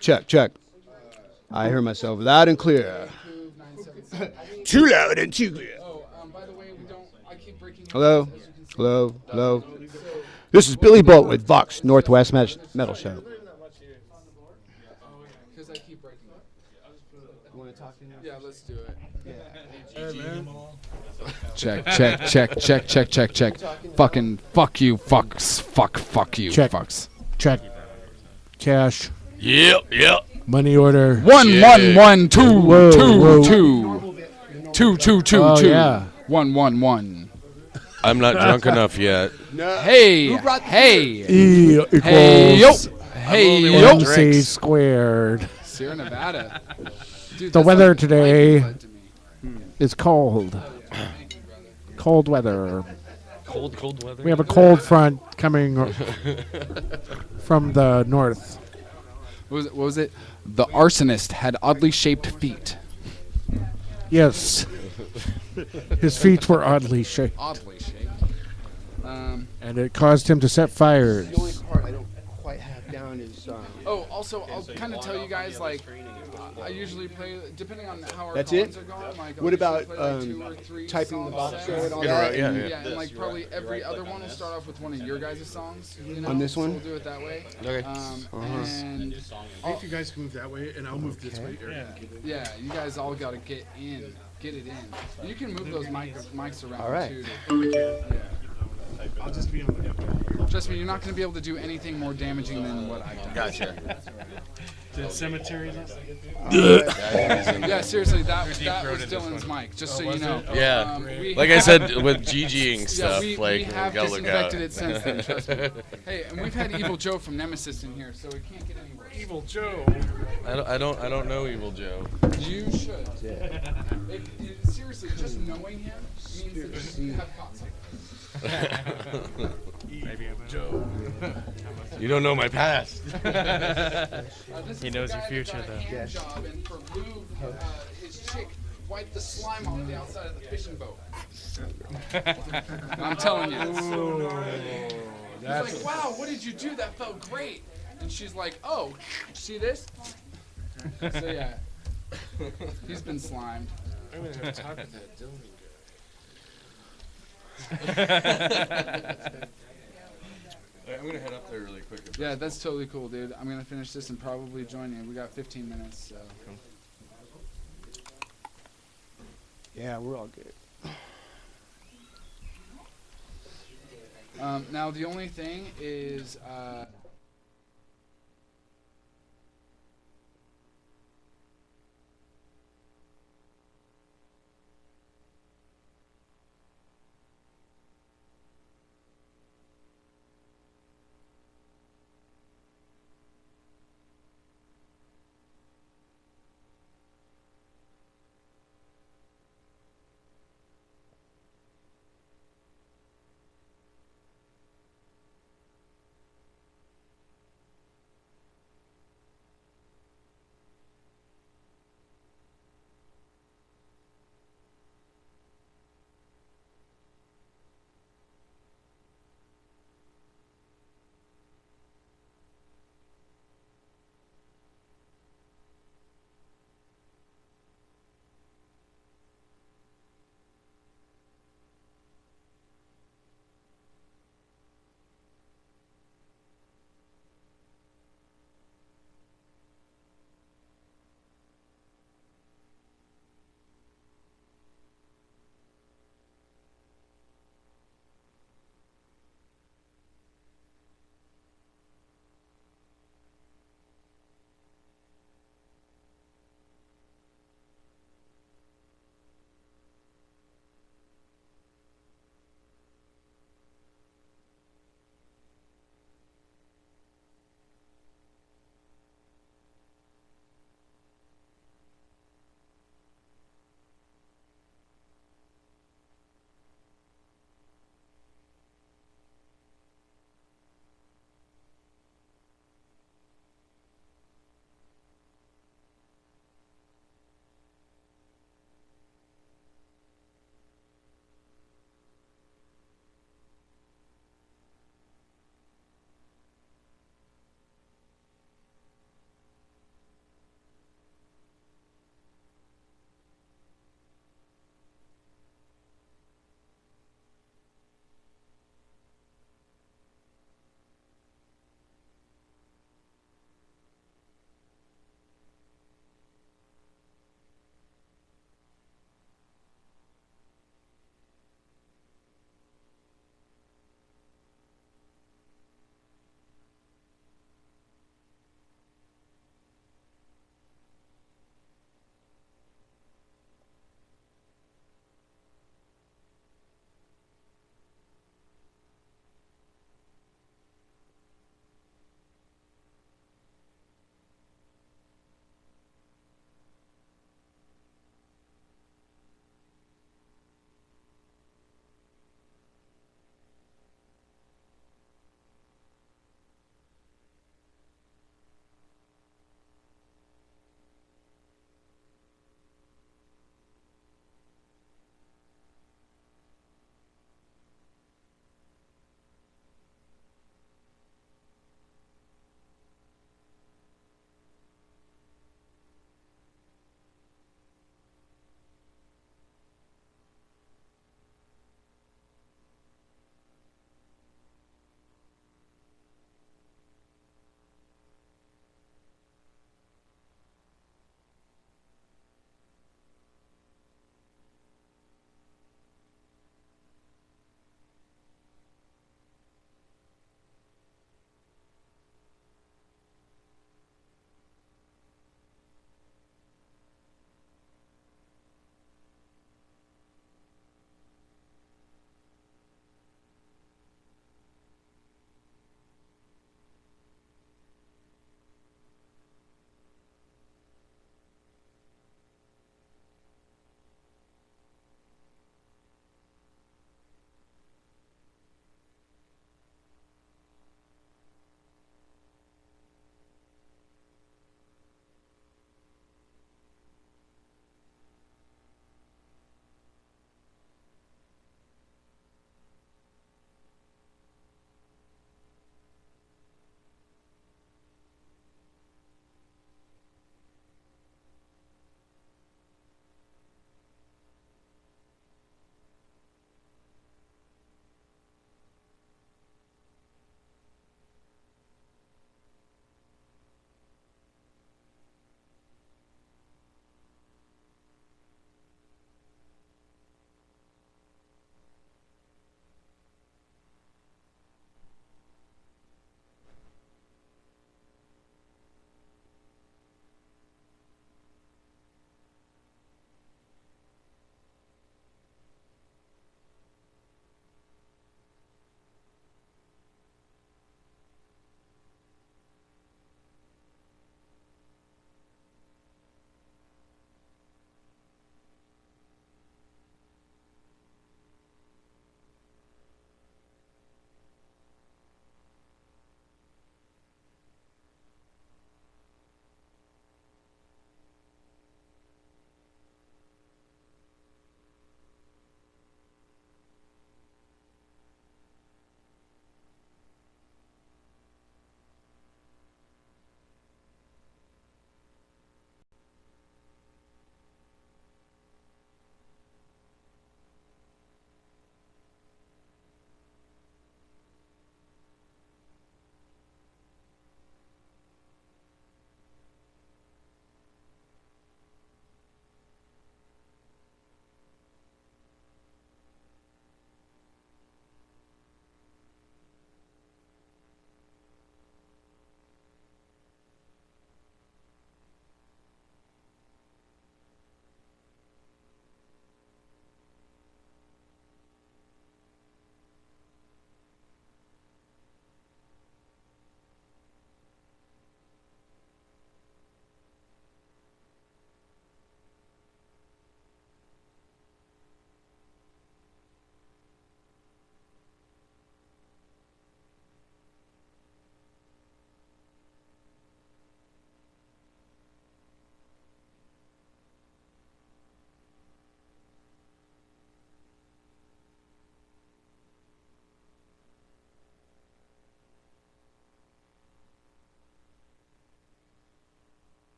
Check. I hear myself loud and clear. Too loud and too clear. By the way, I keep breaking. Hello. This is Billy Bolt with Vox Northwest Metal Show. Because I keep breaking it. You want to talk to him? Yeah, let's do it. Check. Fucking fuck you, fucks. Fuck you, Check. fucks. Check. Cash. Yep. Money order. 111 2 Whoa, 2 whoa. 2 2 2 Oh, 2 yeah. 111. I'm not drunk enough yet. No. Hey. E equals Hey yo. MC squared. Sierra Nevada. Dude, The that's weather like today light to me. is cold. Cold weather. Cold weather. We have a cold front coming from the north. What was it? The arsonist had oddly shaped feet. Yes. His feet were oddly shaped. Oddly shaped. And it caused him to set fires. The only part I don't quite have down is. Also, I'll kind of tell you guys, like, I usually play, depending on how our That's callings it? are going, like, What I'll usually about, play, like, 2 or 3 typing the songs box set. show and all In a row, that? yeah. Yeah, and like probably every other one will start off with one of your guys' songs. You know? On this one? So we'll do it that way. Okay. And If you guys can move that way, and I'll move this way. yeah, you guys all got to get it in. You can move those mics around All right. too. I'll just be on the Trust me, you're not going to be able to do anything more damaging than what I've done. Gotcha. cemetery. Yeah, seriously, that was Dylan's mic, just so you know. Yeah. We Like I have- said, with GGing stuff, we like, have gotta look out. disinfected it since then, trust me. Hey, and we've had Evil Joe from Nemesis in here, so it can't get any worse. Evil Joe. I don't know Evil Joe. You should. Seriously, just knowing him means that you have caught something. Maybe Joe. You don't know my past. He knows your future, though. Hand job and for Lou, his chick wiped the slime off the outside of the fishing boat. I'm telling you. He's like, wow, what did you do? That felt great. And she's like, oh, see this? So yeah, he's been slimed. I'm gonna have to talk with that Dylan I'm gonna head up there really quick. Yeah, that's totally cool, dude. I'm gonna finish this and probably join you. We got 15 minutes, so. Yeah, we're all good. Now the only thing is,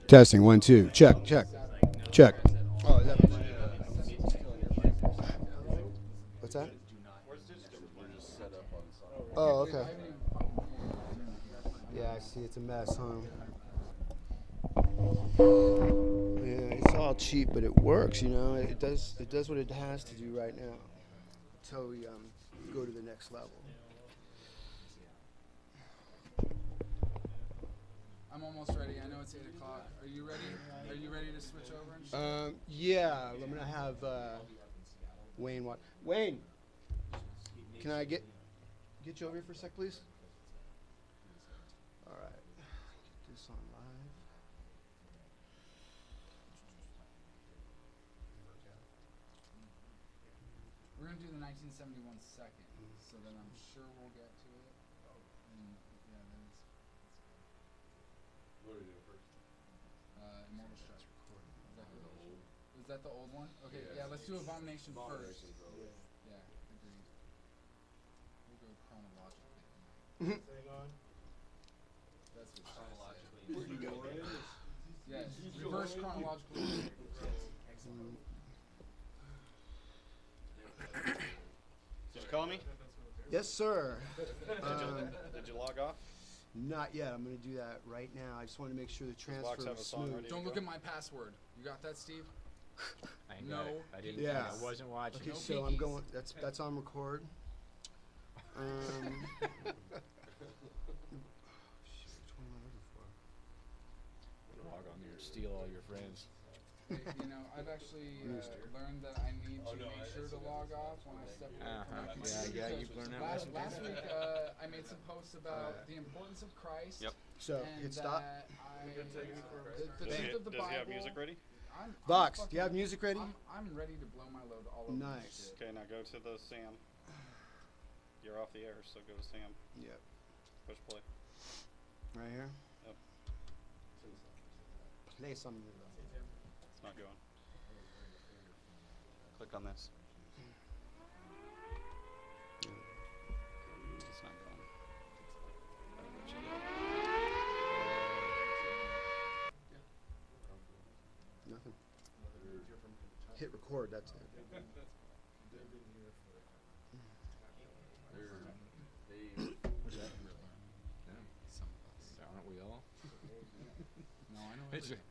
Testing 1 2. Check. Oh, is that? What's that? Oh, okay. Yeah, I see. It's a mess, huh? Yeah, it's all cheap, but it works. You know, it does what it has to do right now until we go to the next level. I'm almost ready. I know it's 8 o'clock. Are you ready? Are you ready to switch over and shit? Yeah. I'm gonna have Wayne. Wayne, can I get you over here for a sec, please? All right. Get this on live. We're gonna do the 1971 second, so then I'm sure we'll get to it. And yeah, then it's What are we doing first? Immortal Strike. Is that the old one? Okay, yeah, let's do Abomination first. Yeah, agreed. We'll go chronologically. That's what chronologically. Yes, reverse chronological. Did you call me? Yes, sir. Did you log off? Not yet. I'm gonna do that right now. I just want to make sure the transfer Vox have is a song smooth. ready? Don't look at my password. You got that, Steve? I ain't No. got it. I didn't. Yeah. I wasn't watching. Okay, No so I'm peekees. going. That's on record. Shit, which one am I looking for? Log on there, steal all your friends. You know, I've actually learned that I need to make sure to log off when I step away from my computer. Yeah, you've learned that lesson. Last week, I made some posts about the importance of Christ. Yep. So And hit stop. that the Does truth of the he Bible. have music ready? I'm Vox, fucking- do you have music ready? I'm ready to blow my load all over Nice. this shit. Okay, now go to the Sam. You're off the air, so go to Sam. Yep. Push play. Right here. Yep. Play something. It's not going. Click on this. It's not going. Nothing. Hit record. That's it. Aren't we all? No, I know. It's everything.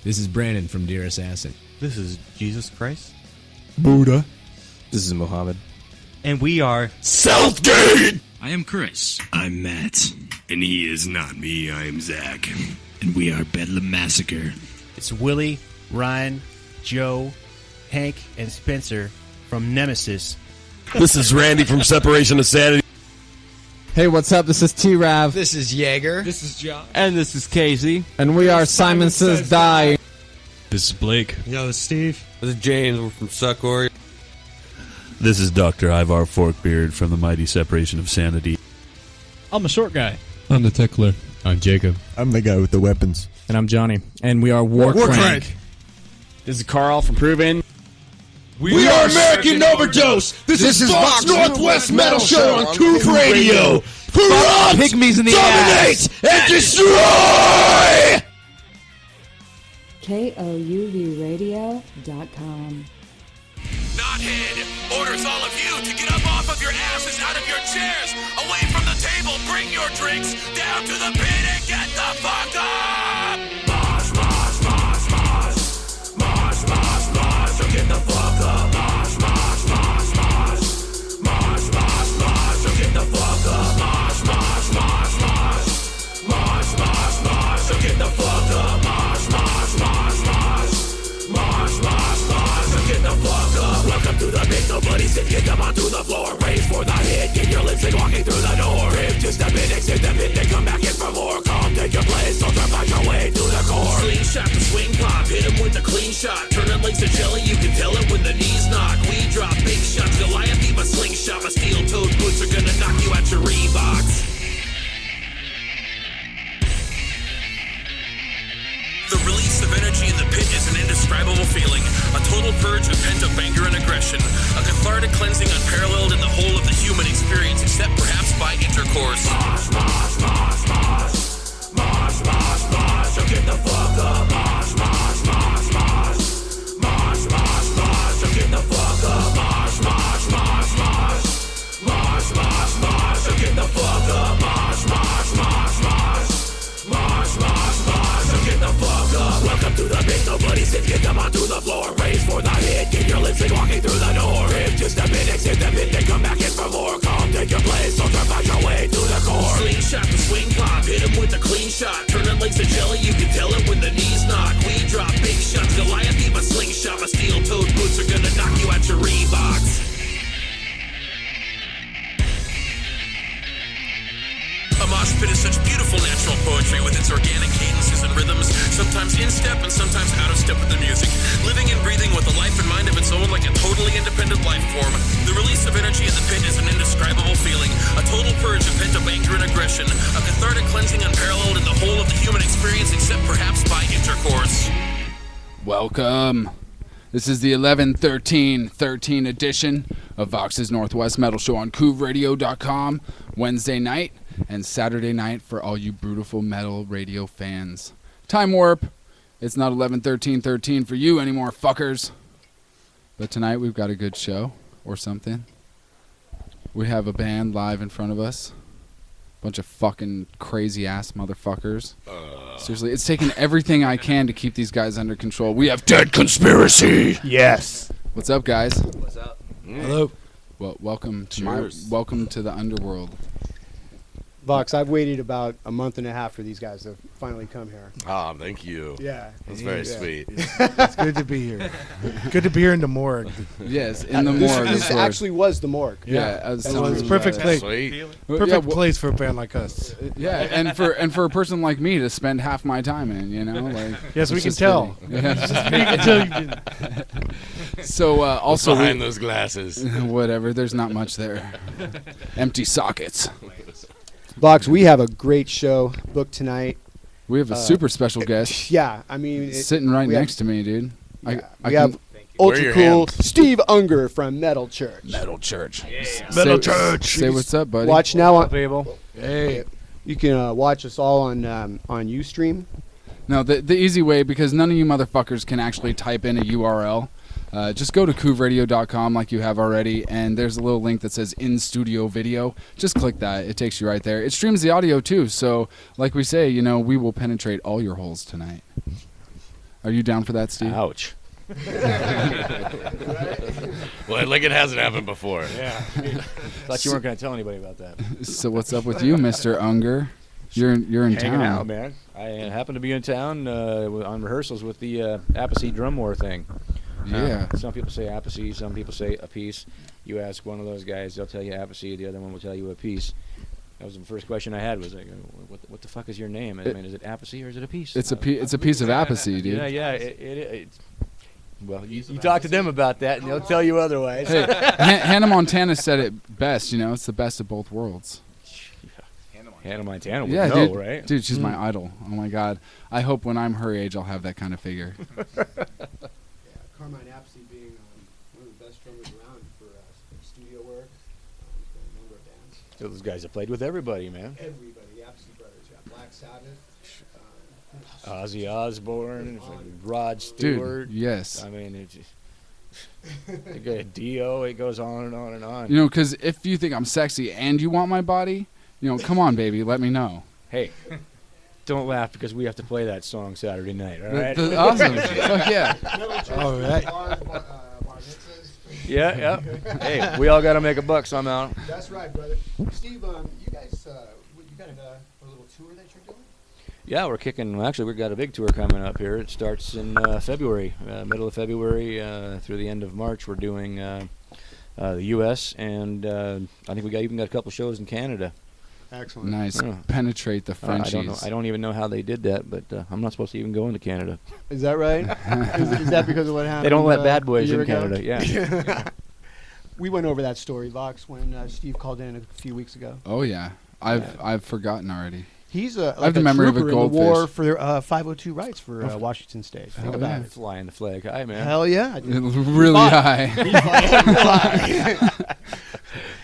This is Brandon from Dear Assassin. This is Jesus Christ. Buddha. This is Muhammad. And we are Southgate! I am Chris. I'm Matt. And he is not me, I am Zach. And we are Bedlam Massacre. It's Willie, Ryan, Joe, Hank, and Spencer from Nemesis. This is Randy from Separation of Sanity. Hey, what's up? This is T-Rav. This is Jaeger. This is John. And this is Casey. And we are Simon Says Die. This is Blake. Yo, Steve. This is James. We're from Succor. This is Dr. Ivar Forkbeard from the mighty Separation of Sanity. I'm a short guy. I'm the Tickler. I'm Jacob. I'm the guy with the weapons. And I'm Johnny. And we are Warcrank. This is Carl from Proven. We are American Overdose. This is Vox Northwest Metal Show on KouvRadio. Corrupt, Pygmies in the dominate, and destroy! KouvRadio.com. Knothead orders all of you to get up off of your asses, out of your chairs, away from the table, bring your drinks down to the pit and get the fuck up! Mosh, mosh, mosh, mosh. Mosh, mosh. swing pop, hit him with a clean shot. Turning legs to jelly, you can tell it when the knees knock. We drop big shots, Goliath need my slingshot. My steel-toed boots are gonna knock you out your Reeboks. The release of energy in the pit is an indescribable feeling. A total purge of pent-up anger and aggression. A cathartic cleansing unparalleled in the whole of the human experience, except perhaps by intercourse. Mosh, mosh, mosh, mosh. Mosh, mosh, mosh. So get the fuck up. Mosh, mosh, mosh, mosh. Mosh, mosh, mosh. So get the fuck up. Mosh, mosh, mosh, mosh. Mosh, mosh, mosh. So get the fuck up. Mosh, mosh, mosh, mosh. Mosh, mosh, mosh. So get the fuck up. Welcome to the pit. Nobody sits. Get them onto the floor. Raise for the hit. Keep your lips and walking through the door. If just a bit, exit the pit. Then come back in for more. Come take your place. Soldier, fight your way to the core. Slingshot the swing pop. Hit him with a clean shot. Turning legs to jelly. You can tell it when the knees knock. We drop big shots. Goliath need my slingshot. My steel-toed boots are gonna knock you out your Reeboks. A mosh pit is such beautiful natural poetry with its organic cadences and rhythms, sometimes in step and sometimes out of step with the music, living and breathing with a life and mind of its own like a totally independent life form. The release of energy in the pit is an indescribable feeling, a total purge of pent-up anger and aggression, a cathartic cleansing unparalleled in the whole of the human experience except perhaps by intercourse. Welcome. This is the 11-13 edition of Vox's Northwest Metal Show on KouvRadio.com, Wednesday night and Saturday night for all you beautiful metal radio fans. Time warp. It's not 11-13 for you anymore, fuckers. But tonight we've got a good show or something. We have a band live in front of us. Bunch of fucking crazy ass motherfuckers. Seriously, it's taken everything I can to keep these guys under control. We have DeadConsiracy. Yes. What's up, guys? What's up? Hello. Well, welcome to Cheers. welcome to the underworld. Vox, I've waited about a month and a half for these guys to finally come here. Ah, thank you. Yeah. That's very sweet. It's good to be here. Good to be here in the morgue. Yes, in the morgue. This actually was the morgue. Yeah, It's a perfect place. Sweet. Perfect place for a band like us. Yeah, and for a person like me to spend half my time in, you know, like Yes, we it's can just tell. fitting. Yeah. We can tell you can. So also behind those glasses. whatever. There's not much there. Empty sockets. Vox, we have a great show booked tonight. We have a super special guest. Yeah, I mean, sitting right next to me, dude. Yeah, I we have ultra cool Steve Unger from Metal Church. Metal Church. Yeah. Metal Church. Say what's up, buddy. Watch now on people. Hey, you can watch us all on Ustream. No, the easy way, because none of you motherfuckers can actually type in a URL. Just go to KouvRadio.com like you have already, and there's a little link that says In Studio Video. Just click that. It takes you right there. It streams the audio, too, so like we say, you know, we will penetrate all your holes tonight. Are you down for that, Steve? Ouch. Well, like it hasn't happened before. Yeah. Thought you weren't going to tell anybody about that. So what's up with you, Mr. Unger? You're in Hanging town. out, man. I happen to be in town on rehearsals with the Apathy Drum War thing. Yeah. Some people say Apathy, some people say a piece. You ask one of those guys, they'll tell you Apathy, the other one will tell you a piece. That was the first question I had, was like, what the fuck is your name? I mean, is it Apathy or is it a piece? It's a piece of Apathy, dude. Yeah. Well, you talk to them about that, and they'll tell you otherwise. Hey, Hannah Montana said it best, you know, it's the best of both worlds. Hannah Montana would yeah, know, dude, right? Dude, she's my idol. Oh, my God. I hope when I'm her age, I'll have that kind of figure. Carmine Apsey being one of the best drummers around for studio work. He's got a number of bands. So those guys have played with everybody, man. Everybody, Apsey brothers. You got Black Sabbath. Ozzy Osbourne, Rod Stewart. Dude, yes. I mean, it's you got Dio. It goes on and on and on. You know, because if you think I'm sexy and you want my body, you know, come on, baby, let me know. Hey, don't laugh because we have to play that song Saturday night, all right? Awesome. Fuck yeah. All right. Yeah. Hey, we all got to make a buck somehow. That's right, brother. Steve, you guys, you got a little tour that you're doing? Yeah, we're kicking. Actually, we've got a big tour coming up here. It starts in February, middle of February through the end of March. We're doing the U.S. and I think we even got a couple shows in Canada. Excellent. Nice. Oh. Penetrate the Frenchies. I don't even know how they did that, but I'm not supposed to even go into Canada. Is that right? is that because of what happened? They don't let bad a boys year in ago? Canada. Yeah. We went over that story, Vox, when Steve called in a few weeks ago. Oh yeah, I've forgotten already. He's I have the memory of a trooper in the war goldfish. for 502 rights for Washington State. Think about it. Flying the flag high, man. Hell yeah. Really high.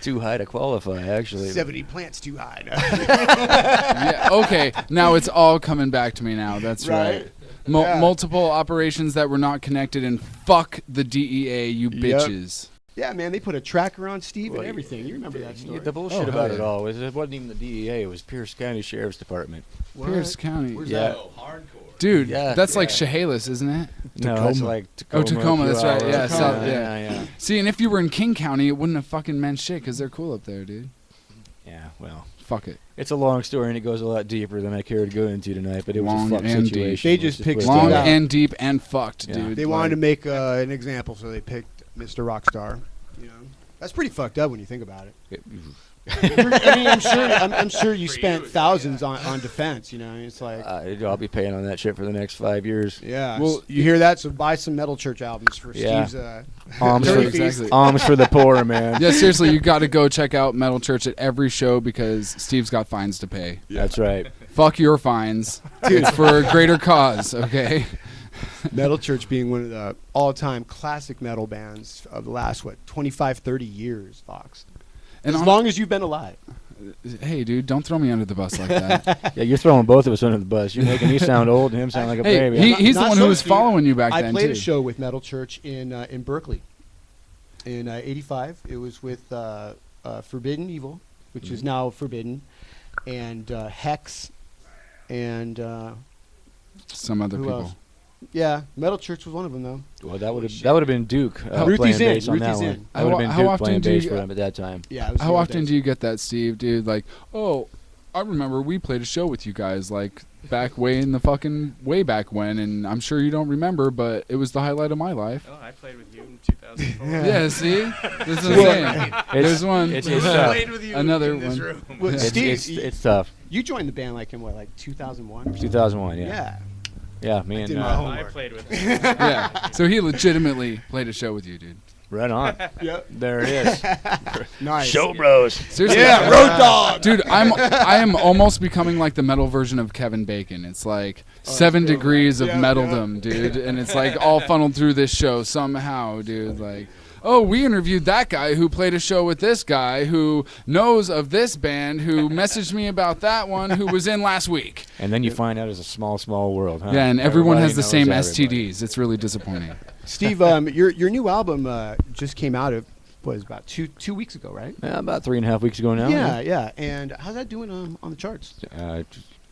Too high to qualify, actually. 70 plants too high. Yeah, okay, now it's all coming back to me now. That's right. Multiple operations that were not connected, and fuck the DEA, you bitches. Yeah, man, they put a tracker on Steve and everything. You remember that story? The bullshit about it all was it wasn't even the DEA. It was Pierce County Sheriff's Department. Pierce County. Where's Yeah. that? Dude, Yeah, that's like yeah. Chehalis, isn't it? No, that's like Oh, Tacoma. Tacoma, that's right. Puyallup. Yeah, Tacoma. yeah. See, and if you were in King County, it wouldn't have fucking meant shit because they're cool up there, dude. Yeah, well. Fuck it. It's a long story, and it goes a lot deeper than I care to go into tonight, but it was Long a fucked and situation. They Let's just picked put it Long that way. and deep and fucked, Yeah. dude. They wanted to make an example, so they picked Mr. Rockstar. You know, that's pretty fucked up when you think about it. I mean, I'm sure you spent thousands on defense. You know, it's like I'll be paying on that shit for the next 5 years. yeah. Well, you hear that? So buy some Metal Church albums for Yeah. Steve's. Alms for, Dirty Exactly. alms for the poor, man. Yeah, seriously, you got to go check out Metal Church at every show because Steve's got fines to pay. That's right. Fuck your fines. It's for a greater cause, okay? Metal Church being one of the all-time classic metal bands of the last 25, 30 years, Fox. And As long as you've been alive. Hey, dude, don't throw me under the bus like that. Yeah, you're throwing both of us under the bus. You're making me sound old and him sound like a Hey, baby. he's the Not one so, who was Steve. following you back I then, played too. a show with Metal Church in Berkeley in '85. It was with Forbidden Evil, which is now Forbidden, and Hex, and Some other who people. else? Yeah, Metal Church was one of them, though. Well, that would have been Duke Ruthie's playing in, bass on Ruthie's that in. one. That would have been How Duke often playing do you bass get- for him at that time. Yeah. It was How often do you get that, Steve, dude? Like, oh, I remember we played a show with you guys, like, back way back when, and I'm sure you don't remember, but it was the highlight of my life. Oh, I played with you in 2004. Yeah, see? That's what I'm saying. There's one. It's tough. played with you Another in this one. room. Well, Steve, It's tough. you joined the band like in what, like 2001 or something? 2001, yeah. Yeah. Yeah, me did and my homework. I played with Yeah. So he legitimately played a show with you, dude. right on. Yep. There it is. Nice. Show bros. Seriously. Yeah, Road Dogg. Dude, I am almost becoming like the metal version of Kevin Bacon. It's like 7 degrees of Yeah, metalldom, dude, and it's like all funneled through this show somehow, dude. Like, oh, we interviewed that guy who played a show with this guy who knows of this band who messaged me about that one who was in last week. And then you find out it's a small, small world, huh? Yeah, and everyone Everybody has the same knows everybody. STDs. It's really disappointing. Steve, your new album just came out. It was about two weeks ago, right? Yeah, about 3.5 weeks ago now. Yeah. And how's that doing on the charts?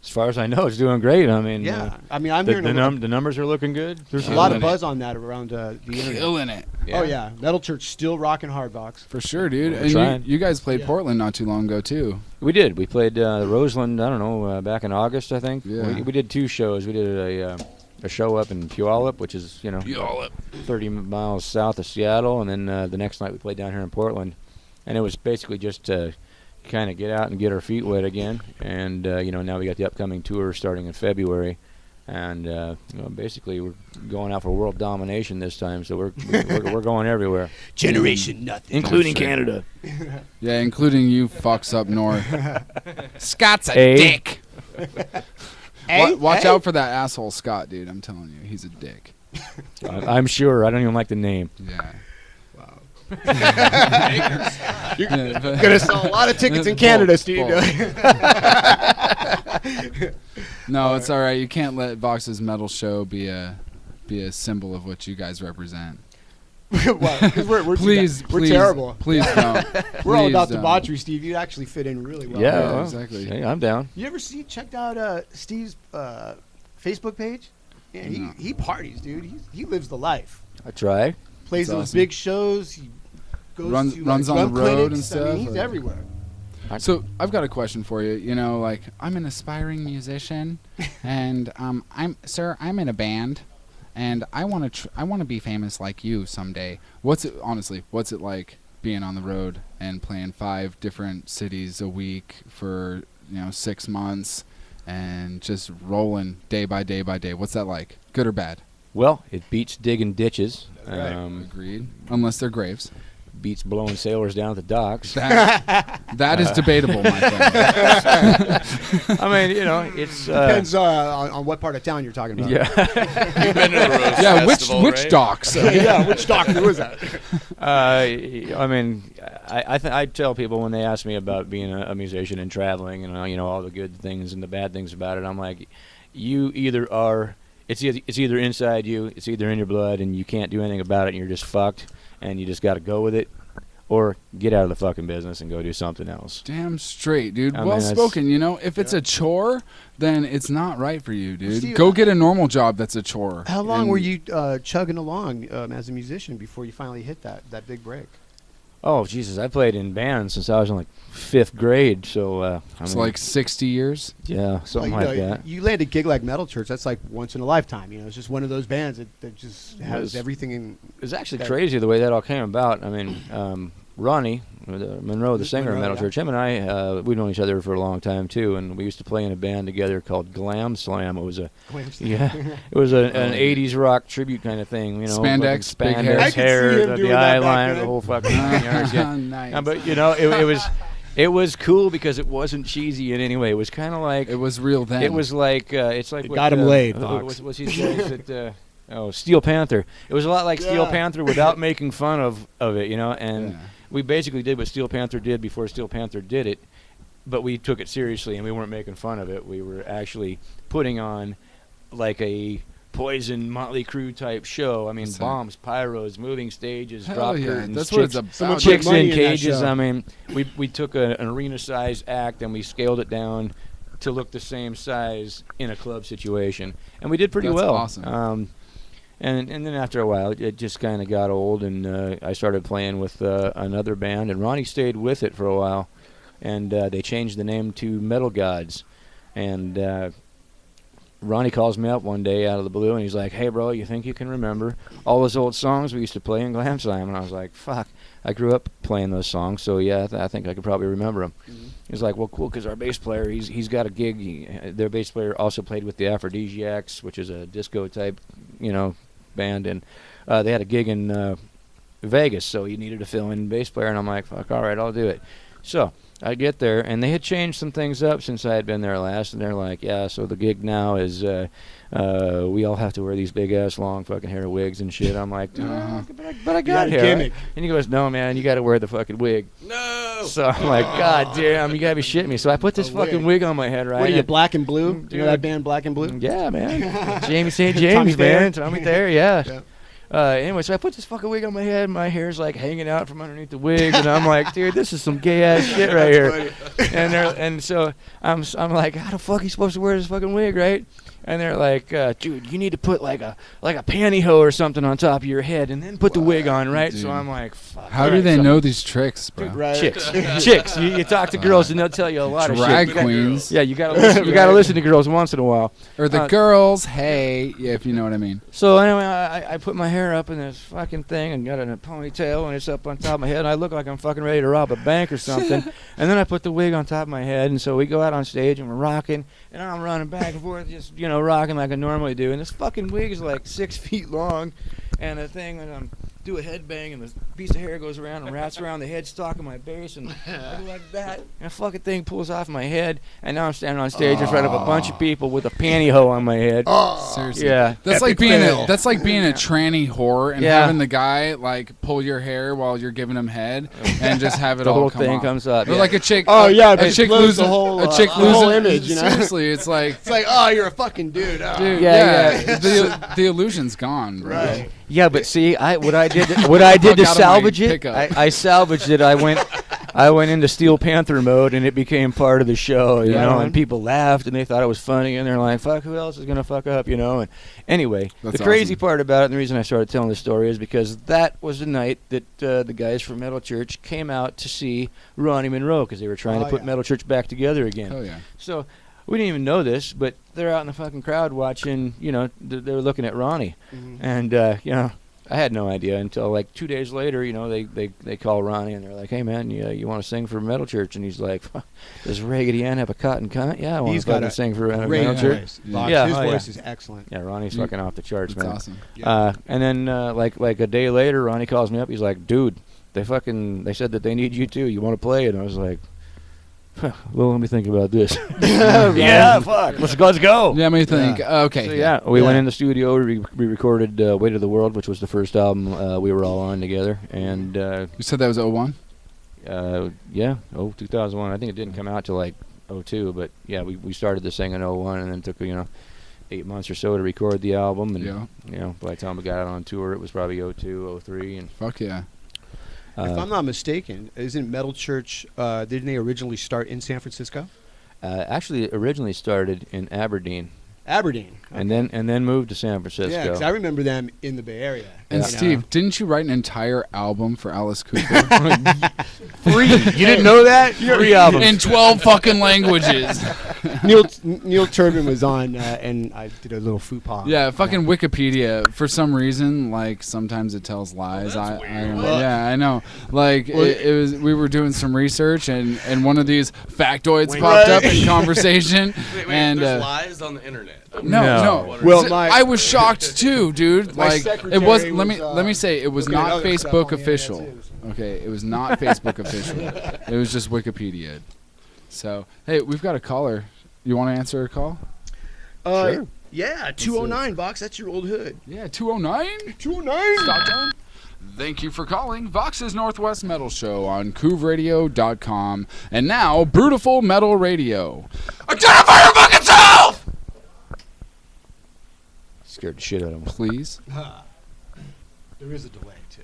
As far as I know, it's doing great. I mean, Yeah, I mean, I'm the, hearing the numbers are looking good. there's a lot of buzz on that around the internet. Killing it. Oh yeah, Metal Church still rocking hard, Vox. For sure, dude. We're And trying. you guys played Yeah. Portland not too long ago, too. We did. We played Roseland, I don't know, back in August, I think. Yeah. We did 2 shows. We did a show up in Puyallup, which is, you know, Puyallup. 30 miles south of Seattle, and then the next night we played down here in Portland. And it was basically just to kind of get out and get our feet wet again. And, you know, now we got the upcoming tour starting in February. And, you know, basically we're going out for world domination this time, so we're going everywhere. Generation nothing, including Canada. Yeah, including you fucks up north. Scott's a Hey. dick. Hey, Watch hey. out for that asshole Scott, dude. I'm telling you, he's a dick. I'm sure. I don't even like the name. Yeah. You're Yeah, but- gonna sell a lot of tickets in Canada, Steve. Bull. No, it's all right. You can't let Vox's metal show be a symbol of what you guys represent. Because we're Please, we're please, terrible. Please don't. We're all Please about don't. debauchery, Steve. You actually fit in really well. Yeah, Yeah, well, exactly. Hey, I'm down. You ever checked out Steve's Facebook page? Yeah, No. he parties, dude. He lives the life. I try. Plays That's those awesome. big shows. He goes Runs- to runs on gun the road clinics. and stuff, I mean, he's or- everywhere. So I've got a question for you. You know, like I'm an aspiring musician, and I'm in a band, and I want to be famous like you someday. What's it like being on the road and playing 5 different cities a week for 6 months and just rolling day by day by day. What's that like? Good or bad? Well, it beats digging ditches. Agreed. Unless they're graves. Beats blowing sailors down at the docks. That is debatable, my friend. I mean, it's depends on what part of town you're talking about. Yeah. You've been to the Rose Festival, which right? docks? Which dock was that? I mean, I tell people when they ask me about being a musician and traveling and all the good things and the bad things about it, I'm like, you either are. It's either inside you, it's either in your blood, and you can't do anything about it, and you're just fucked, and you just got to go with it, or get out of the fucking business and go do something else. Damn straight, dude. I Well mean, spoken. If it's a chore, then it's not right for you, dude. Steve, Go get a normal job that's a chore. How long were you chugging along as a musician before you finally hit that big break? Oh, Jesus, I played in bands since I was in, like, 5th grade, so... it's like 60 years? Yeah, something like that. You land a gig like Metal Church, that's like once in a lifetime. It's just one of those bands that just has everything in... It was actually crazy the way that all came about. I mean, Ronnie Monroe, the singer of Metal Church, him and I, we've known each other for a long time, too, and we used to play in a band together called Glam Slam. It was an 80s rock tribute kind of thing, Spandex, big hair. the eyeliner, the whole fucking yards. Yeah. Nice. But, it was cool because it wasn't cheesy in any way. It was kind of like... It was real then. It was like... it's like... It got him laid, What's these guys that... Steel Panther. It was a lot like Steel Panther without making fun of it, and... Yeah. We basically did what Steel Panther did before Steel Panther did it, but we took it seriously and we weren't making fun of it. We were actually putting on like a Poison, Motley Crue type show. I mean, bombs, pyros, moving stages, drop curtains. That's what it's about. Chicks in cages. I mean, we took an arena-sized act and we scaled it down to look the same size in a club situation, and we did pretty well. Awesome. And then after a while, it just kind of got old, and I started playing with another band, and Ronnie stayed with it for a while, and they changed the name to Metal Gods. And Ronnie calls me up one day out of the blue, and he's like, "Hey, bro, you think you can remember all those old songs we used to play in Glam Slam?" And I was like, "Fuck, I grew up playing those songs, so yeah, I think I could probably remember them." Mm-hmm. He's like, "Well, cool, because our bass player, he's got a gig. Their bass player also played with the Aphrodisiacs, which is a disco type, band, and they had a gig in Vegas, so he needed a fill-in bass player." And I'm like, "Fuck, all right, I'll do it." So I get there, and they had changed some things up since I had been there last, and they're like, "Yeah, so the gig now is we all have to wear these big-ass long fucking hair wigs and shit." I'm like, but I got hair. Right? And he goes, "No, man, you got to wear the fucking wig." No! So I'm like, "God damn, you got to be shitting me." So I put this fucking wig on my head, right? What are you, Black and Blue? You know that band, Black and Blue? Yeah, man. Jamie St. James, man. Tommy Thayer, yeah. Anyway, so I put this fucking wig on my head. My hair's like hanging out from underneath the wig, and I'm like, "Dude, this is some gay ass shit right here." And so I'm like, "How the fuck are you supposed to wear this fucking wig, right?" And they're like, "Dude, you need to put like a pantyhose or something on top of your head, and then put the wig on, right?" Dude. So I'm like, "Fuck." How do they know these tricks, bro? Chicks. You talk to girls, and they'll tell you a lot of shit. Drag queens. Yeah, you gotta listen to girls once in a while. Or the girls, hey, yeah, if you know what I mean. So anyway, I put my hair up in this fucking thing and got it in a ponytail, and it's up on top of my head, and I look like I'm fucking ready to rob a bank or something. And then I put the wig on top of my head, and so we go out on stage and we're rocking, and I'm running back and forth, just rocking like I normally do. And this fucking wig is like 6 feet long, and the thing, and do a headbang, and the piece of hair goes around and wraps around the headstock of my bass, and I go like that, and the fucking thing pulls off my head, and now I'm standing on stage in front of a bunch of people with a pantyhose on my head. Seriously, yeah, that's like being a tranny whore and having the guy like pull your hair while you're giving him head and just have it the all whole come thing off. comes up. Or like a chick. Oh yeah, a chick loses the whole image. Seriously, it's like oh, you're a fucking dude. Oh. Dude, yeah. The illusion's gone, bro. Right. Yeah, but see, what I did to salvage it, I salvaged it. I went into Steel Panther mode, and it became part of the show, and people laughed, and they thought it was funny, and they're like, "Fuck, who else is gonna fuck up?" And anyway, the crazy part about it, and the reason I started telling this story, is because that was the night that the guys from Metal Church came out to see Ronnie Monroe, because they were trying to put Metal Church back together again. Oh yeah. So we didn't even know this, but they're out in the fucking crowd watching, they're looking at Ronnie. Mm-hmm. And, I had no idea until like 2 days later. You know, they call Ronnie and they're like, "Hey man, you want to sing for Metal Church?" And he's like, "Does Raggedy Ann have a cotton cunt?" Yeah, I want to sing for Metal Church. Yeah, his voice is excellent. Yeah, Ronnie's fucking off the charts, man. Awesome. Yeah. And then like a day later, Ronnie calls me up. He's like, "Dude, they said that they need you too. You want to play?" And I was like, well, let me think about this. Yeah, fuck. Let's go. Yeah, let me think. Okay. So, we went in the studio. We recorded Weight of the World, which was the first album we were all on together. And you said that was 01? 2001. I think it didn't come out till like 02, but yeah, we started this thing in 01, and then took 8 months or so to record the album. And by the time we got out on tour, it was probably 02, 03, and fuck yeah. If I'm not mistaken, isn't Metal Church, didn't they originally start in San Francisco? Actually, it originally started in Aberdeen. Aberdeen. Okay. And then moved to San Francisco. Yeah, because I remember them in the Bay Area. And Steve, didn't you write an entire album for Alice Cooper? 3. You didn't know that? 3 albums. In 12 fucking languages. Neil Turbin was on, and I did a little faux pas. Yeah, fucking Wikipedia. For some reason, like, sometimes it tells lies. Well, I know. Like, it was. We were doing some research, and one of these factoids popped up in conversation. Wait, there's lies on the internet. No. Well, I was shocked too, dude. Like, it was. Let me say, it was not other Facebook stuff on the official. internet, too, Okay, it was not Facebook official. It was just Wikipedia. So, hey, we've got a caller. You want to answer a call? Sure. Yeah, 209, Vox. That's your old hood. Yeah, 209? 209. Stockton? Thank you for calling Vox's Northwest Metal Show on KouvRadio.com. And now, Brutiful Metal Radio. Identify your fucking self! Scared the shit out of him. Please? There is a delay, too.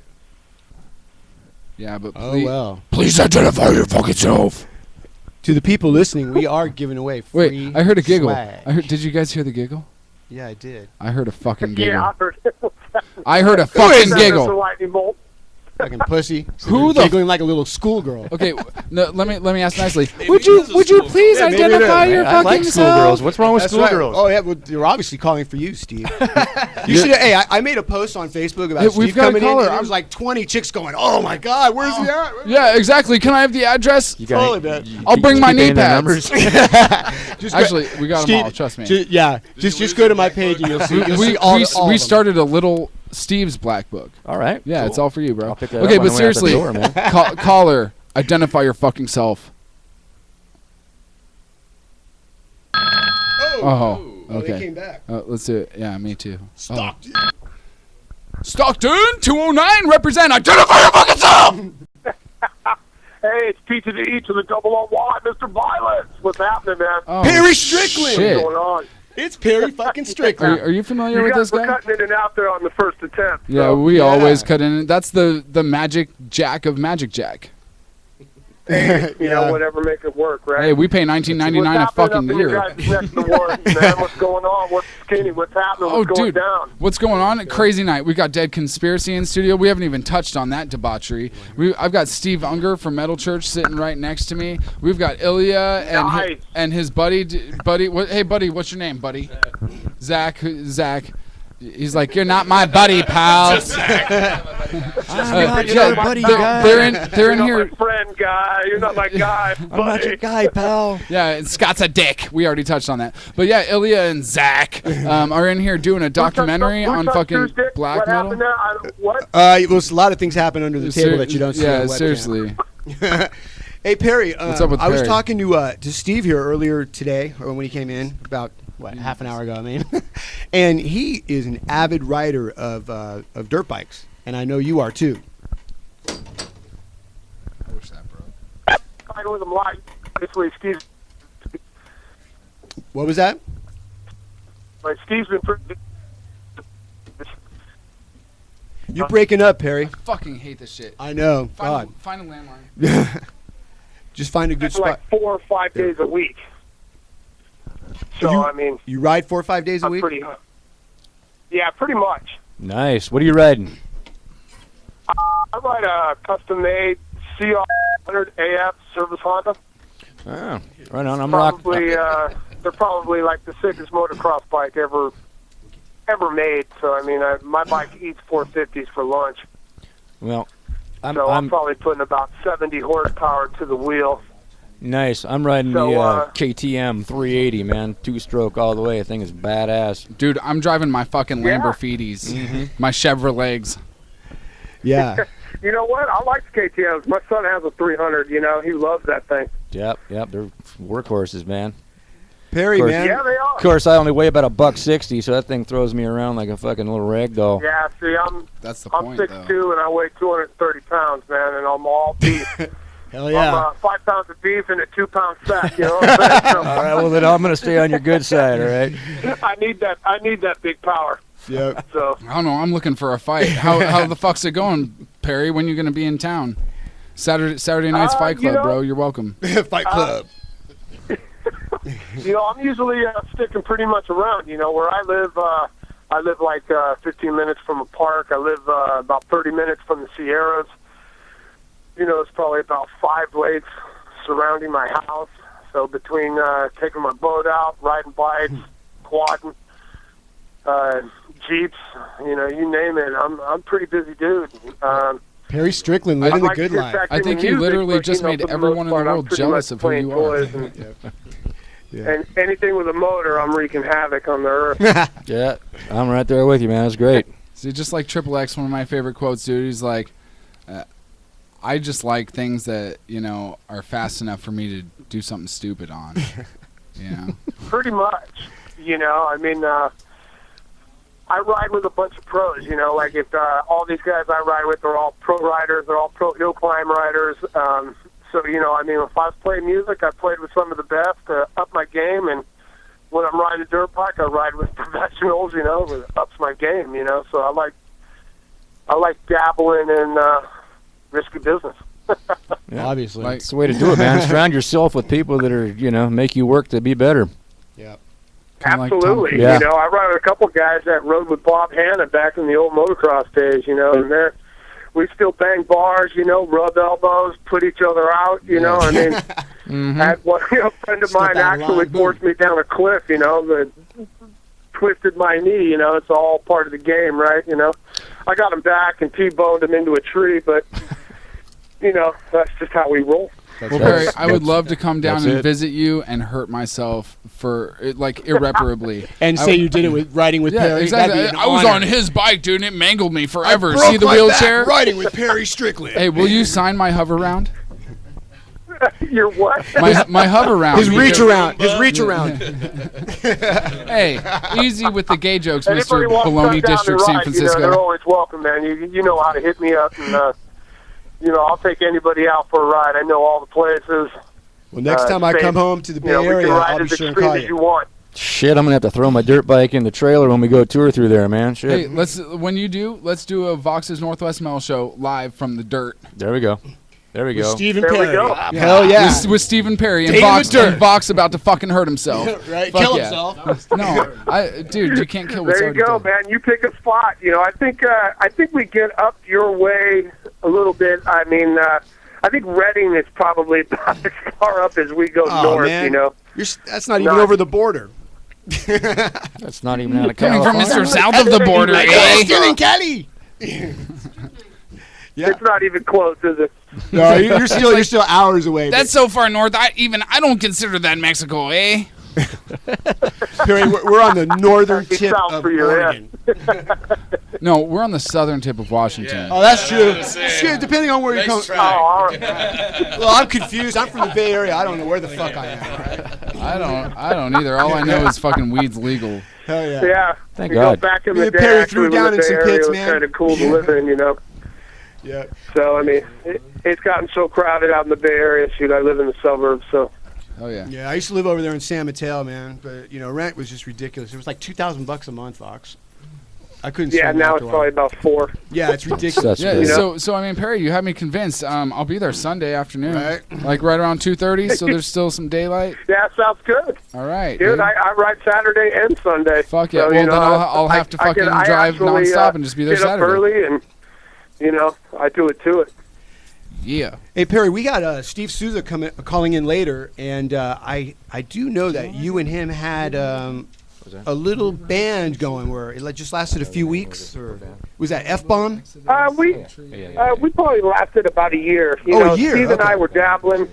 Yeah, but Oh, please, well. please identify your fucking self. To the people listening, we are giving away free Wait, I heard a giggle. swag. Did you guys hear the giggle? Yeah, I did. I heard a fucking giggle. Yeah, I heard it. I heard a fucking giggle. Lightning bolt. Fucking pussy. Who the giggling like a little schoolgirl? Okay, no, let me ask nicely. Would you please Yeah, maybe identify it is. your I fucking like self? schoolgirls. What's wrong with That's right. schoolgirls? Oh yeah, well, you're obviously calling for you, Steve. You should. Hey, I made a post on Facebook about Hey, Steve we've got a coming in, caller. and there was like 20 chicks going, "Oh my God, where's he at?" Yeah, exactly. Can I have the address? You got Totally, man. I'll bring my knee keep their pads. numbers. Actually, we got them all. Steve, Trust me. Just go to my page and you'll see. You'll see all of we them. started a little Steve's Black Book. All right. Yeah, cool. it's all for you, bro. I'll pick that Okay, up on but the way out the seriously, door, man. caller, identify your fucking self. Oh, They okay. came back. Let's do it. Yeah, me too. Stockton. Stockton 209 represent. Identify your fucking self. Hey, it's P to the E to the double O Y, Mr. Violence. What's happening, man? Oh, Perry Strickland. shit. What's going on? It's Perry fucking Strickland. Are you familiar You with guys this were guy? cutting in and out there on the first attempt. Yeah, so. we always cut in. That's the Magic Jack of Magic Jack. You know, whatever, make it work, right? Hey, we pay $19.99 a fucking What's year. happening up in your guys' neck of the woods, man? What's going on? What's skinny? What's happening? Oh, What's going dude, down? what's going on? Crazy night. We got Dead Conspiracy in studio. We haven't even touched on that debauchery. I've got Steve Unger from Metal Church sitting right next to me. We've got Ilya and his buddy. Hey, buddy, what's your name, buddy? Zach. He's like, you're not my buddy, pal. I'm not your buddy, guy. They're in You're here. not my friend, guy. You're not my guy, I'm not your guy, pal. Yeah, and Scott's a dick. We already touched on that. But yeah, Ilya and Zach are in here doing a documentary on fucking black what metal. Happened there? What? Well, a lot of things happen under the table that you don't see. Yeah, on the webcam. seriously. Hey Perry, What's up with I was Perry? talking to Steve here earlier today, or when he came in about half an hour ago. I mean, and he is an avid rider of dirt bikes, and I know you are too. I wish that, bro. I with him live. Basically, Steve. What was that? Like Steve's been pretty. You're breaking up, Perry. I fucking hate this shit. I know. God. Find a landline. Just find a good spot. Like 4 or 5 days a week. So I mean, you ride 4 or 5 days a week. Yeah, pretty much. Nice. What are you riding? I ride a custom-made CR100 AF service Honda. Oh, right on. I'm Probably, they're probably like the sickest motocross bike ever ever made. So I mean, my bike eats 450s for lunch. Well, I'm probably putting about 70 horsepower to the wheel. Nice. I'm riding the KTM 380, man. 2-stroke all the way. The thing is badass. Dude, I'm driving my fucking Lamborghinis. My Chevrolets. Yeah. You know what? I like the KTMs. My son has a 300. You know, he loves that thing. Yep. They're workhorses, man. Perry, man. Yeah, they are. Of course, I only weigh about $160, so that thing throws me around like a fucking little rag doll. Yeah, see, I'm 6'2", and I weigh 230 pounds, man, and I'm all beef. Hell yeah. I'm 5 pounds of beef and a 2-pound fat, you know what I'm saying? So, All right, well, then I'm going to stay on your good side, all right? I need that big power. Yep. So I don't know. I'm looking for a fight. How the fuck's it going, Perry? When you going to be in town? Saturday night's Fight Club, bro. You're welcome. Fight Club. You know, I'm usually sticking pretty much around. You know, where I live like 15 minutes from a park. I live about 30 minutes from the Sierras. You know, it's probably about 5 lakes surrounding my house. So between taking my boat out, riding bikes, quadding, Jeeps, you know, you name it. I'm a pretty busy dude. Perry Strickland living the good life. I think you literally just made everyone in the world jealous of who you are. And anything with a motor, I'm wreaking havoc on the earth. Yeah, I'm right there with you, man. That's great. See, just like Triple X, one of my favorite quotes, dude. He's like, I just like things that, you know, are fast enough for me to do something stupid on. You know? Pretty much. You know, I mean, I ride with a bunch of pros, you know, like if all these guys I ride with are all pro riders, they're all pro hill climb riders. So, you know, I mean, if I was playing music, I played with some of the best to up my game. And when I'm riding a dirt bike, I ride with professionals, you know, it ups my game, you know. So I like dabbling in risky business. Yeah, obviously. That's the way to do it, man. Surround yourself with people that are, you know, make you work to be better. Yeah. Absolutely. Yeah. You know, I ride with a couple guys that rode with Bob Hanna back in the old motocross days, you know, and we still bang bars, you know, rub elbows, put each other out, you know. I mean, I had one a friend of mine actually forced me down a cliff, you know, that twisted my knee, you know. It's all part of the game, right? You know, I got him back and T-boned him into a tree, but, you know, that's just how we roll. Well, Perry, I would love to come down and visit you and hurt myself for like irreparably. And say you did it with riding with Perry. Exactly. That'd be an I was honor. on his bike, dude, and it mangled me forever. I broke See the my wheelchair? back riding with Perry Strickland. Hey, will you sign my hover round? Your what? My hover round. His reach around. His reach around. Hey, easy with the gay jokes, Anybody Mr. wants to Baloney come down District, and San ride, Francisco. You know, they're always welcome, man. You know how to hit me up, and you know, I'll take anybody out for a ride. I know all the places. Well, next time I come home to the Bay Area, I'll be sure and call you. Want. Shit, I'm going to have to throw my dirt bike in the trailer when we go tour through there, man. Shit. Hey, let's do a Vox's Northwest Metal Show live from the dirt. There we go. There we With go. Stephen There we Perry. go. Hell yeah. With Stephen Perry and David Dirt. Vox about to fucking hurt himself. Right? Fuck Kill yeah. himself. No, dude, you can't kill what's There you already go, dead. man. You pick a spot. You know, I think we get up your way a little bit. I mean, I think Reading is probably about as far up as we go north. Man. You know, That's not even over the border. That's not even out of Coming from California. Mr. South of the border, eh? Still in Cali. Yeah. It's not even close, is it? No, you're still hours away. That's so far north. I don't consider that Mexico, eh? Perry, we're on the northern It's tip south of for you, Oregon. No, we're on the southern tip of Washington. Oh, that's true. Shit, depending on where you come. Oh, all right. Well, I'm confused. I'm from the Bay Area. I don't know where the fuck I am. I don't either. All I know is fucking weed's legal. Hell yeah. Yeah. Thank you God. Go back in Me the and day, Perry actually, threw down when in the some Bay Area pits, was man. kind of cool to live in, you know. Yeah. So I mean, it's gotten so crowded out in the Bay Area. Shoot, I live in the suburbs, so. Oh yeah. Yeah, I used to live over there in San Mateo, man. But you know, rent was just ridiculous. It was like $2,000 a month, Fox. I couldn't. Yeah, swing now that it's to probably about 4. Yeah, it's ridiculous. Yeah, great. so I mean, Perry, you have me convinced. I'll be there Sunday afternoon, Right. like right around 2:30. So there's still some daylight. Yeah, sounds good. All right, Dude, I ride Saturday and Sunday. Fuck yeah. So, well, you know, then I'll have to fucking I drive actually, nonstop and just be there get up Saturday. early, and you know, I do it to it. Yeah. Hey Perry, we got Steve Souza calling in later, and I do know that you and him had a a little band going where it just lasted a few weeks? Or was that F-Bomb? We probably lasted about a year. A year. Steve and I were dabbling,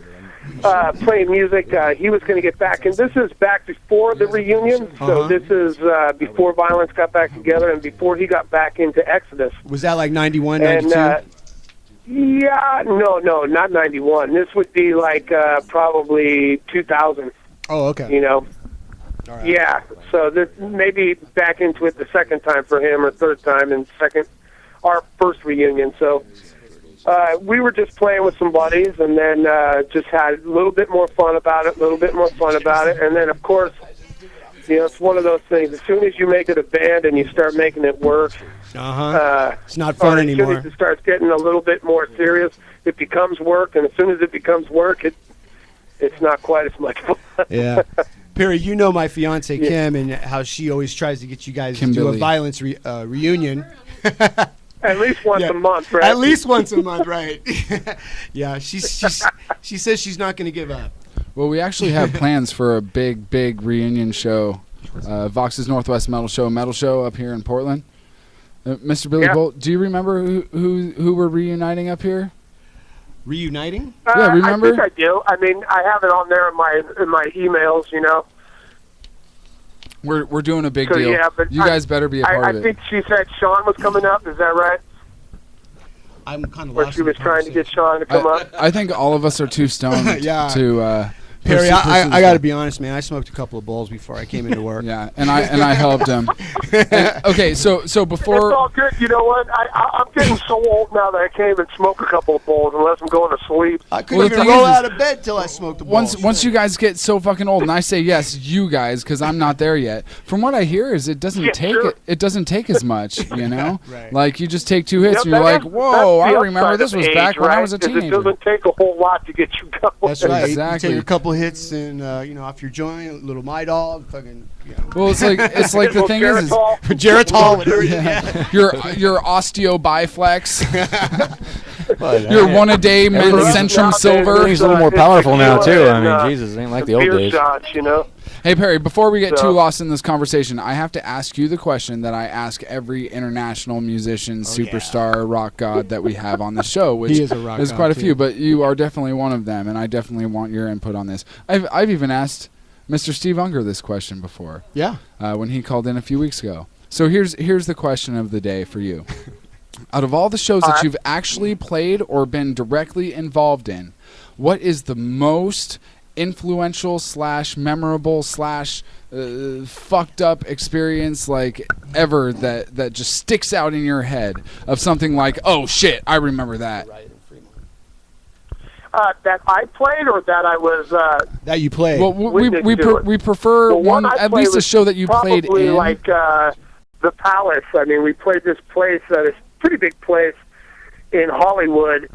playing music. He was going to get back, and this is back before the reunion. So this is before Violence got back together and before he got back into Exodus. Was that like 91, 92? Yeah, no, not 91. This would be like probably 2000. Oh, okay. All right. Yeah, so this maybe back into it the second time for him or third time and our first reunion. So we were just playing with some buddies and then just had a little bit more fun about it, And then, of course, it's one of those things. As soon as you make it a band and you start making it work, it's not fun anymore. As soon as it starts getting a little bit more serious, it becomes work. And as soon as it becomes work, it's not quite as much fun. Yeah. Perry, you know my fiance Kim and how she always tries to get you guys to do a Violence reunion. At least once a month, right? At least once a month, right? Yeah, she says she's not going to give up. Well, we actually have plans for a big reunion show, Vox's Northwest Metal Show up here in Portland. Mr. Billy Bolt, do you remember who we're reuniting up here? Reuniting? Yeah, remember? I think I do. I mean, I have it on there in my emails. We're doing a big deal. Yeah, but you guys better be a part of it. I think she said Sean was coming up. Is that right? I'm kind of lost. Where she was trying to get Sean to come up. I think all of us are too stoned to. Perry, I got to be honest, man. I smoked a couple of bowls before I came into work. Yeah, and I helped him. Okay, so before. It's all good. You know what? I'm getting so old now that I can't even smoke a couple of bowls unless I'm going to sleep. I couldn't even roll out of bed till I smoked a bowl. Once you guys get so fucking old, and I say yes, you guys, because I'm not there yet. From what I hear, is it doesn't take as much. Right. Like you just take 2 hits and you're like, whoa, I remember this was back when I was a teenager. It doesn't take a whole lot to get you going. That's right. Exactly. You take a couple hits and off your joint, a little My Dog, fucking. Well, it's like the thing is Geritol, whatever. Yeah. Your Osteobiflex. Your one-a-day Centrum Silver. He's a little more powerful now too. I mean, Jesus, it ain't like the old days. Shots, Hey Perry, before we get too lost in this conversation, I have to ask you the question that I ask every international musician, superstar, rock god that we have on the show, which is there's quite a few, but you are definitely one of them, and I definitely want your input on this. I've even asked Mr. Steve Unger this question before. Yeah. When he called in a few weeks ago. So here's the question of the day for you. Out of all the shows that you've actually played or been directly involved in, what is the most influential / memorable / fucked up experience like ever that just sticks out in your head of something like, oh shit, I remember that? That I played or that I was that you played? Well, we prefer one at least a show that you played in. Like the Palace. I mean, we played this place that is a pretty big place in Hollywood.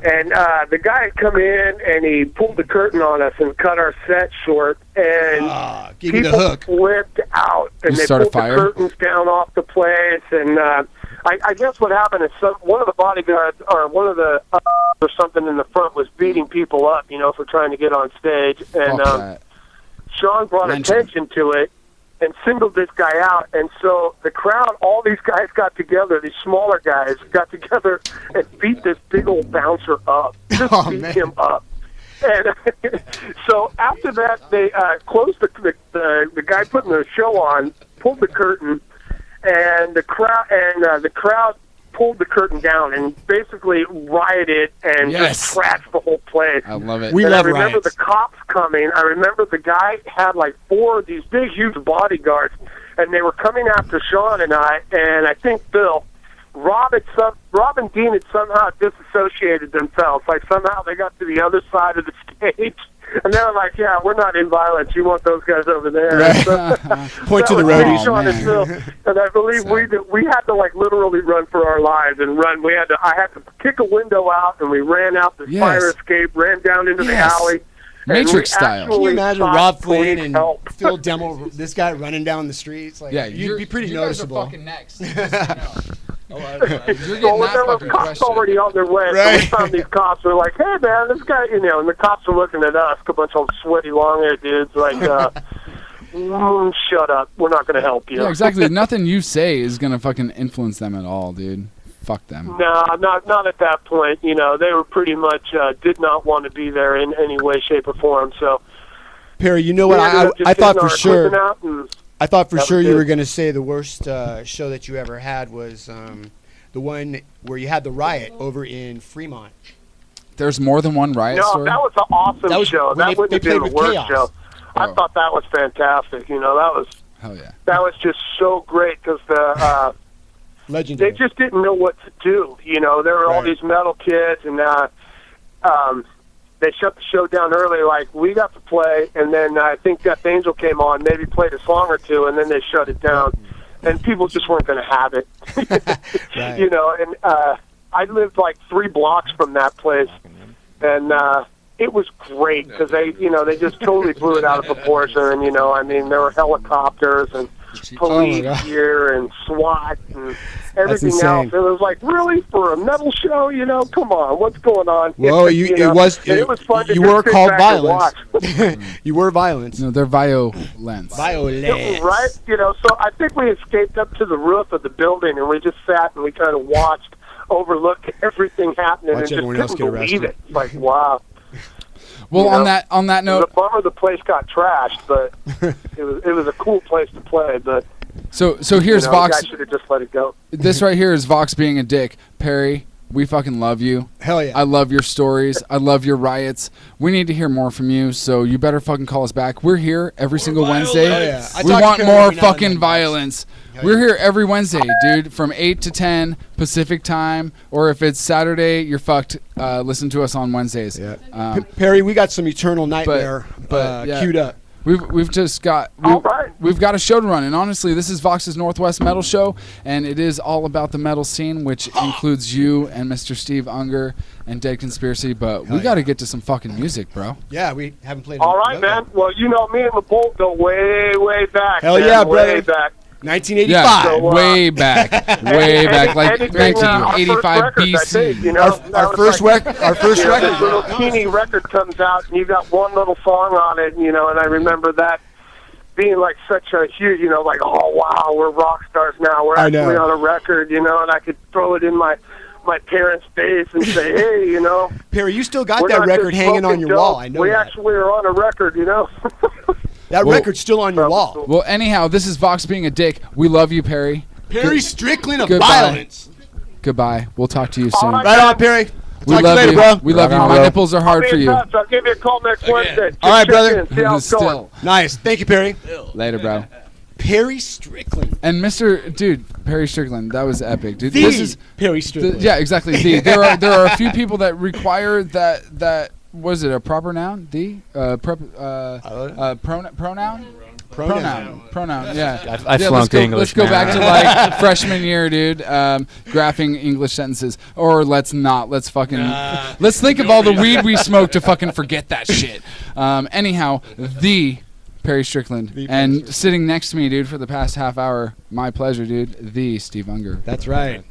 And the guy had come in and he pulled the curtain on us and cut our set short. And people flipped out and they pulled the curtains down off the place. And I guess what happened is one of the bodyguards or one of the or something in the front was beating people up, for trying to get on stage. And Sean brought attention to it and singled this guy out. And so the crowd, all these guys got together, these smaller guys got together and beat this big old bouncer up. Just beat him up. And so after that, they closed the guy putting the show on, pulled the curtain, and the crowd pulled the curtain down and basically rioted and just trashed the whole place. I love it. I remember riots. The cops coming. I remember the guy had like 4 of these big, huge bodyguards, and they were coming after Sean and I think Bill. Rob and Dean had somehow disassociated themselves. Like somehow they got to the other side of the stage. And they were like, yeah, we're not in violence. You want those guys over there. Right. Point to the roadies. And I believe we had to like literally run for our lives and run. I had to kick a window out and we ran out the fire escape, ran down into the alley. Matrix style. Can you imagine Rob Flynn and Phil Demo, this guy running down the streets? Like, you'd be pretty noticeable. You guys are fucking next. There were cops already on their way. Right. So we found these cops. We're like, hey, man, this guy, and the cops are looking at us, a bunch of sweaty, long-haired dudes. Like, Shut up. We're not going to help you. Yeah, exactly. Nothing you say is gonna fucking influence them at all, dude. Fuck them. No, not at that point. You know, they were pretty much did not want to be there in any way, shape, or form. So, Perry, you know what? I thought for sure. I thought for sure you were going to say the worst show that you ever had was the one where you had the riot over in Fremont. There's more than one riot story? That was an awesome show. That wouldn't have been the worst Chaos. show. I thought that was fantastic. You know, that was hell yeah. That was just so great because the legendary. They just didn't know what to do. You know, there were all these metal kids, and they shut the show down early. Like, we got to play, and then I think Death Angel came on, maybe played a song or two, and then they shut it down. And people just weren't going to have it. Right. You know, and I lived like 3 blocks from that place, and it was great because they just totally blew it out of proportion. And, you know, I mean, there were helicopters and police gear and SWAT and everything else. It was like, really, for a metal show? You know, come on, what's going on? Well, it was fun. You were called violence. You were violence. No, they're violence. Violence. Right? You know, so I think we escaped up to the roof of the building, and we just sat and we kind of watched, overlooked everything happening, Watch and everyone just else couldn't get believe arrested. it. Like, wow. Well, You know, on that note, it was a bummer the place got trashed, but it was a cool place to play. But so here's Vox. I should have just let it go. This right here is Vox being a dick. Perry, we fucking love you. Hell yeah. I love your stories. I love your riots. We need to hear more from you, so you better fucking call us back. We're here every single Wednesday. Oh, yeah. I We talk to want Perry more every now and fucking then. violence. Hell We're yeah. here every Wednesday, dude, from 8 to 10 Pacific time, or if it's Saturday, you're fucked. Listen to us on Wednesdays. Yeah. Perry, we got some Eternal Nightmare yeah. queued up. We've just got we've got a show to run, and honestly, this is Vox's Northwest Metal Show, and it is all about the metal scene, which includes you and Mr. Steve Unger and Dead Conspiracy. But we got to get to some fucking music, bro. Yeah, we haven't played. All right, man. Well, you know, me and the Bolt go way, way back. Hell man. yeah, way brother. back. 1985. Yeah, So, way back, way back, like anything, 1985 our first record, I BC. think, you know, Our that was first like, record. Our first you know, record. This little teeny record comes out, and you got one little song on it, you know, and I remember that being like such a huge, you know, like, oh wow, we're rock stars now. We're actually on a record, you know, and I could throw it in my parents' face and say, hey, you know, Perry, you still got we're that not record just hanging on smoking your wall. dope. I know we that. actually are on a record, you know. That record's still on your wall. Well, anyhow, this is Vox being a dick. We love you, Perry. Perry Strickland of Goodbye. violence. Goodbye. We'll talk to you soon. Right on, Perry. We Talk love to you you, later, bro. We love you. Rock on, My bro. nipples are hard I'll for be in you. touch. I'll give you a call next Wednesday. All right, Just brother. check in, see how it's going. Still. Nice. Thank you, Perry. Later, bro. Perry Strickland. And Perry Strickland, that was epic, dude. The This is Perry Strickland. yeah, exactly. There are a few people that require that was it a proper noun? Pronoun. Yeah. I flunked English. Let's go back to like freshman year, dude. Graphing English sentences, or let's not. Let's fucking let's think of all the weed we smoked to fucking forget that shit. Anyhow, the Perry Strickland, and sitting next to me, dude, for the past half hour, my pleasure, dude. The Steve Unger. That's right.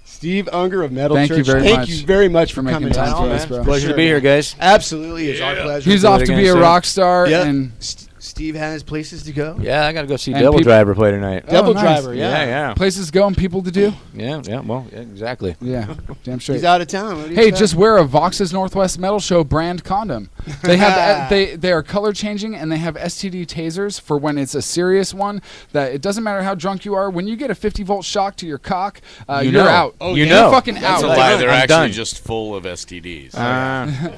Steve Unger of Metal Thank Church. you very Thank much you very much for for making coming time down, for us, man. bro. Pleasure to be here, guys. Absolutely, it's our pleasure. He's off to be a rock star, Yep. and Steve has places to go. Yeah, I got to go see And Devil people- Driver play tonight. Devil nice. Driver, Yeah. places to go and people to do. Yeah, well, yeah, exactly. Yeah, damn straight. He's out of town. What do you Hey, expect? just wear a Vox's Northwest Metal Show brand condom. They have they are color changing, and they have STD tasers for when it's a serious one. That it doesn't matter how drunk you are. When you get a 50-volt shock to your cock, You you're know. out. Oh, you're yeah. fucking That's out. a lie. They're I'm actually done. just full of STDs.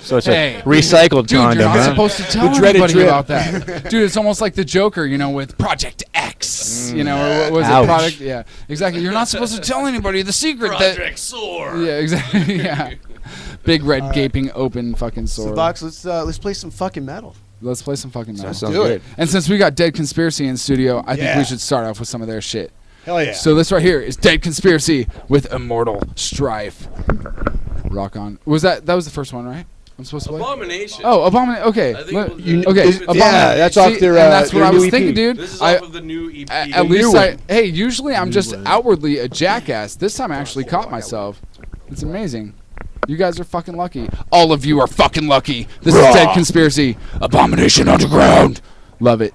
So it's Hey. a recycled Dude, condom. you're not huh? supposed to tell The dreaded anybody drip. about that. Dude, it's almost like the Joker, you know, with Project X. You know, or what was Ouch. it? Product? Yeah, exactly. You're not supposed to tell anybody the secret Project Soar. Yeah, exactly. Yeah. Big red gaping open fucking So, sword. Vox, let's play some fucking metal. Let's play some fucking metal. Sounds do good. it. And since we got Dead Conspiracy in studio, I think Yeah. we should start off with some of their shit. Hell yeah. So this right here is Dead Conspiracy with Immortal Strife. Rock on. Was that was the first one, right? I'm supposed to play? Abomination. Oh, Abomination. Okay. I think it was the- Okay. Yeah, Abomination. that's off their, and that's what their I was new EP. thinking, dude. This is I- off of the new EP. At least hey, usually I'm just outwardly a jackass. This time I actually caught myself. It's amazing. You guys are fucking lucky. All of you are fucking lucky. This is Dead Conspiracy. Abomination Underground. Love it.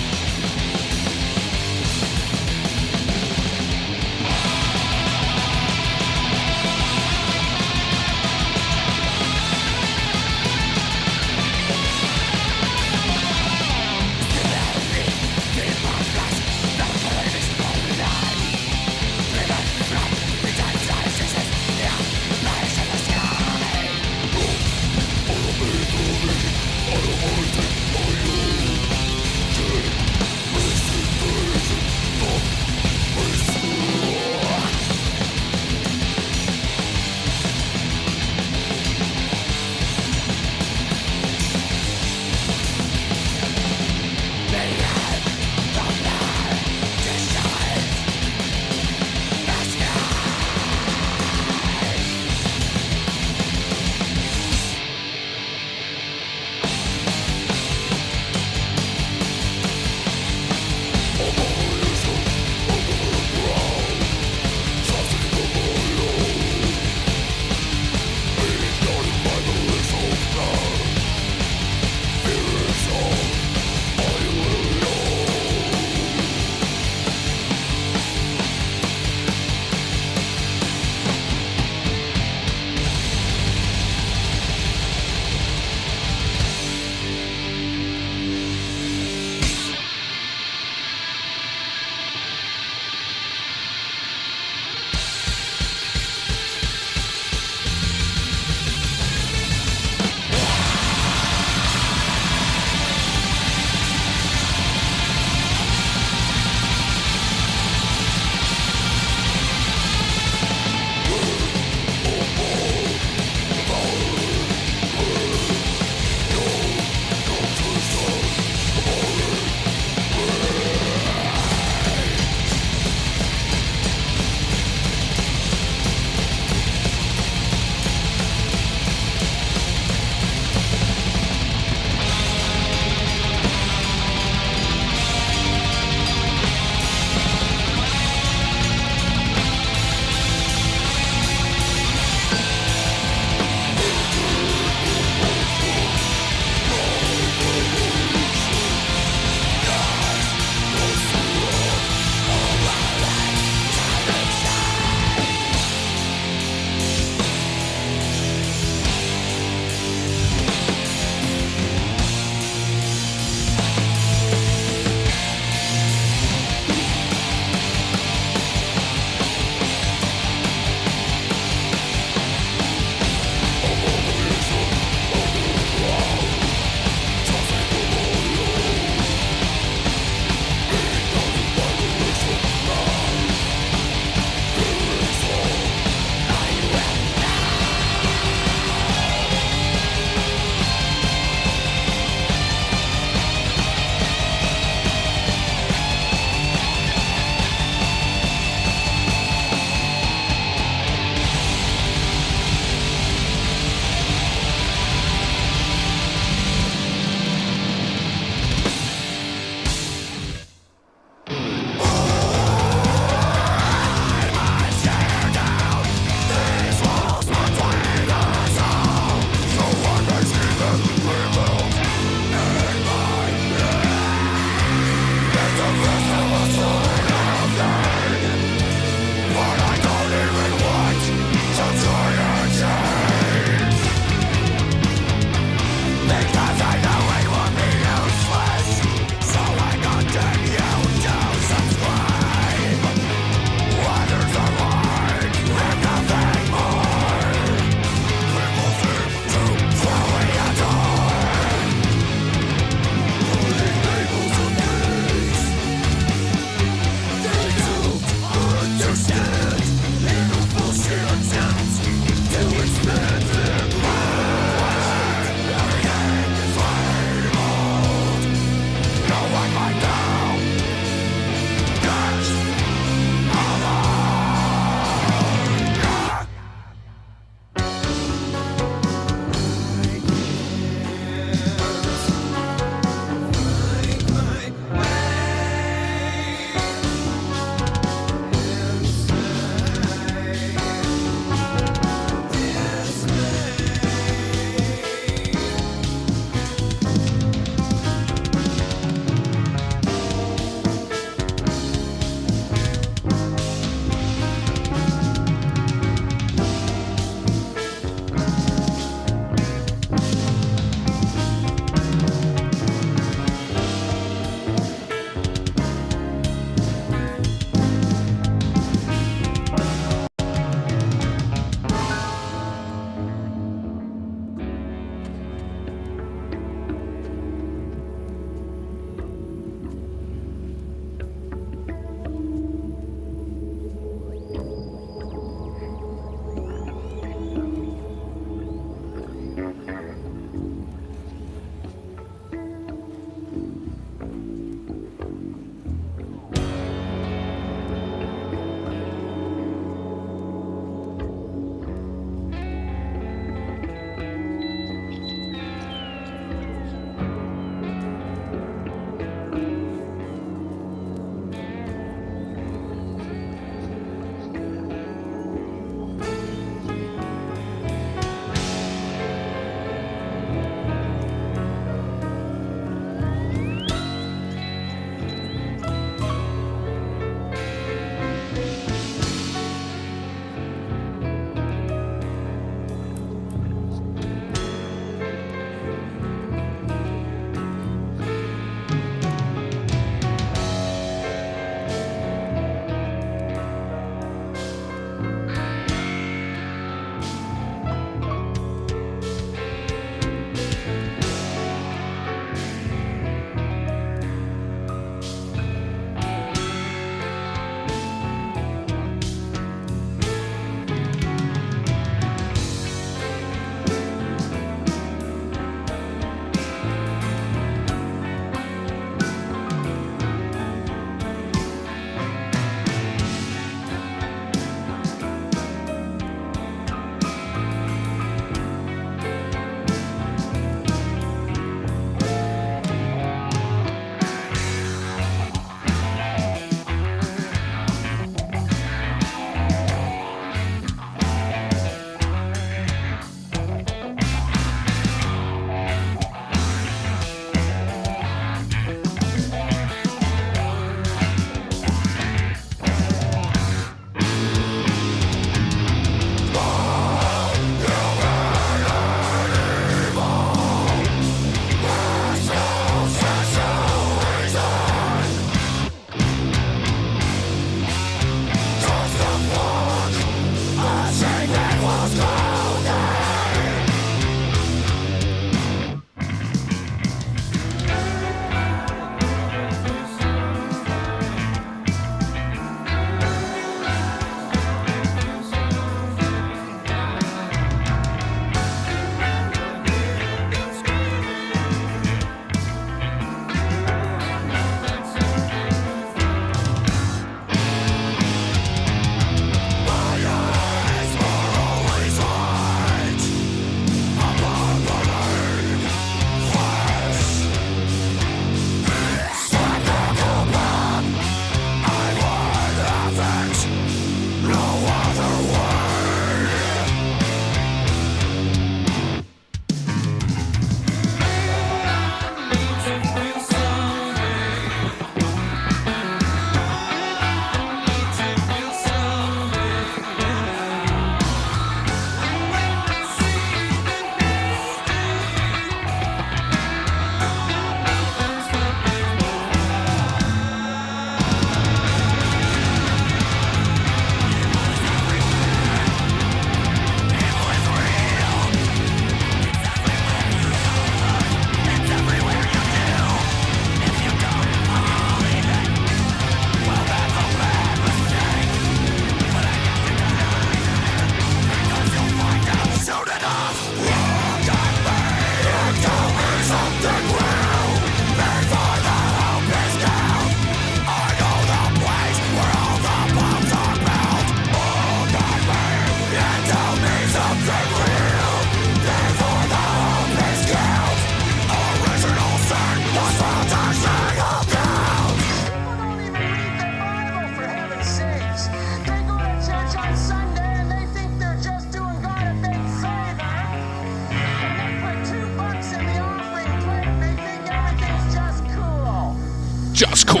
just cool.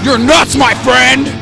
You're nuts, my friend.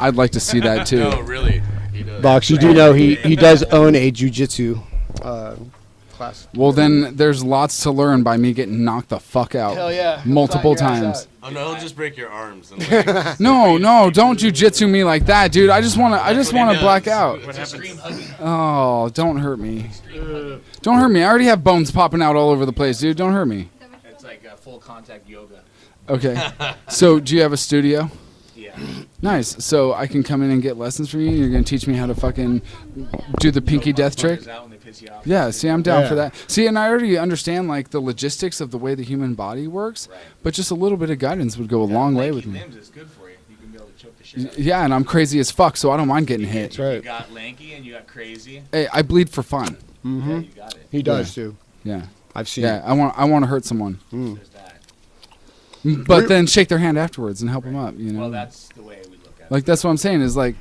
I'd like to see that too. No, really. He does. Vox, you do know he does own a jiu-jitsu class. Well, then there's lots to learn by me getting knocked the fuck out. Hell yeah. Multiple times. Oh no, he'll just break your arms. And legs. No, don't jujitsu me like that, dude. I just wanna black out. Oh, don't hurt me. Don't hurt me. I already have bones popping out all over the place, dude. Don't hurt me. It's like full contact yoga. Okay. So, do you have a studio? Yeah. Nice. So I can come in and get lessons from you. You're gonna teach me how to fucking do the pinky death trick. Yeah. See, I'm down for that. See, and I already understand like the logistics of the way the human body works, but just a little bit of guidance would go a long way with me. Limbs is good for you. You can be able to choke the shit out. Yeah, and I'm crazy as fuck, so I don't mind getting hit. That's right. You got lanky and you got crazy. Hey, I bleed for fun. Mm-hmm. Yeah, you got it. He does too. Yeah. I've seen. Yeah, I want to hurt someone. Mm. There's that. But then shake their hand afterwards and help them up. You know. Well, that's the way we look at it. Like that's what I'm saying is like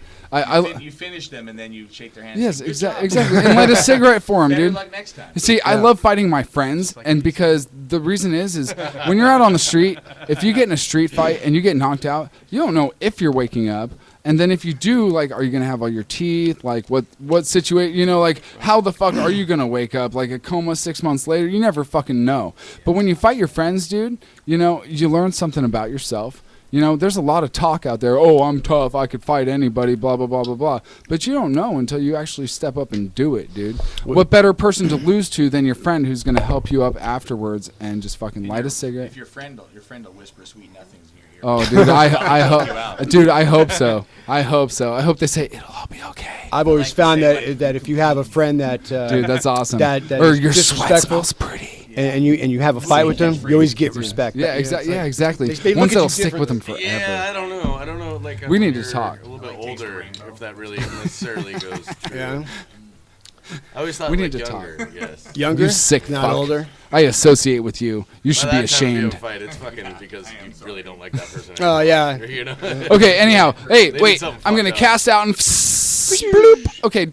you finish them and then you shake their hands. Yes, exactly. And light a cigarette for them, Better dude. luck next time. See, I love fighting my friends, and because the reason is when you're out on the street, if you get in a street fight and you get knocked out, you don't know if you're waking up. And then if you do, like, are you going to have all your teeth? Like, what situation, you know, like, how the fuck are you going to wake up? Like, a coma 6 months later? You never fucking know. But when you fight your friends, dude, you know, you learn something about yourself. You know, there's a lot of talk out there. Oh, I'm tough. I could fight anybody, blah, blah, blah, blah, blah. But you don't know until you actually step up and do it, dude. What better person to lose to than your friend who's going to help you up afterwards and just fucking light a cigarette? If your friend will whisper sweet nothings in your ear. Oh, dude, I hope, dude, I hope so. I hope so. I hope they say it'll all be okay. I've always found that if you have a friend that dude, that's awesome. That or is your sweat disrespectful, smells pretty. And you have a fight with them, you always get respect. Yeah, exactly. Yeah, exactly. They Once it'll stick with them forever. Yeah, I don't know. Like we need to talk. A little bit older, if that really necessarily goes true. Yeah. I always thought we like need to younger, talk. I guess. Younger, you sick not fuck. older. I associate with you. You should be ashamed. Fight, it's fucking because you really don't like that person. Oh yeah. You know? Okay. Anyhow, hey, They wait. did something I'm gonna fucked cast out and. Bloop. Okay.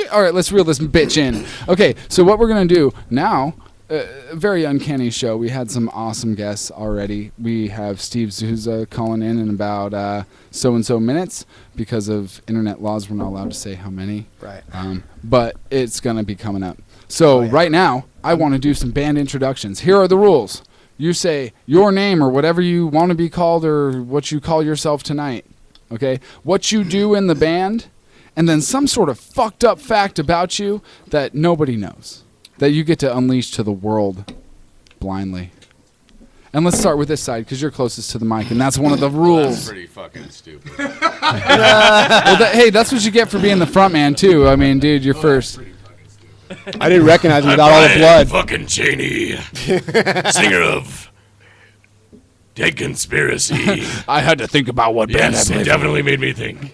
All right. Let's reel this bitch in. Okay. So what we're gonna do now? A very uncanny show. We had some awesome guests already. We have Steve who's calling in about so-and-so minutes. Because of internet laws, we're not allowed to say how many. Right. But it's going to be coming up. So right now, I want to do some band introductions. Here are the rules. You say your name or whatever you want to be called or what you call yourself tonight. Okay? What you do in the band, and then some sort of fucked up fact about you that nobody knows, that you get to unleash to the world blindly. And let's start with this side because you're closest to the mic, and that's one of the rules. That's pretty fucking stupid. Hey, that's what you get for being the front man, too. I mean, dude, you're first. I didn't recognize him without all the blood. Fucking Cheney, singer of Dead Conspiracy. I had to think about what band Yes, I it played definitely made me think.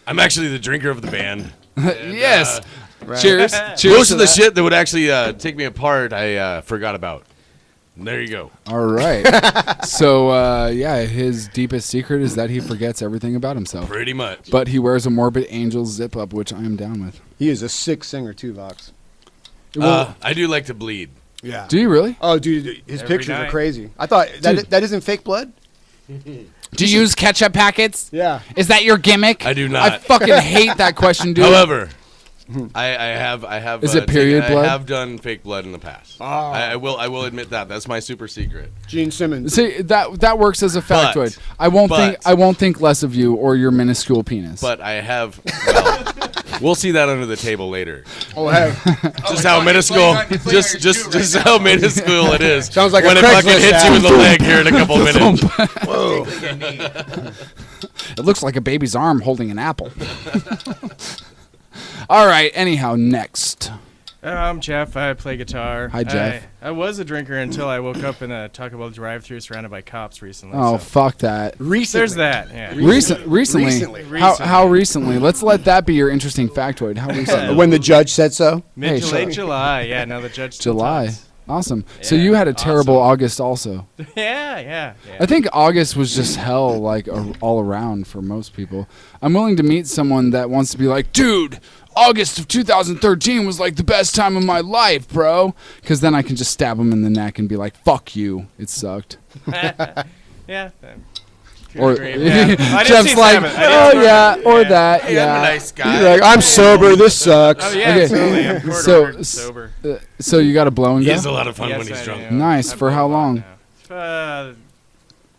I'm actually the drinker of the band. And, Yes. Right. Cheers. Cheers Most to of the that. shit that would actually take me apart, I forgot about. And there you go. All right. So, yeah, his deepest secret is that he forgets everything about himself. Pretty much. But he wears a Morbid Angel zip-up, which I am down with. He is a sick singer too, Vox. I do like to bleed. Yeah. Do you really? Oh, dude, his Every pictures night. are crazy. I thought that isn't fake blood. Do you use ketchup packets? Yeah. Is that your gimmick? I do not. I fucking hate that question, dude. However, I have. Is it period blood? I have done fake blood in the past. Oh. I will admit that. That's my super secret. Gene Simmons. See, that works as a But- factoid. I won't think less of you or your minuscule penis. But I have. Well, we'll see that under the table later. Oh, hey. Just how minuscule, just how minuscule it is. Sounds like when a it fucking Craigslist hits you in the ad. leg here in a couple minutes. Whoa. It looks like a baby's arm holding an apple. All right. Anyhow, next. I'm Jeff. I play guitar. Hi, Jeff. I was a drinker until I woke up in a Taco Bell drive-thru surrounded by cops recently. Oh, so. fuck that. There's that. Yeah. Recently. How recently? Let's let that be your interesting factoid. How recently? When the judge said so. Mid to late July. Yeah. No, the judge. still July. talks. Awesome. So you had a terrible August also. Yeah. I think August was just hell, like all around for most people. I'm willing to meet someone that wants to be like, dude, August of 2013 was like the best time of my life, bro. Because then I can just stab him in the neck and be like, fuck you. It sucked. Yeah. Or Yeah. I did Jeff's see like, Sabbath. I did oh yeah, see- or that, Hey, yeah. I'm a nice guy. You're like, I'm sober. This sucks. Oh yeah, Okay. absolutely. I'm quarter So, ordered sober. So you got a blow and He go? has a lot of fun Yes, when he's I drunk. do. Nice. I For blow how a lot long? now.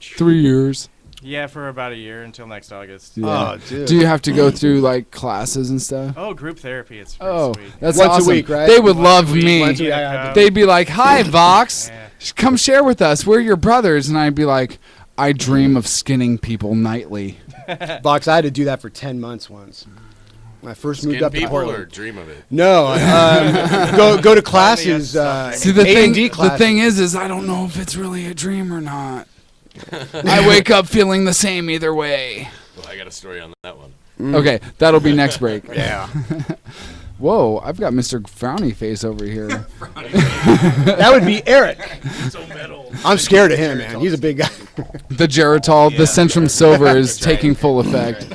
3 years. Yeah, for about a year until next August. Yeah. Oh, dude. Do you have to go through like classes and stuff? Oh, group therapy. It's pretty Oh, sweet. that's Once a awesome. week, right? They would Once love a week, me. once a week, yeah. They'd be like, "Hi, Vox, Yeah. come share with us. We're your brothers." And I'd be like, "I dream of skinning people nightly." Vox, I had to do that for 10 months once. When I first moved Skin up to people or Portland. dream of it? No, go to classes. See, the A&D thing, classes. the thing is I don't know if it's really a dream or not. I wake up feeling the same either way. Well, I got a story on that one. Okay, that'll be next break. Yeah. Whoa, I've got Mr. Frowny Face over here. That would be Eric. I'm scared of him, man. He's a big guy. The Geritol, the Centrum Silver is taking full effect.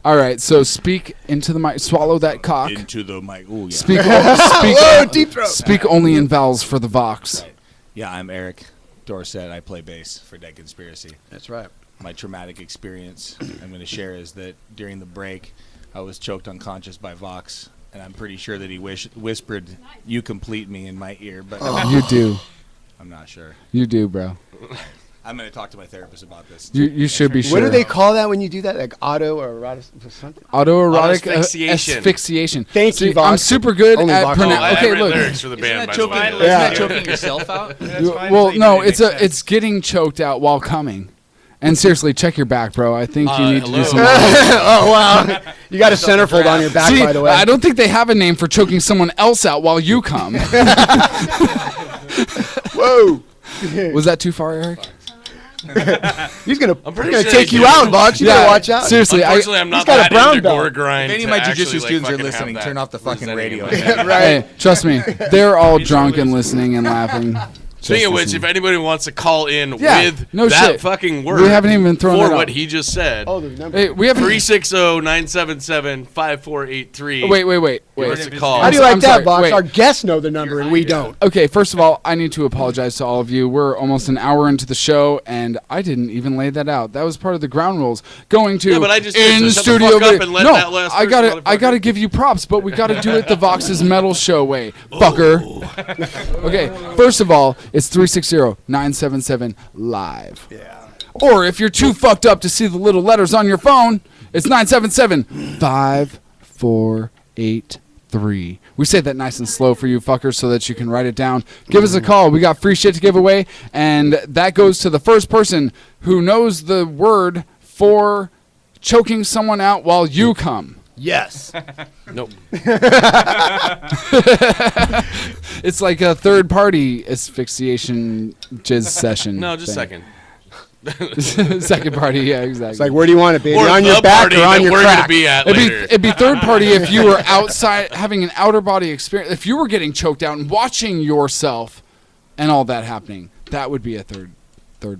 All right, so speak into the mic. Swallow that cock. Into the mic. Ooh, yeah. Speak, Whoa, deep throat. speak only in vowels for the Vox. Yeah, I'm Eric Dorset. I play bass for Dead Conspiracy. That's right. My traumatic experience I'm going to share is that during the break, I was choked unconscious by Vox, and I'm pretty sure that he whispered, "You complete me," in my ear, but You do. I'm not sure. You do, bro. I'm going to talk to my therapist about this. You should be sure. What do they call that when you do that? Like auto or something? Autoerotic Autoasphyxiation. asphyxiation. Thank you, See, Vox. I'm super good Only at Vox. pronouncing. I Okay, write look. lyrics for the band, by the way. Isn't that choking yourself out? Well, no, it's getting choked out while coming. And seriously, check your back, bro. I think you need to do some. Oh, wow. You got a centerfold on your back, See, by the way. I don't think they have a name for choking someone else out while you come. Whoa. Was that too far, Eric? He's going I'm to pretty sure take they you do. out, Vox. You Yeah, got to watch out. seriously. Unfortunately, I'm not he's got a that brown into belt. gore grind. If any of to my jiu-jitsu actually, students are fucking have listening, that turn off the fucking presenting radio. in my head. Right. Hey, trust me, they're all drunk and listening and laughing. Speaking Just of which, listen. if anybody wants to call in Yeah, with no that shit. fucking word We haven't even thrown for that what out. he just said, Oh, the number. Hey, we haven't. 360-977-5483. Wait. Give us a call. How do you like I'm that, sorry, Vox? wait. Our guests know the number, and we don't. Okay, first of all, I need to apologize to all of you. We're almost an hour into the show, and I didn't even lay that out. That was part of the ground rules. Going to Yeah, but I just did, in so shut the studio. fuck up video- and let no, that last I got person, I got to motherfucker. give you props, but we got to do it the Vox's Metal Show way, fucker. Okay, first of all, It's 360-977-LIVE. Yeah. Or if you're too fucked up to see the little letters on your phone, it's 977-5483. We say that nice and slow for you fuckers so that you can write it down. Give us a call. We got free shit to give away, and that goes to the first person who knows the word for choking someone out while you come. Yes. Nope. It's like a third-party asphyxiation jizz session. No, just thing. second. Second party, yeah, exactly. It's like, where do you want it, baby? Or On the your back party or on that your we're crack? gonna be at later. It'd be third party if you were outside having an outer body experience. If you were getting choked out and watching yourself and all that happening, that would be a third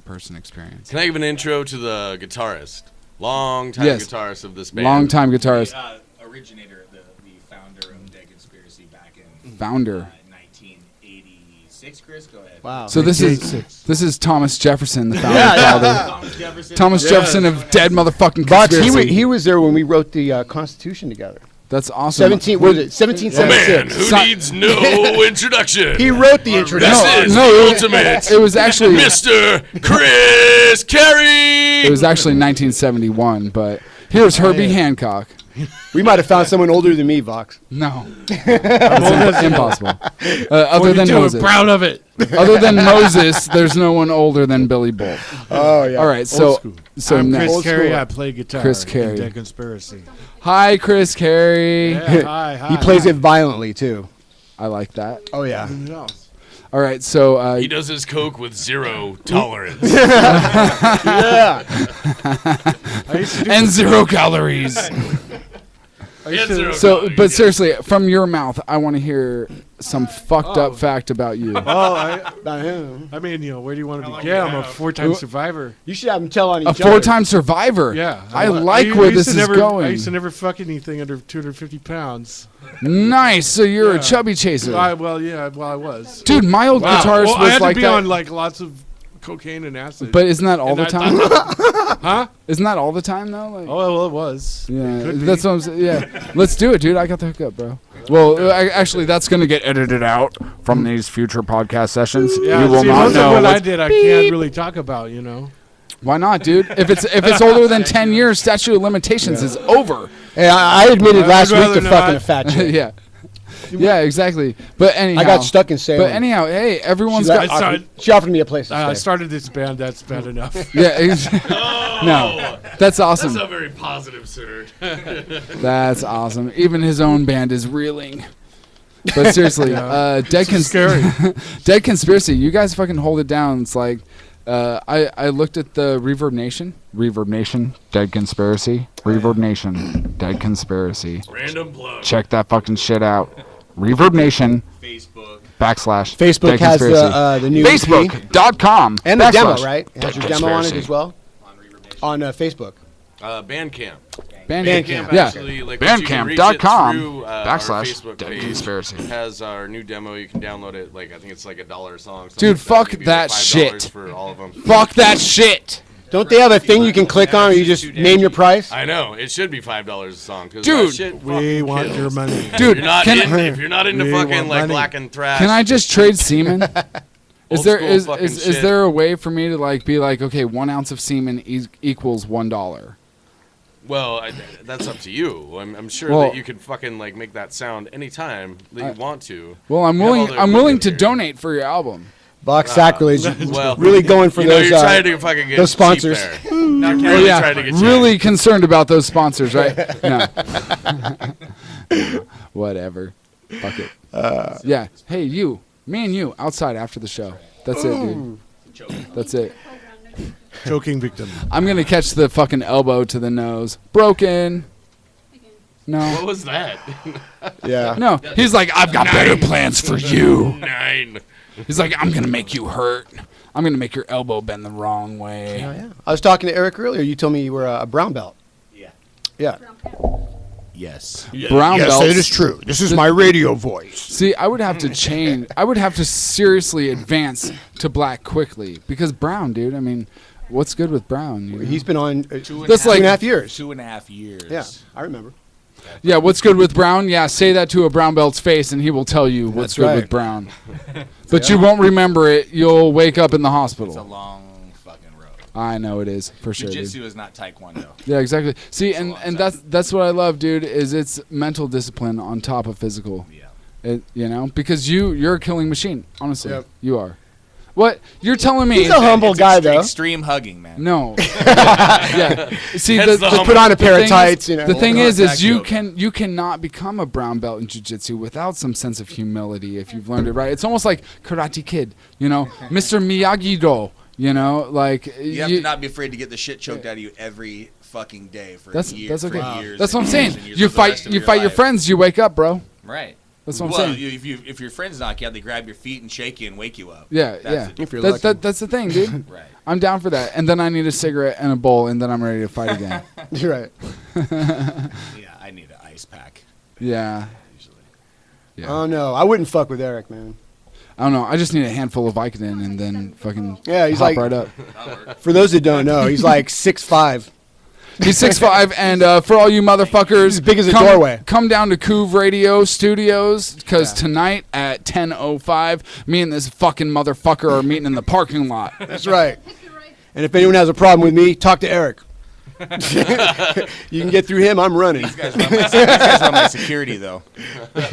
person experience. Can I give an intro to the guitarist? Long time Yes. guitarist of this band. Long time guitarist. The originator, the founder of Dead Conspiracy back in Founder. 1986. Chris, go ahead. Wow. So this is Thomas Jefferson, the founder Thomas Jefferson. Thomas Jefferson of Dead Motherfucking Box, Conspiracy. he was there when we wrote the Constitution together. That's awesome. 1776. Man who needs no introduction. He wrote the introduction. This is No, the it- ultimate. it was actually- Mr. Chris Carey. It was actually 1971, but here's Herbie Hancock. We might have found someone older than me, Vox. No. That's impossible. Other than 42, Moses. proud of it. Other than Moses, there's no one older than Billy Bull. Oh, yeah. All right, so I'm next. Chris Carey. I play guitar. Chris in Carey. Dead Conspiracy. Hi, Chris Carey. Yeah, hi. He plays it violently, too. I like that. Oh, yeah. All right, so He does his coke with zero tolerance. Yeah. and 0 calories. But seriously, from your mouth, I want to hear some fucked up fact about you. About him. I mean, where do you want to begin? I'm a 4-time survivor. You should have him tell on each A other. 4-time survivor. Yeah. I like where this is going. I used to never fuck anything under 250 pounds. Nice. So you're a chubby chaser. I was. Dude, my old guitarist well, I was had like to be that. on like lots of cocaine and acid. But isn't that all the And time? Huh? Isn't that all the time though? Like, Oh, well, it was. yeah, Could be. that's what I'm saying. Yeah, let's do it, dude. I got the hookup, bro. Well, actually, that's gonna get edited out from these future podcast sessions. Yeah, you will see, not most know. of what I what's- did, I can't really talk about, Why not, dude? If it's older than 10 years, statute of limitations is over. Hey, I admitted last week rather to fucking not. a fat chick. Yeah. Yeah, exactly. But anyhow, I got stuck in Salem. But anyhow, hey, everyone's She, got. she offered me a place to I stay. started this band. That's bad enough. Yeah, no, that's awesome. That's not very positive, sir. That's awesome. Even his own band is reeling. But seriously, scary. Dead Conspiracy. You guys fucking hold it down. It's like I looked at the Reverb Nation, Dead Conspiracy, Reverb Nation, Dead Conspiracy. Random plug. Check that fucking shit out. Reverb Nation. Facebook. /Facebook has the new Facebook.com. and the / demo, right? It has Dead your demo on it Conspiracy. as well. On Facebook. Bandcamp. Bandcamp. Yeah. Actually, like, once you can reach it Bandcamp.com through, our Facebook Dead page, Conspiracy. It has our new demo. You can download it. Like, I think it's like $1 a song. Dude, fuck maybe that $5 shit. For all of them. Fuck that shit. Don't they have a thing you can click on where you just name your price? I know. It should be $5 a song. 'Cause Dude, that shit We fucking want kills. your money. Dude, if you're not into We fucking want like money. black and thrash. Can I just trade semen? Is Old there school is fucking is shit. there a way for me to like be like, okay, 1 ounce of semen equals $1? Well, that's up to you. I'm sure Well- that you could fucking like make that sound anytime that you want to. Well, I'm You have all willing. the I'm willing equipment to here. donate for your album. Box sacrilege. Well, really going for you know, those. you're trying to fucking get those sponsors. cheap there. Not really trying to get cheap. Really concerned about those sponsors, right? No. Whatever. Fuck it. Yeah. Hey, me and you, outside after the show. That's it, dude. That's it. Choking victim. I'm gonna catch the fucking elbow to the nose. Broken. No. What was that? Yeah. No. He's like, I've got better plans for you. 9. He's like, I'm gonna make you hurt. I'm gonna make your elbow bend the wrong way. Oh, yeah. I was talking to Eric earlier. You told me you were a brown belt. Yeah. Yeah. Yes. Brown yes, belts. it is true. This is my radio voice. See, I would have to change. I would have to seriously advance to black quickly because brown, dude. I mean, what's good with brown? You know? He's been on That's like 2.5 years. 2.5 years. Yeah, I remember. Yeah, what's good with brown? Yeah, say that to a brown belt's face, and he will tell you what's That's good right. with brown. But you won't remember it. You'll wake up in the hospital. It's a long fucking road. I know it is for sure. Jiu-jitsu Dude. is not taekwondo. Yeah, exactly. See, and that's what I love, dude. Is it's mental discipline on top of physical. Yeah. Because you're a killing machine. Honestly, Yep. you are. What you're telling me? He's a humble guy, though. Extreme hugging, man. No. Yeah. See, Hence the Just put on a pair of tights, you know. The thing Hold on, is back you joke. cannot become a brown belt in jiu-jitsu without some sense of humility if you've learned it right. It's almost like Karate Kid, Mr. Miyagi-Do, like You have to not be afraid to get the shit choked out of you every fucking day for that's years. okay. For years That's what I'm and saying. years and years You of the rest fight of you fight your life. friends, you wake up, bro. Right. That's what I'm well, saying. if your friends knock you out, they grab your feet and shake you and wake you up. Yeah, That's yeah. the That's the thing, dude. Right. I'm down for that. And then I need a cigarette and a bowl, and then I'm ready to fight again. You're right. Yeah, I need an ice pack. Yeah. Usually. Oh no, I wouldn't fuck with Eric, man. I don't know. I just need a handful of Vicodin and then fucking Yeah, he's hop like- right up. For those that don't know, he's like 6'5". He's 6'5", and for all you motherfuckers, He's as big as a doorway. Come down to KouvRadio Studios, because tonight at 10:05, me and this fucking motherfucker are meeting in the parking lot. That's right. And if anyone has a problem with me, talk to Eric. You can get through him. I'm running. These guys run my security, though.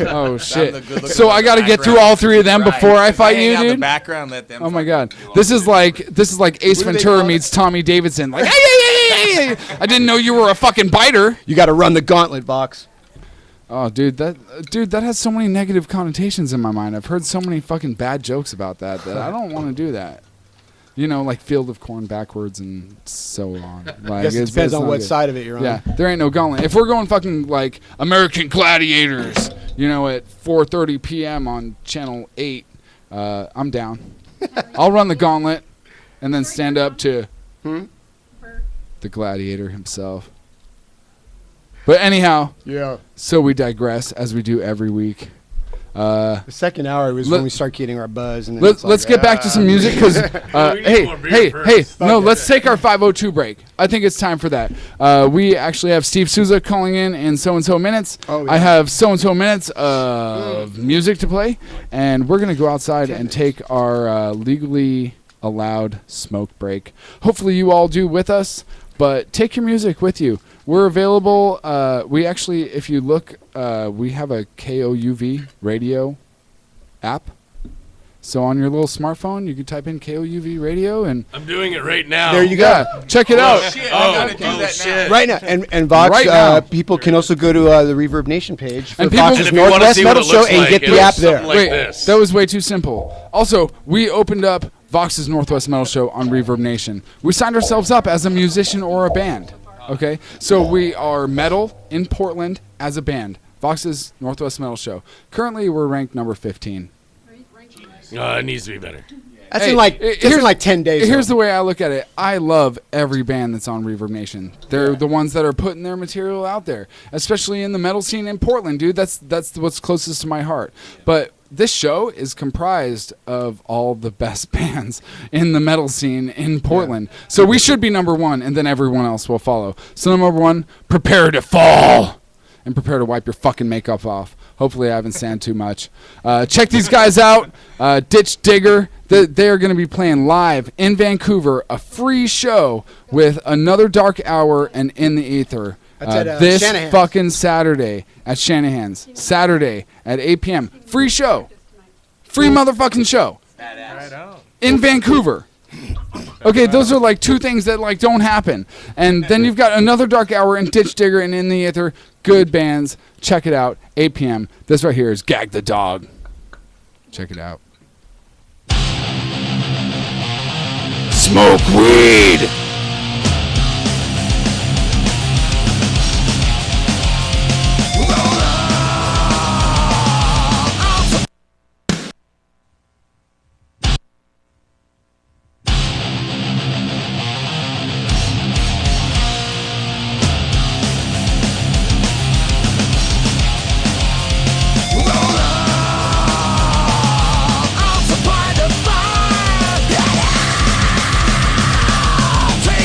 Oh shit! the good-looking So one I in got to the get through background. all three of them Right. before I fight hang you, out in dude. the background, let them Oh my fucking god, do all this the is like Ace What do they Ventura call it? meets Tommy Davidson. Like, hey, I didn't know you were a fucking biter. You got to run the gauntlet, Vox. Oh, dude, that has so many negative connotations in my mind. I've heard so many fucking bad jokes about that I don't want to do that. Like field of corn backwards and so on. Like, Guess it depends on not what good. side of it you're on. Yeah, there ain't no gauntlet. If we're going fucking like American Gladiators, at 4:30 p.m. on Channel 8, I'm down. I'll run the gauntlet and then stand up to the gladiator himself. But anyhow, Yeah. so we digress as we do every week. The second hour was when we start getting our buzz. And then Let's get back to some music because let's take our 5:02 break. I think it's time for that. We actually have Steve Souza calling in so and so minutes. Oh, yeah. I have so and so minutes of music to play, and we're gonna go outside and take our legally allowed smoke break. Hopefully you all do with us, but take your music with you. We're available. We actually, if you look, we have a KOUV radio app. So on your little smartphone, you can type in KOUV radio, and I'm doing it right now. There you go. yeah, check it out. Shit, I gotta do that shit. Right now, and Vox, Right now. people can also go to the Reverb Nation page for And people- Vox's And if you wanna Northwest see what Metal it Show looks and like, get it the looks app there. something like Wait, this. that was way too simple. Also, we opened up Vox's Northwest Metal Show on Reverb Nation. We signed ourselves up as a musician or a band. Okay, so we are metal in Portland as a band. Vox's Northwest Metal Show. Currently, we're ranked number 15. It needs to be better. That's Hey, in like here's- 10 days. Here's though. the way I look at it. I love every band that's on Reverb Nation. They're the ones that are putting their material out there, especially in the metal scene in Portland, dude. That's what's closest to my heart. But this show is comprised of all the best bands in the metal scene in Portland. So we should be number one, and then everyone else will follow. So number one, prepare to fall. And prepare to wipe your fucking makeup off. Hopefully I haven't sand too much. Check these guys out. Ditch Digger. They are going to be playing live in Vancouver, a free show with Another Dark Hour and In the Ether. That's at, This Shanahan's. fucking Saturday at Shanahan's. Saturday at 8 p.m. Free show. Free motherfucking show. In Vancouver. Okay, those are like two things that like don't happen. And then you've got Another Dark Hour and Ditch Digger and In the Ether. Good bands. Check it out. 8 p.m. This right here is Gag the Dog. Check it out. Smoke weed! Take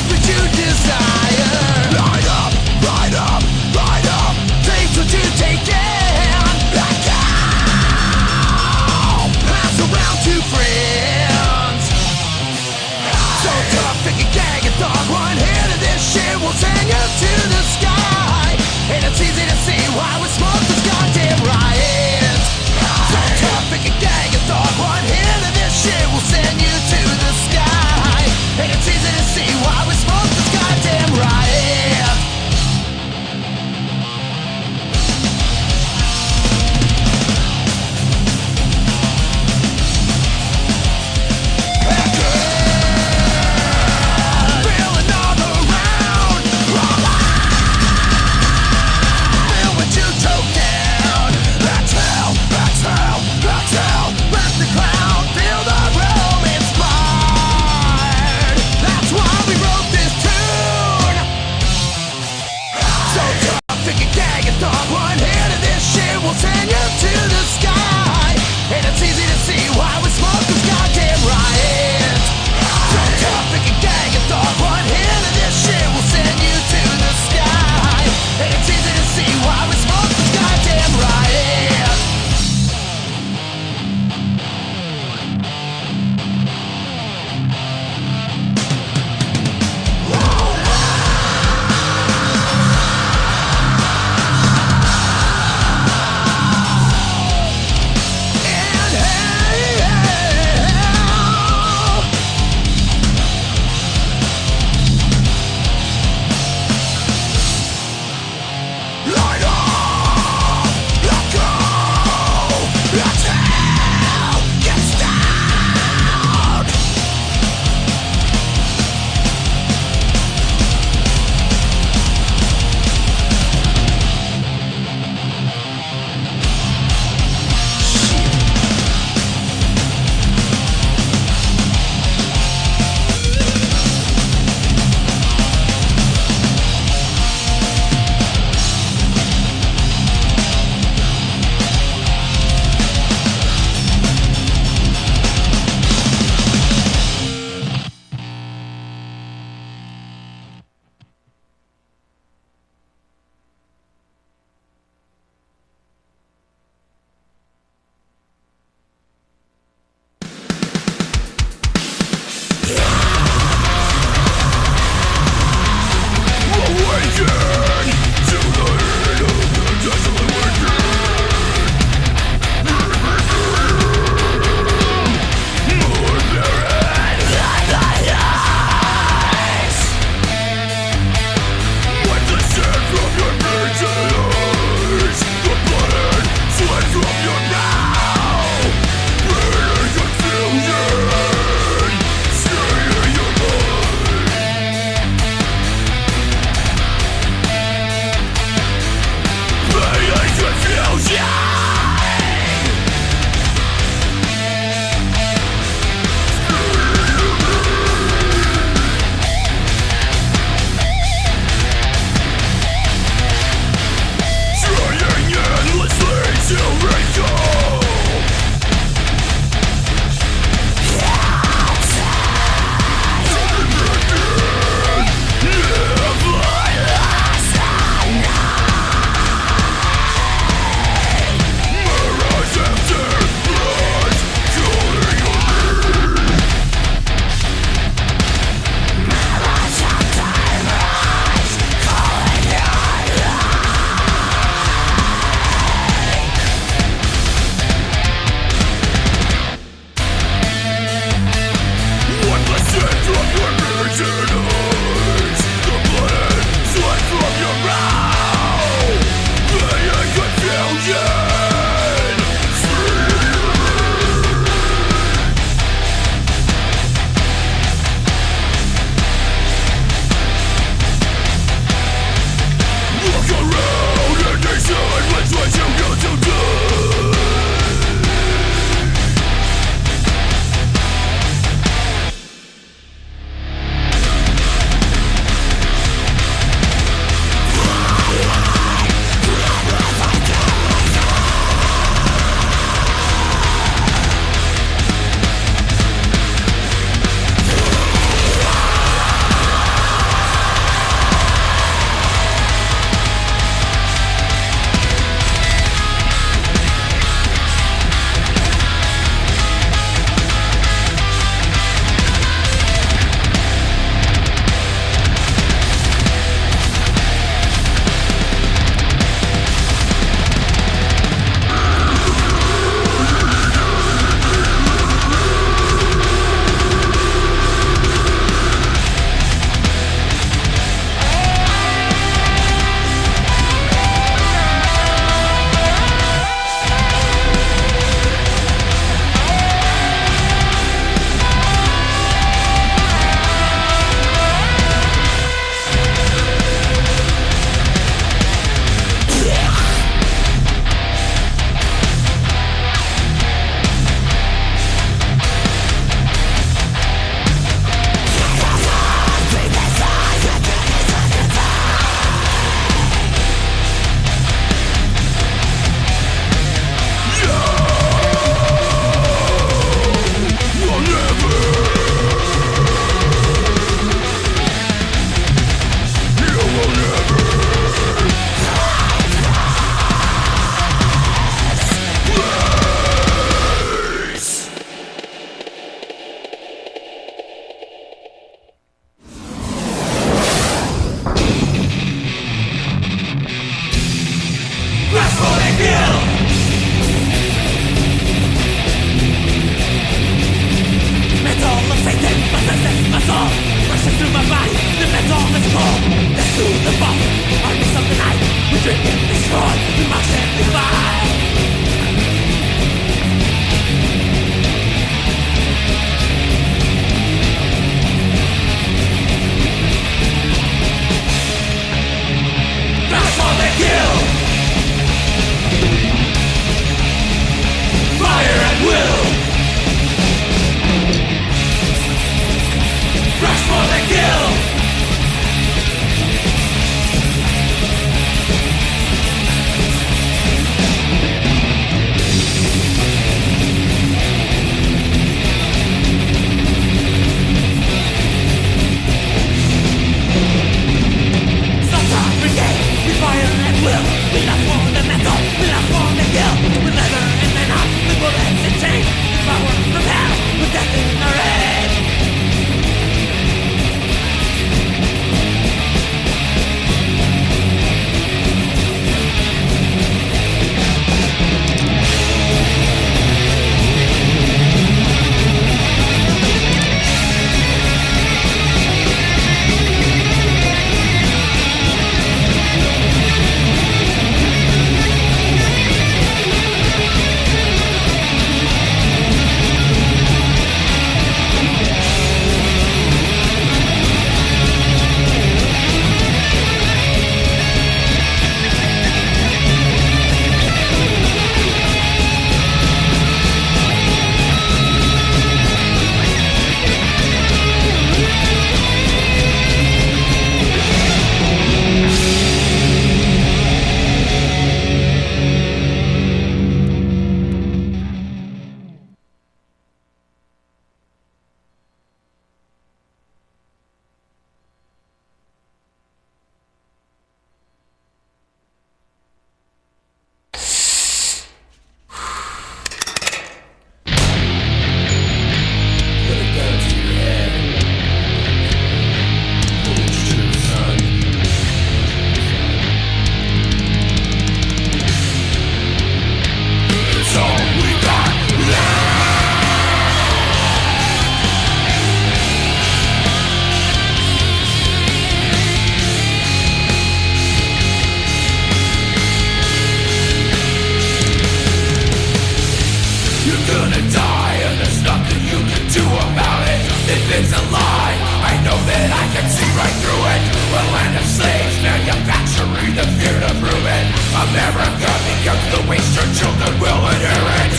You're gonna die and there's nothing you can do about it. If it's a lie, I know that I can see right through it. A land of slaves manufacturing the fear to prove it. America becomes the waste your children will inherit.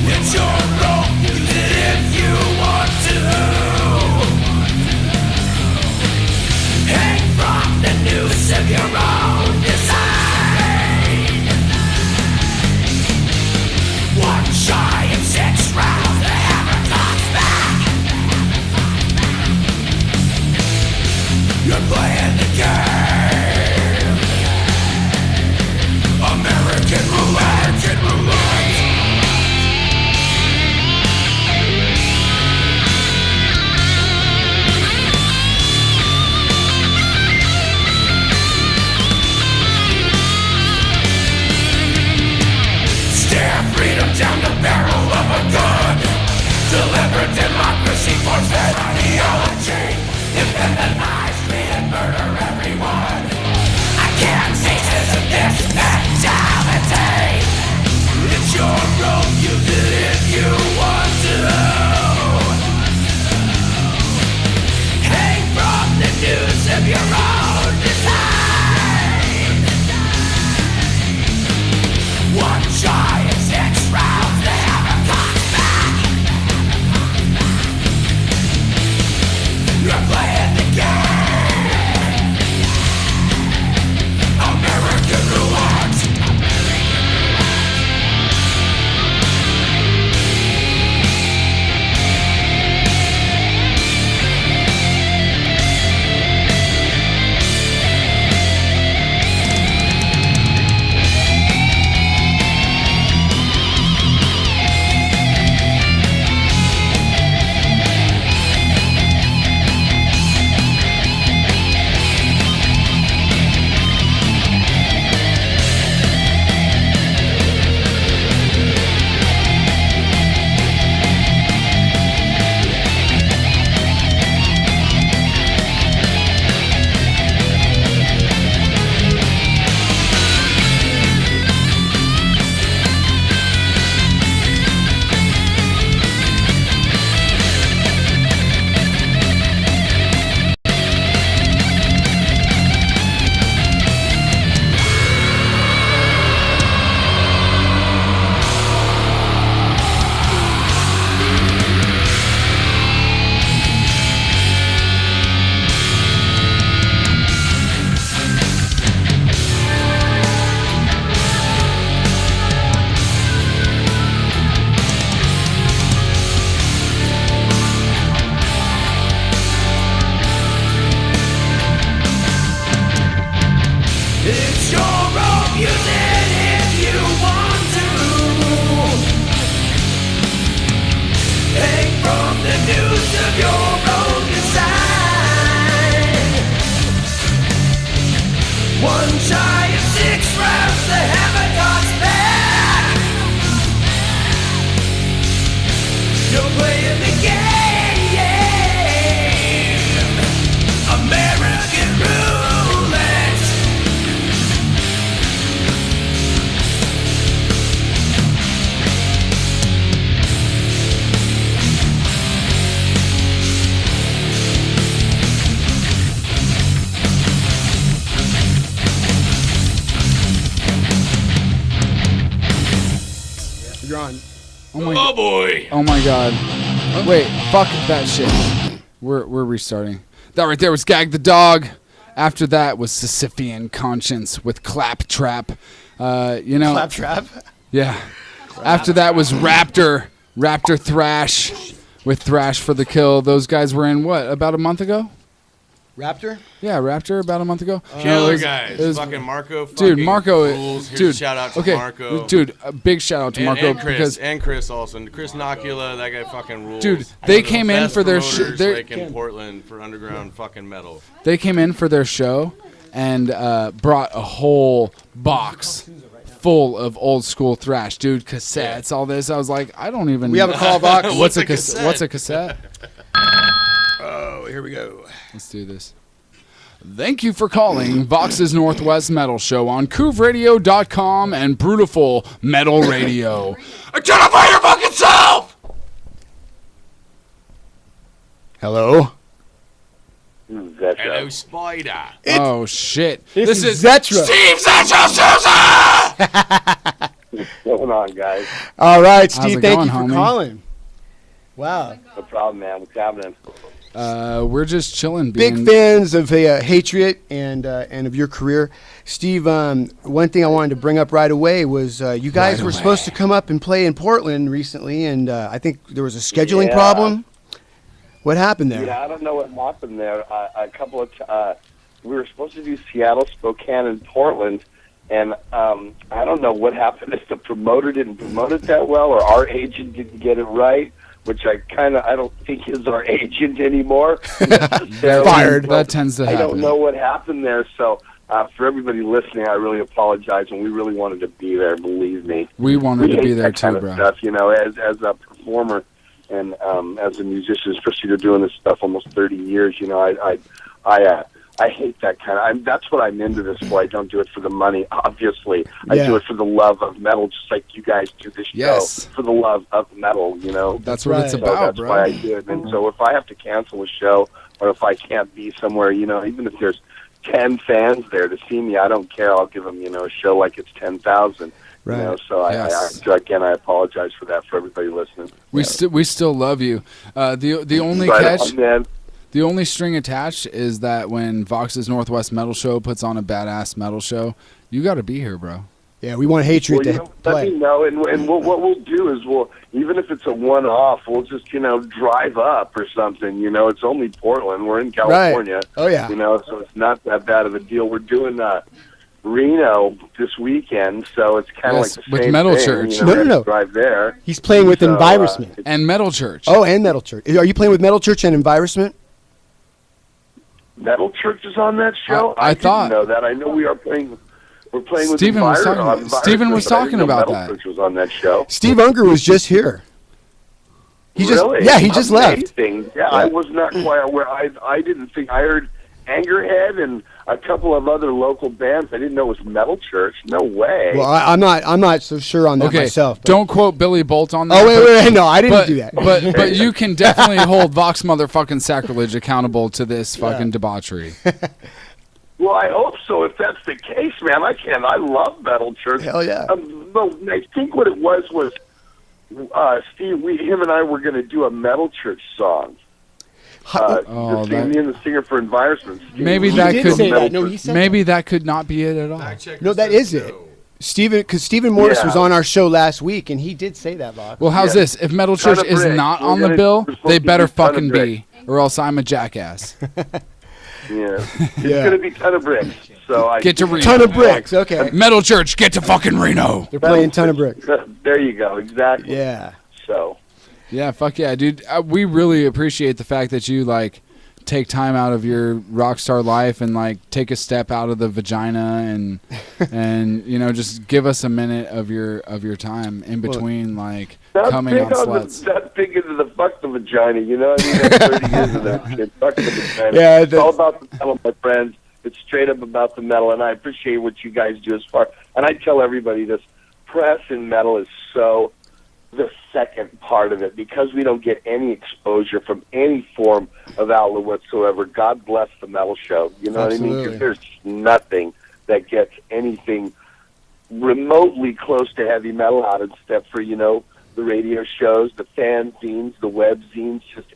It's your role, you did if you want to. Hang from the noose of your own design. One shy of 6 rounds, the hammer comes back. You're playing the game. American roulette, Stare freedom down the barrel of a gun. Deliver democracy, force-fed ideology. Defend the lies, treat and murder everyone. I can't say this of this mentality. It's your role, you did it, you want to. Hang from the news of your own design. One shy of 6 rounds, the hammer comes back. You're playing the game. American roulette. It's your role, use it if you want to. Hang from the news of your own design. One shy of 6 rounds, the hammer comes back. You're playing the game. American roulette. You're on. Oh boy. Oh my god. Wait, fuck that shit. We're restarting. That right there was Gag the Dog. After that was Sisyphean Conscience with Claptrap. Claptrap? Yeah. After that was Raptor Thrash with Thrash for the Kill. Those guys were in what, about a month ago? Raptor? Yeah, Raptor about a month ago. Killer guys. Fucking Marco. Dude, Marco. Rules. Here's Dude, a shout out to okay, Marco. Dude, a big shout out to Marco and Chris also. And Chris Nocula, that guy fucking rules. Dude, they One of came the in best for their promoters, show. like in Portland for underground fucking metal. They came in for their show and brought a whole box full of old school thrash, dude. Cassettes, all this. I was like, I don't even. We have a call box. What's a cassette? What's a cassette? Oh, here we go. Let's do this. Thank you for calling Vox's Northwest Metal Show on KouvRadio.com and Brutiful Metal Radio. Identify your fucking self! Hello? Hello, Spider. Oh, shit. This is Zetra. Steve Zetro Sousa! What's going on, guys? All right, How's Steve, it thank going, you for homie? calling. Wow. No problem, man. What's happening? We're just chilling. Big fans of Hatred and of your career. Steve, one thing I wanted to bring up right away was you guys were supposed to come up and play in Portland recently, and I think there was a scheduling problem. What happened there? Yeah, I don't know what happened there. A couple of we were supposed to do Seattle, Spokane, and Portland, and I don't know what happened. If the promoter didn't promote it that well, or our agent didn't get it right, which I don't think is our agent anymore. Fired. That tends to happen. I don't know what happened there, so. For everybody listening, I really apologize, and we really wanted to be there. Believe me, we wanted to hate be there that kind too, of bro. stuff, you know, as a performer and as a musician, especially you're doing this stuff almost 30 years. You know, I hate that kind of. That's what I'm into this for. I don't do it for the money, obviously. I do it for the love of metal, just like you guys do this show for the love of metal. You know, that's what it's about, that's bro. why I do it. And so if I have to cancel a show, or if I can't be somewhere, you know, even if there's 10 fans there to see me, I don't care. I'll give them, you know, a show like it's 10,000. Right. You know, so again, I apologize for that for everybody listening. We still love you. The only catch, the only string attached is that when Vox's Northwest Metal Show puts on a badass metal show, you got to be here, bro. Yeah, we want Hatred to play. Let me know, and what we'll do is even if it's a one-off, we'll just, you know, drive up or something. You know, it's only Portland. We're in California. Right. Oh, yeah. You know, so it's not that bad of a deal. We're doing Reno this weekend, so it's kind of like the with same Metal thing. Church. You know, No. drive there. He's playing with Environment. And Metal Church. Oh, and Metal Church. Are you playing with Metal Church and Environment? Metal Church is on that show? I thought. Didn't know that. I know we are playing. We're playing with Steven was Environment. Steven was but I didn't talking know about Metal that. Church was on that show. Steve Unger was just here. He Really? he just left. Amazing. Yeah, I was not quite aware. I didn't think. I heard Angerhead and a couple of other local bands. I didn't know it was Metal Church. No way. Well, I'm not so sure on that myself. But. Don't quote Billy Bolt on that. Oh wait, no, I didn't do that. But you can definitely hold Vox motherfucking Sacrilege accountable to this fucking debauchery. Well, I hope so. If that's the case, man, I love Metal Church. Hell yeah. I think what it was Steve. Him and I were going to do a Metal Church song. Me and the singer for Environment. Maybe that could not be it at all. No, that is it. Because Stephen Morris was on our show last week, and he did say that, Vox. Well, how's this? If Metal Church is not on the bill, they better fucking be, or else I'm a jackass. Yeah. It's going to be Ton of Bricks. So get to Reno. Ton of Bricks, okay. Metal Church, get to fucking Reno. They're playing Ton of Bricks. There you go, exactly. Yeah. So. Yeah, fuck yeah, dude. We really appreciate the fact that you, like, take time out of your rock star life and, like, take a step out of the vagina and you know, just give us a minute of your time in between, like, coming on sluts. That's big into the fuck the vagina, you know what I mean? That's 30 years of that shit. Fuck the vagina. Yeah, it's all about the metal, my friends. It's straight up about the metal, and I appreciate what you guys do as far. And I tell everybody this: press in metal is so the second part of it, because we don't get any exposure from any form of outlet whatsoever. God bless the metal show. You know what I mean? Because there's nothing that gets anything remotely close to heavy metal out, except for, you know, the radio shows, the fan zines, the web zines, just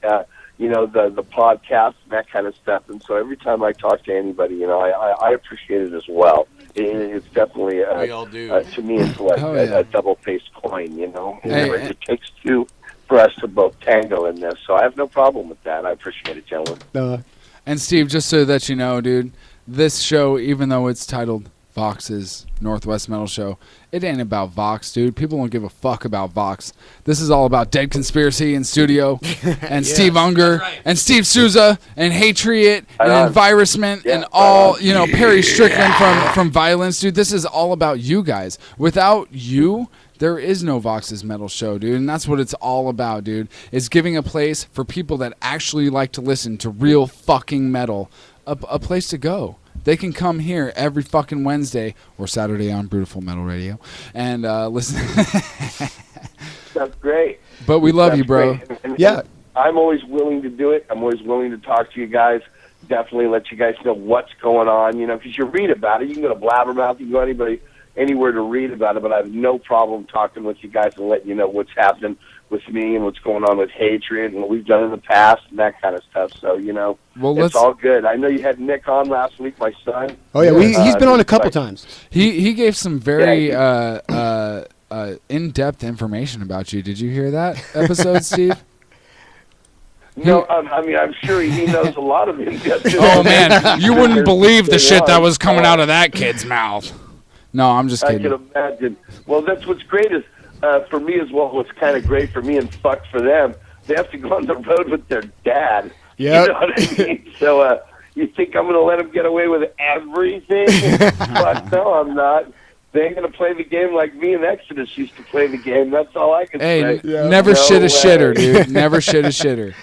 you know, the podcasts, that kind of stuff. And so every time I talk to anybody, you know, I appreciate it as well. It's definitely, we all do. To me, it's like a double-faced coin, you know. It takes two for us to both tango in this, so I have no problem with that. I appreciate it, gentlemen. And Steve, just so that you know, dude, this show, even though it's titled Vox's Northwest Metal Show, it ain't about Vox, dude. People don't give a fuck about Vox. This is all about Dead Conspiracy in studio, and Steve Unger, and Steve Souza, and Hatred, and Environment, and all, you know, Perry Strickland from Violence, dude. This is all about you guys. Without you, there is no Vox's Metal Show, dude, and that's what it's all about, dude. It's giving a place for people that actually like to listen to real fucking metal a place to go. They can come here every fucking Wednesday or Saturday on Beautiful Metal Radio and listen. That's great. But we love That's you, bro. great. And I'm always willing to do it. I'm always willing to talk to you guys. Definitely let you guys know what's going on, because you read about it. You can go to Blabbermouth. You can go anywhere to read about it, but I have no problem talking with you guys and letting you know what's happening with me and what's going on with Hatred and what we've done in the past and that kind of stuff. So, it's all good. I know you had Nick on last week, my son. Oh, yeah. He's been on a couple times. He gave some very in-depth information about you. Did you hear that episode, Steve? No, I'm sure he knows a lot of in-depth. Oh, man. You wouldn't believe the shit that was coming out of that kid's mouth. No, I'm just kidding. I can imagine. Well, that's what's great is, for me as well, what's kind of great for me and fucked for them, they have to go on the road with their dad. Yep. You know what I mean? So you think I'm going to let them get away with everything? But no, I'm not. They ain't going to play the game like me and Exodus used to play the game. That's all I can say. Never shit a shitter, dude. Never shit a shitter.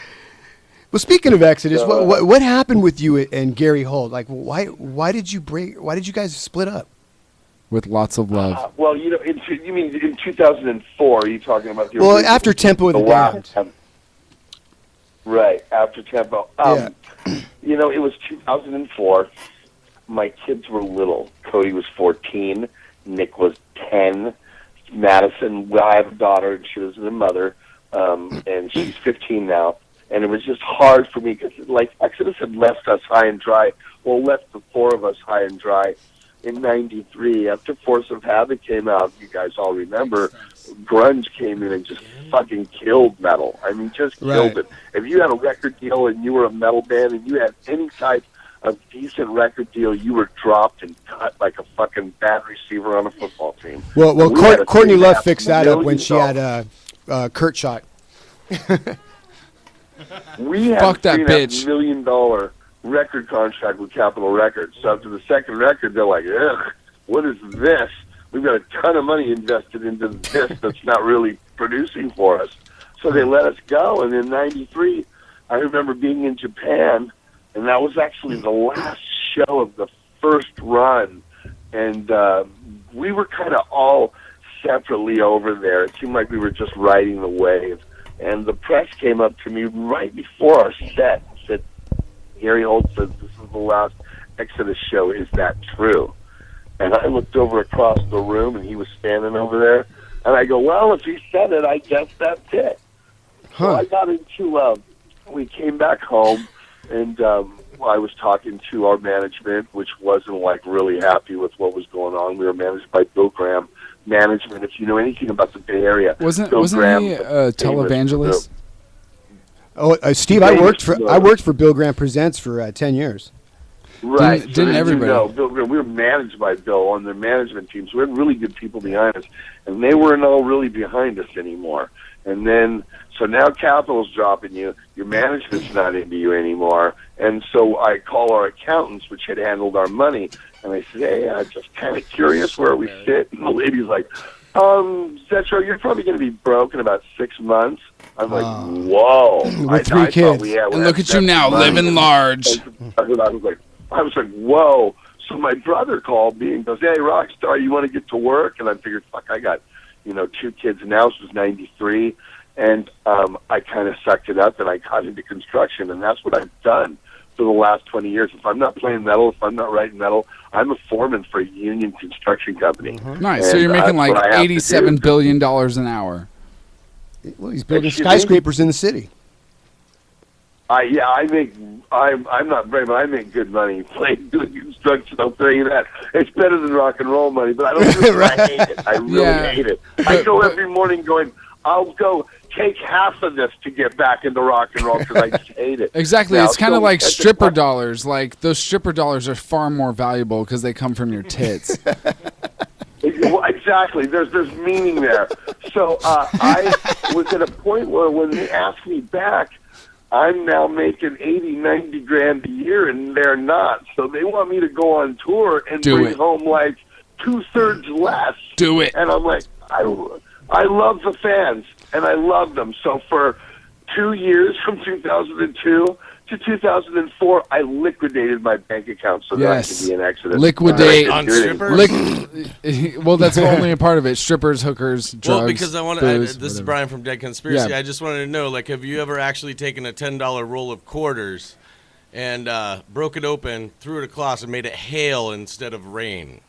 Well, speaking of Exodus, what happened with you and Gary Holt? Like, why did you guys split up? With lots of love. Well, you mean in 2004? Are you talking about the original, after Tempo of the Damned? Right, after Tempo. It was 2004. My kids were little. Cody was 14. Nick was 10. Madison, I have a daughter, and she was a mother, and she's 15 now. And it was just hard for me because, Exodus had left us high and dry. Well, left the four of us high and dry in '93. After Force of Habit came out, you guys all remember, grunge came in and just fucking killed metal. I mean, just killed it. If you had a record deal and you were a metal band and you had any type of decent record deal, you were dropped and cut like a fucking bad receiver on a football team. Well, Courtney Love fixed that up when she had Kurt shot. We had Fuck that a $3.5 million record contract with Capitol Records. So after the second record, they're like, ugh, what is this? We've got a ton of money invested into this that's not really producing for us. So they let us go. And in '93, I remember being in Japan, and that was actually the last show of the first run. And we were kind of all separately over there. It seemed like we were just riding the wave. And the press came up to me right before our set and said, Gary Holt says this is the last Exodus show. Is that true? And I looked over across the room, and he was standing over there. And I go, well, if he said it, I guess that's it. So I got into, we came back home, and I was talking to our management, which wasn't, really happy with what was going on. We were managed by Bill Graham Management. If you know anything about the Bay Area. Wasn't he a televangelist? Oh, Steve, I worked for Bill Graham Presents for 10 years. Right. Didn't everybody? Bill Graham, we were managed by Bill on their management team, so we had really good people behind us, and they weren't all really behind us anymore. And then, so now Capitol's dropping you, your management's not into you anymore, and so I call our accountants, which had handled our money, and I said, hey, I'm just kind of curious where we sit. And the lady's like, Zetro, you're probably going to be broke in about 6 months. I'm like, whoa. With 3 kids. And look at you now, living large. I was like, whoa. So my brother called me and goes, hey, Rockstar, you want to get to work? And I figured, fuck, I got, 2 kids now. This was '93. And I kind of sucked it up, and I got into construction, and that's what I've done for the last 20 years. If I'm not playing metal, if I'm not writing metal, I'm a foreman for a union construction company. Nice. And so you're making like $87 billion an hour. Well, he's building skyscrapers in the city. I'm not brave, but I make good money doing construction. I'll tell you that. It's better than rock and roll money, but I don't do it. I hate it. I really hate it. I go every morning going, I'll go take half of this to get back into rock and roll because I just hate it. Exactly. Now, it's kind of like stripper dollars. Like, those stripper dollars are far more valuable because they come from your tits. Exactly. There's meaning there. So I was at a point where when they asked me back, I'm now making 80, 90 grand a year, and they're not. So they want me to go on tour and bring home like 2/3 less. Do it. And I'm like, I love the fans, and I love them. So for 2 years from 2002 to 2004, I liquidated my bank account so that I could be in Exodus. Liquidate on strippers. Well, that's only a part of it. Strippers, hookers, drugs. Well, because I want to. booze, This is whatever. Brian from Dead Conspiracy. Yeah. I just wanted to know, like, have you ever actually taken a $10 roll of quarters and broke it open, threw it across, and made it hail instead of rain?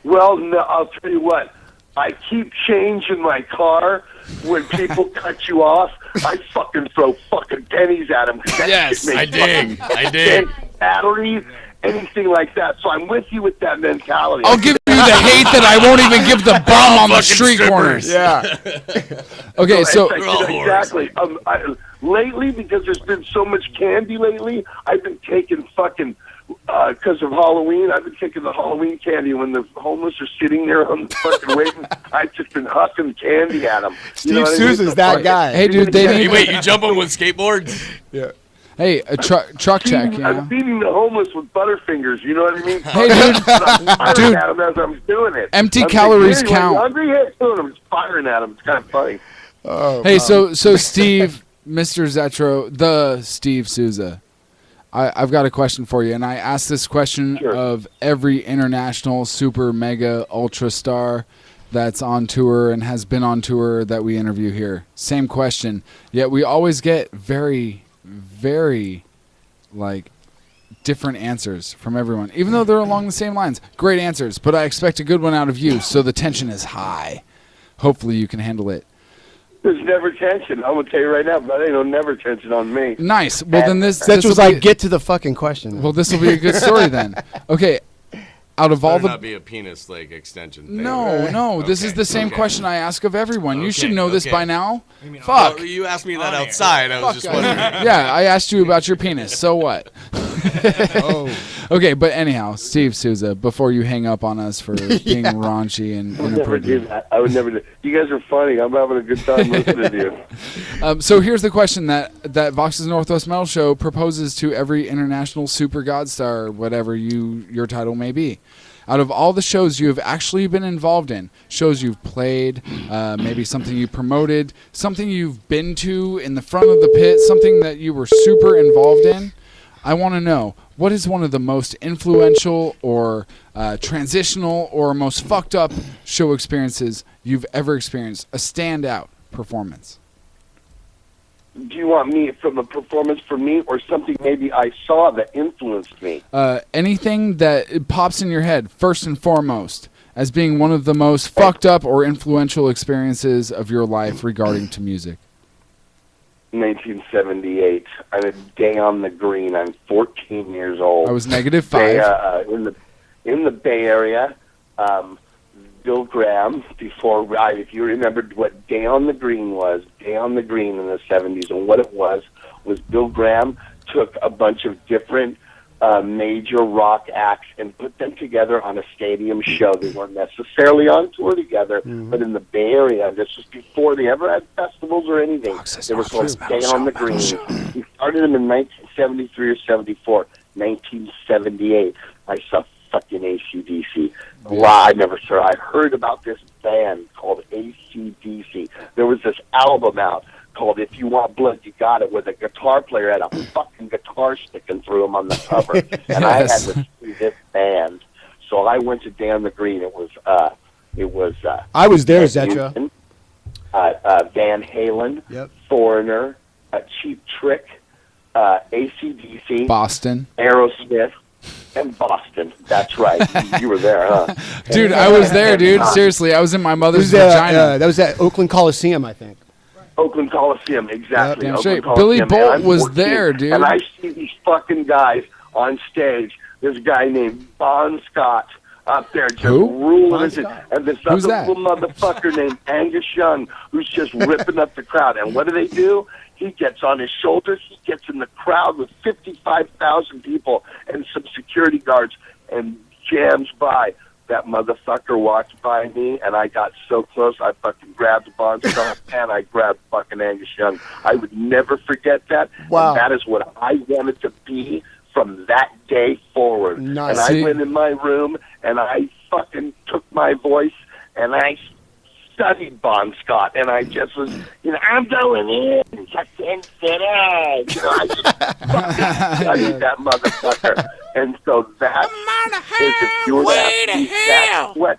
Well, no, I'll tell you what. I keep change in my car. When people cut you off, I fucking throw fucking pennies at them. Yes, I dig. Batteries, anything like that. So I'm with you with that mentality. I'll give you the hate that I won't even give the bum on the street corners. Yeah. Okay, so exactly. Lately, because there's been so much candy lately, I've been taking fucking. Because of Halloween, I've been taking the Halloween candy when the homeless are sitting there on fucking waiting. I've just been hucking candy at them. Steve Sousa's that guy. Hey, dude, they need. Wait, you jump them with skateboards? Yeah. Hey, a truck check. You I'm know? feeding the homeless with Butterfingers. You know what I mean? Hey, dude. I'm firing Dude. at them as I'm doing it. Empty I'm calories thinking, "Hey, count." you hungry? Hey, doing them. Just firing at them. It's kind of funny. Oh, Hey, so Steve, Mr. Zetro, the Steve Souza. I've got a question for you, and I ask this question of every international super mega ultra star that's on tour and has been on tour that we interview here. Same question, yet we always get very, very, like, different answers from everyone, even though they're along the same lines. Great answers, but I expect a good one out of you, so the tension is high. Hopefully you can handle it. There's never tension. I'm gonna tell you right now, but ain't no never tension on me. Nice. Well, then this That was will like, be- get to the fucking question. Well, this will be a good story then. Okay, out of all Better the not be a penis like extension thing. no, this is the same question I ask of everyone. You should know this by now. Well, Fuck. you asked me that outside. I was just wondering. Yeah, I asked you about your penis. So what? Oh. Okay, but anyhow, Steve Souza, before you hang up on us for being raunchy and I would never do inappropriate. that. I would never do. You guys are funny. I'm having a good time listening to you. So here's the question that Vox's Northwest Metal Show proposes to every international super god star, whatever your title may be. Out of all the shows you have actually been involved in, shows you've played, maybe something you promoted, something you've been to in the front of the pit, something that you were super involved in, I want to know, what is one of the most influential or transitional or most fucked up show experiences you've ever experienced? A standout performance. Do you want me from a performance for me, or something maybe I saw that influenced me? Anything that pops in your head, first and foremost, as being one of the most fucked up or influential experiences of your life regarding to music. 1978. I'm a day on the green. I'm 14 years old. I was -5. In the Bay Area. Bill Graham, if you remembered what Day on the Green was, Day on the Green in the 70s, and what it was Bill Graham took a bunch of different major rock acts and put them together on a stadium show. They weren't necessarily on tour together, but in the Bay Area, this was before they ever had festivals or anything. They were called Day on the Green. He started them in 1973 or 74. 1978, I saw fucking AC/DC. I never saw. I heard about this band called AC/DC. There was this album out called "If You Want Blood, You Got It," where the guitar player had a fucking guitar sticking through him on the cover, and I had to see this band. So I went to Day on the Green. It was. I was there, Zetra. Van Halen, Foreigner, Cheap Trick, AC/DC, Boston, Aerosmith. And Boston. That's right. You were there, huh? Dude, I was there, dude. Seriously, I was in my mother's vagina. That was at Oakland Coliseum, I think. Oakland Coliseum, exactly. Damn Oakland straight. Coliseum. Billy Bolt And I'm was 14, there, dude. And I see these fucking guys on stage. This guy named Bon Scott up there just ruling it. And this other little motherfucker named Angus Young who's just ripping up the crowd. And what do? He gets on his shoulders. He gets in the crowd with 55,000 people and some security guards and jams by. That motherfucker walked by me, and I got so close, I fucking grabbed Bon Scott and I grabbed fucking Angus Young. I would never forget that. Wow. And that is what I wanted to be from that day forward. Nice. And I went in my room, and I fucking took my voice, and I studied Bon Scott, and I just was, I'm going in. I can't sit out. I just fucking studied that motherfucker. And so that is, if you were to ask me that question,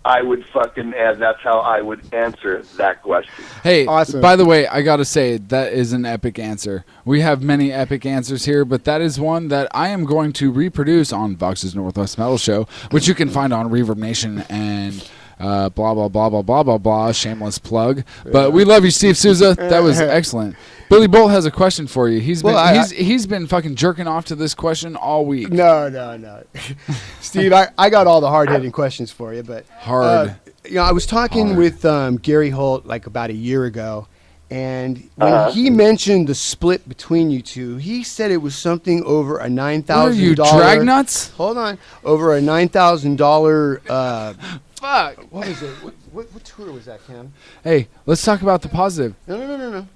I would fucking add. That's how I would answer that question. Hey, by the way, I gotta say that is an epic answer. We have many epic answers here, but that is one that I am going to reproduce on Vox's Northwest Metal Show, which you can find on Reverb Nation and blah blah blah blah blah blah blah. Shameless plug, but we love you, Steve Souza. That was excellent. Billy Bolt has a question for you. He's been fucking jerking off to this question all week. No. Steve, I got all the hard-hitting questions for you, but hard. I was talking with Gary Holt like about a year ago, and when he mentioned the split between you two, he said it was something over a $9,000. What are you, drag nuts? Hold on, over a $9,000. Fuck. What was it? What tour was that, Cam? Hey, let's talk about the positive. No.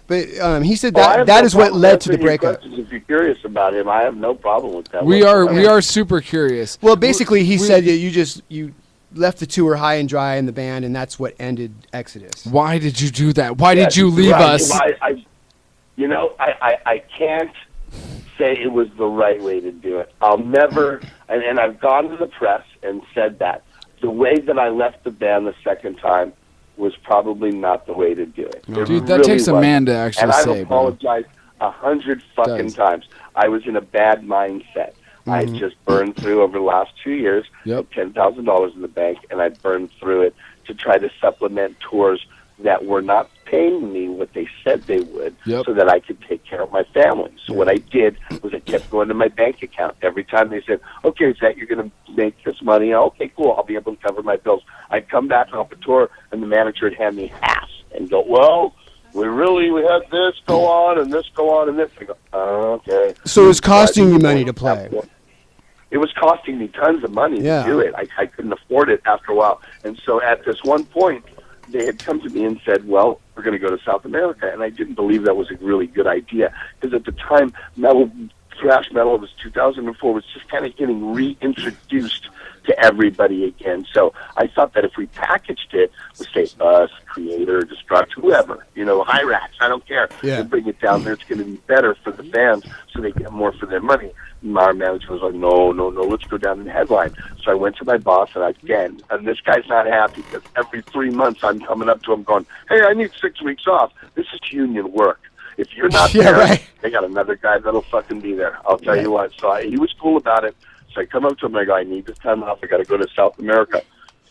But he said that is what led to the breakup. If you're curious about him, I have no problem with that. We are super curious. Well, basically, he said that you left the tour high and dry in the band, and that's what ended Exodus. Why did you do that? Why did you leave us? I can't say it was the right way to do it. I'll never, and I've gone to the press and said that the way that I left the band the second time was probably not the way to do it. Dude, that takes a man to actually say, And I've apologized 100 fucking times. I was in a bad mindset. I just burned through over the last 2 years $10,000 in the bank, and I burned through it to try to supplement tours that were not paying me what they said they would so that I could take care of my family. So what I did was I kept going to my bank account. Every time they said, okay, Zach, you're going to make this money. Okay, cool. I'll be able to cover my bills. I'd come back off a tour, and the manager would hand me half and go, well, we had this go on and this go on and this. I go, okay. So it was costing you money to play. It was costing me tons of money to do it. I couldn't afford it after a while. And so at this one point, they had come to me and said, well, we're going to go to South America. And I didn't believe that was a really good idea. Because at the time, thrash metal, it was 2004, was just kind of getting reintroduced to everybody again. So I thought that if we packaged it with, say, us, Creator, Destruct, whoever, Hyrax, I don't care, and bring it down there, it's going to be better for the fans so they get more for their money. Our manager was like, no, let's go down and headline. So I went to my boss, and this guy's not happy because every 3 months I'm coming up to him going, hey, I need 6 weeks off. This is union work. If you're not there, they got another guy that'll fucking be there. I'll tell you what. So he was cool about it. So I come up to him and I go, I need this time off. I got to go to South America.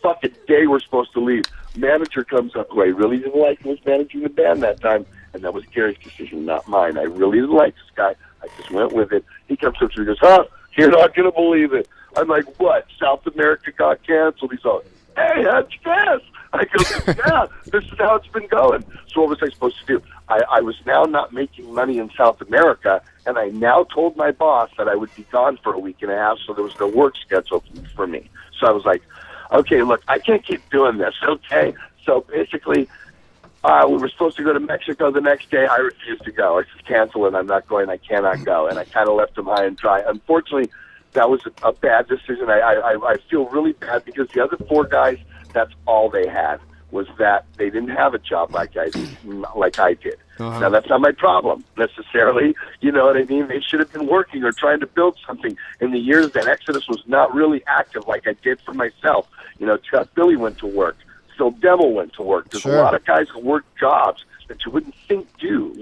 Fucking day we're supposed to leave. Manager comes up who I really didn't like and was managing the band that time. And that was Gary's decision, not mine. I really didn't like this guy. I just went with it. He comes up to me and goes, you're not going to believe it. I'm like, what? South America got canceled? He's like, hey, how'd you guess? I go, yeah, this is how it's been going. So what was I supposed to do? I was now not making money in South America, and I now told my boss that I would be gone for a week and a half, so there was no work schedule for me. So I was like, okay, look, I can't keep doing this, okay? So basically, we were supposed to go to Mexico the next day. I refused to go. I just canceled it. I'm not going. I cannot go. And I kind of left them high and dry. Unfortunately, that was a bad decision. I feel really bad because the other 4 guys, that's all they had, was that they didn't have a job like I did. Now, that's not my problem, necessarily. You know what I mean? They should have been working or trying to build something in the years that Exodus was not really active like I did for myself. Chuck Billy went to work. Phil Devil went to work. There's a lot of guys who work jobs that you wouldn't think do,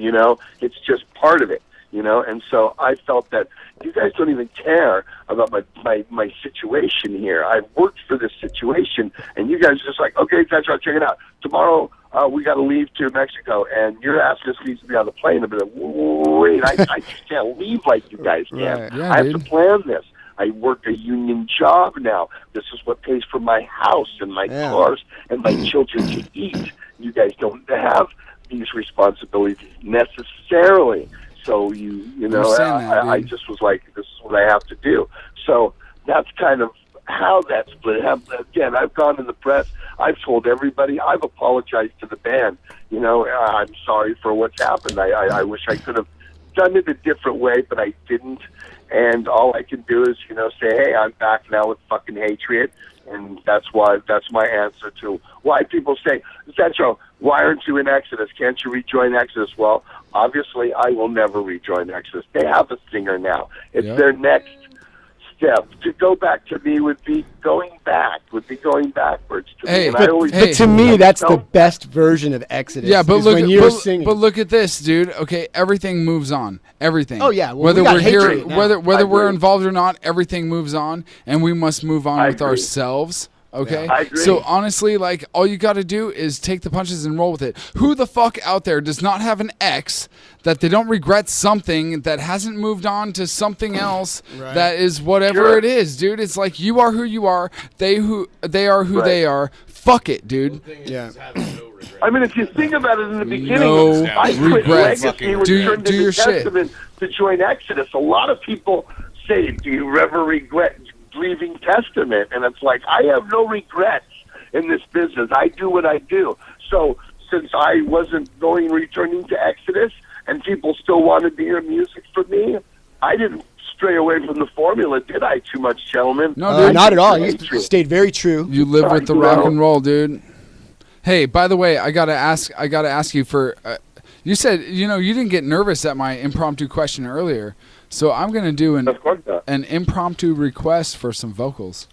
It's just part of it, And so I felt that you guys don't even care about my situation here. I've worked for this situation, and you guys are just like, okay, guys, check it out. Tomorrow we got to leave to Mexico, and your ass just needs to be on the plane. I'd be like, wait, I just can't leave like you guys can. Right. Yeah, I have to plan this. I work a union job now. This is what pays for my house and my cars and my children to eat. You guys don't have these responsibilities necessarily. So I just was like, this is what I have to do. So that's kind of how that split happened. Again, I've gone in the press. I've told everybody. I've apologized to the band. I'm sorry for what's happened. I wish I could have done it a different way, but I didn't. And all I can do is, say, hey, I'm back now with fucking Hatred. And that's my answer to why people say, Zetro, why aren't you in Exodus? Can't you rejoin Exodus? Well, obviously, I will never rejoin Exodus. They have a singer now. It's their next step. To go back to me would be going backwards to me. And but to me, that's the best version of Exodus. Yeah, but when you're singing. But look at this, dude. Okay, everything moves on. Everything. Oh yeah, well, whether we got we're here, Hatred now. whether we're involved or not, everything moves on, and we must move on with ourselves. Okay, I agree. So honestly, like, all you got to do is take the punches and roll with it. Who the fuck out there does not have an ex that they don't regret something that hasn't moved on to something else that is whatever it is, dude? It's like, you are who you are, they are who they are. Fuck it, dude. Yeah. I mean, if you think about it in the beginning, I quit Legacy, returned to the Testament to join Exodus. A lot of people say, do you ever regret leaving Testament? And it's like, I have no regrets in this business. I do what I do. So since I wasn't returning to Exodus, and people still wanted to hear music from me, I didn't stray away from the formula, did I? Too much, gentlemen? No, dude, not at all. You stayed very true. You live with the rock and roll, dude. Hey, by the way, I gotta ask you for. You said you didn't get nervous at my impromptu question earlier, so I'm gonna do an impromptu request for some vocals.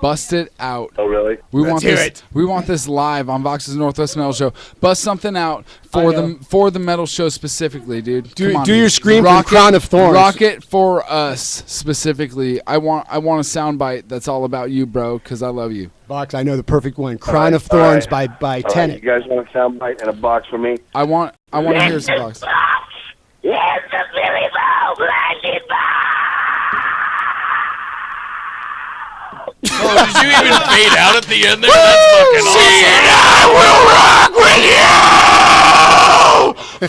Bust it out. Oh, really? Let's hear it. We want this live on Vox's Northwest Metal Show. Bust something out for the metal show specifically, dude. Do Come on, your dude. scream from Crown of Thorns. Rock it for us specifically. I want a soundbite that's all about you, bro, because I love you. Vox, I know the perfect one. Crown of Thorns by Tenet. You guys want a soundbite and a box for me? I want to hear some box. Yes, the very blinded Oh, did you even fade out at the end there? That's fucking awesome. And I will rock with you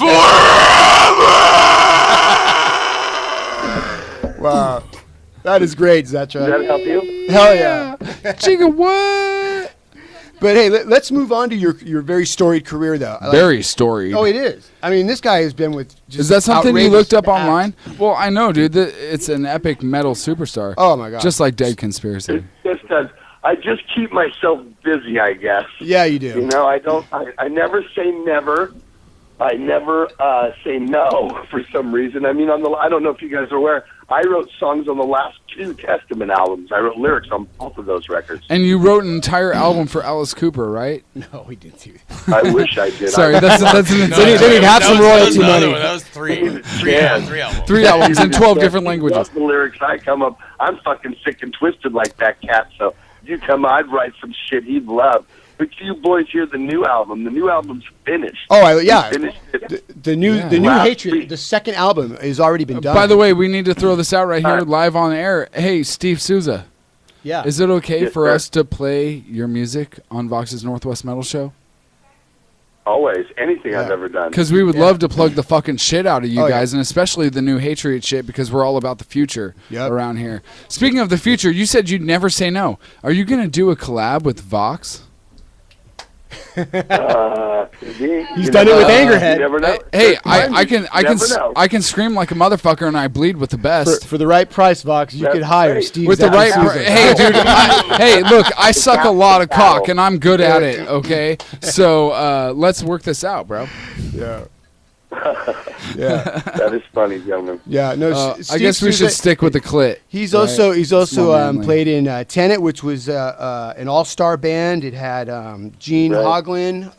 forever. Wow. That is great, Zetra. Does that help you? Hell yeah. Chica, what? But hey, let's move on to your very storied career, though. Very storied. Oh, it is. I mean, this guy has been with just Is that something you outrageous looked up acts. online? Well, I know, dude. It's an epic metal superstar. Oh, my God. Just like Dead Conspiracy. Just does. I just keep myself busy, I guess. Yeah, you do. I never say never. I never say no for some reason. I mean, I don't know if you guys are aware, I wrote songs on the last 2 Testament albums. I wrote lyrics on both of those records. And you wrote an entire album for Alice Cooper, right? No, we didn't do that. I wish I did. Sorry, that's an Then he'd have some royalty money. That was three albums. 3 albums in 12 different languages. That's the lyrics I come up. I'm fucking sick and twisted like that cat, so you come, I'd write some shit he'd love. But you boys hear the new album. The new album's finished. Oh, yeah. Finished it. The new Hatred, the second album, has already been done. By the way, we need to throw this out right here, live on air. Hey, Steve Souza. Yeah. Is it okay Yes, for sir. us to play your music on Vox's Northwest Metal Show? Always. Anything I've ever done. Because we would love to plug the fucking shit out of you Oh, yeah. guys, and especially the new Hatred shit, because we're all about the future Yep. around here. Speaking of the future, you said you'd never say no. Are you going to do a collab with Vox? He's done it with Angerhead. You never know. Hey, I can Never know. I can scream like a motherfucker, and I bleed with the best. For the right price, Vox, you could hire right. Steve With the right, Souza. hey, dude. Hey, look, I suck a lot of cock, and I'm good at it. Okay, so let's work this out, bro. Yeah. Yeah. That is funny, gentlemen. Yeah. No. I Steve guess we Souza, should stick with the clit. He's right? also More manly. played in Tenet, which was an all-star band. It had Gene Hoglan,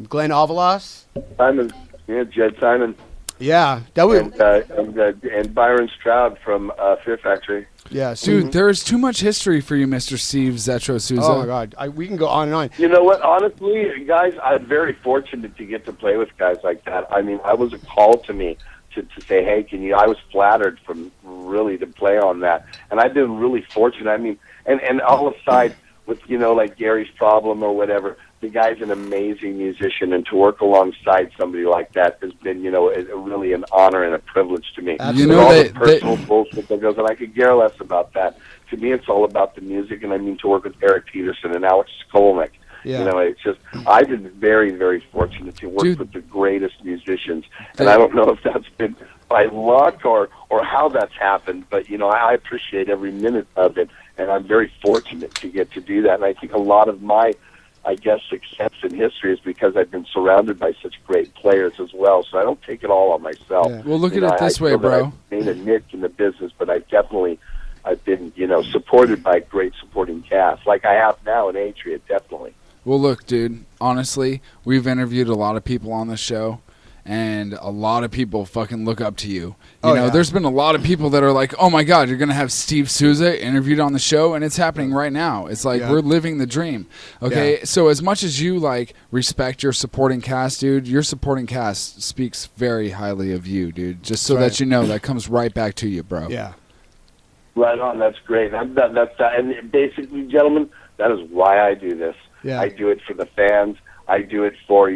Glenn Avalos. Simon. Yeah, Jed Simon. Yeah, that was. And Byron Stroud from Fear Factory. Yeah, Dude, there's too much history for you, Mr. Steve Zetro Souza. Oh my God, we can go on and on. You know what? Honestly, guys, I'm very fortunate to get to play with guys like that. I mean, I was a call to me to say, hey, can you? I was flattered from really to play on that, and I've been really fortunate. I mean, and all aside with like Gary's Problem or whatever, the guy's an amazing musician, and to work alongside somebody like that has been really an honor and a privilege to me. Absolutely. All the personal bullshit that goes, and I could care less about that. To me, it's all about the music, and I mean to work with Eric Peterson and Alex Skolnick. Yeah. It's just I've been very, very fortunate to work Dude, with the greatest musicians, and I don't know if that's been by luck or how that's happened, but I appreciate every minute of it, and I'm very fortunate to get to do that. And I think a lot of my, I guess, success in history is because I've been surrounded by such great players as well. So I don't take it all on myself. Yeah. Well, look at it this way, bro. I've made a niche in the business, but I've been, supported by great supporting cast, like I have now in Atria, definitely. Well, look, dude, honestly, we've interviewed a lot of people on the show, and a lot of people fucking look up to you. You know, there's been a lot of people that are like, oh, my God, you're going to have Steve Souza interviewed on the show, and it's happening right now. It's like we're living the dream. Okay, so as much as you, respect your supporting cast, dude, your supporting cast speaks very highly of you, dude, just so that you know that comes right back to you, bro. Yeah. Right on. That's great. And basically, gentlemen, that is why I do this. Yeah. I do it for the fans. I do it for,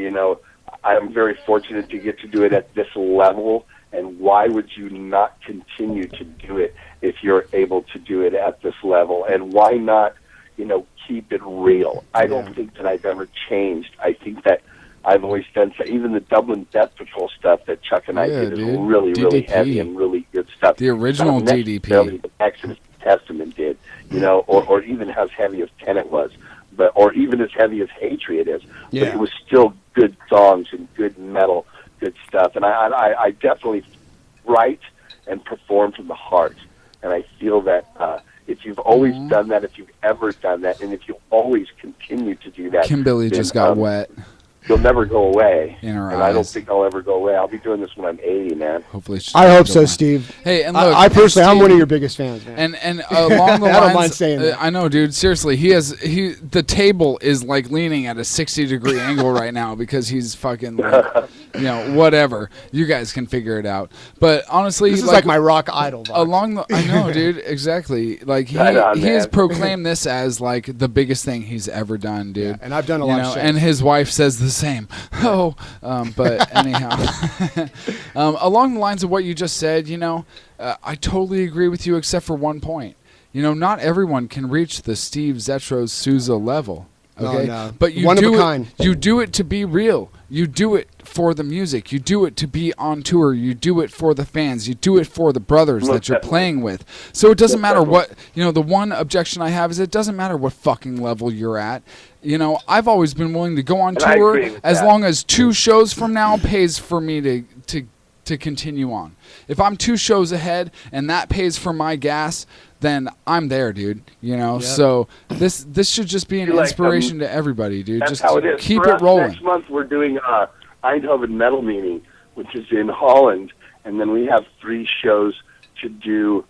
I'm very fortunate to get to do it at this level. And why would you not continue to do it if you're able to do it at this level? And why not, keep it real? I don't think that I've ever changed. I think that I've always done even the Dublin Death Patrol stuff that Chuck and I did is really, really heavy and really good stuff. The original DDP. The Exodus Testament did, or even as heavy as Tenet was, or even as heavy as Hatred is. But it was still good songs and good metal, good stuff. And I definitely write and perform from the heart. And I feel that if you've always done that, if you've ever done that, and if you always continue to do that, Kim Billy just got wet. You'll never go away. In her and eyes. I don't think I'll ever go away. I'll be doing this when I'm 80, man. Hopefully. I hope so, Steve. Hey, and look, I personally, I'm one of your biggest fans, man. And along the lines, I don't mind saying that. I know, dude. Seriously, the table is leaning at a 60-degree angle right now because he's fucking whatever. You guys can figure it out. But honestly, this is like my rock idol. Vox. I know, dude. Exactly. He has proclaimed this as the biggest thing he's ever done, dude. Yeah, and I've done a lot of shows. And his wife says the same. But anyhow, along the lines of what you just said, I totally agree with you except for one point. Not everyone can reach the Steve Zetros Souza level. Okay, no. But you One do of a it. kind. You do it to be real. You do it for the music. You do it to be on tour. You do it for the fans. You do it for the brothers that you're playing with. So it doesn't matter what, the one objection I have is it doesn't matter what fucking level you're at. I've always been willing to go on tour as long as 2 shows from now pays for me to continue on. If I'm 2 shows ahead and that pays for my gas, then I'm there, dude. So this should just be an inspiration to everybody, dude. That's Just how it is. keep For it us, rolling. Next month we're doing Eindhoven Metal Meeting, which is in Holland, and then we have 3 shows to do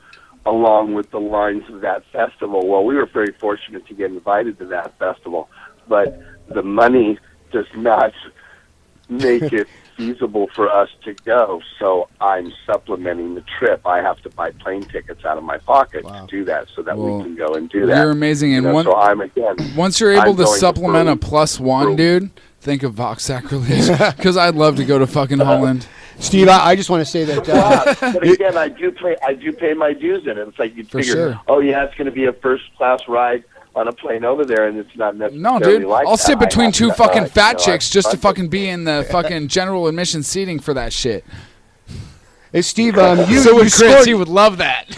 along with the lines of that festival. Well, we were very fortunate to get invited to that festival, but the money does not make it feasible for us to go, so I'm supplementing the trip. I have to buy plane tickets out of my pocket to do that so that we can go and do that. You're amazing. And so I'm, again, once you're able I'm to going supplement a +1, dude, think of Vox Sacrilege, because I'd love to go to fucking Holland. Steve, I just want to say that. But again, I do pay my dues in it. It's like you'd figure, oh yeah, it's going to be a first-class ride on a plane over there, and it's not necessarily No, dude. like I'll that. sit between 2 fucking fat chicks just to I- fucking be in the fucking general admission seating for that shit. Hey, Steve, So you would Chris. scored, He would love that.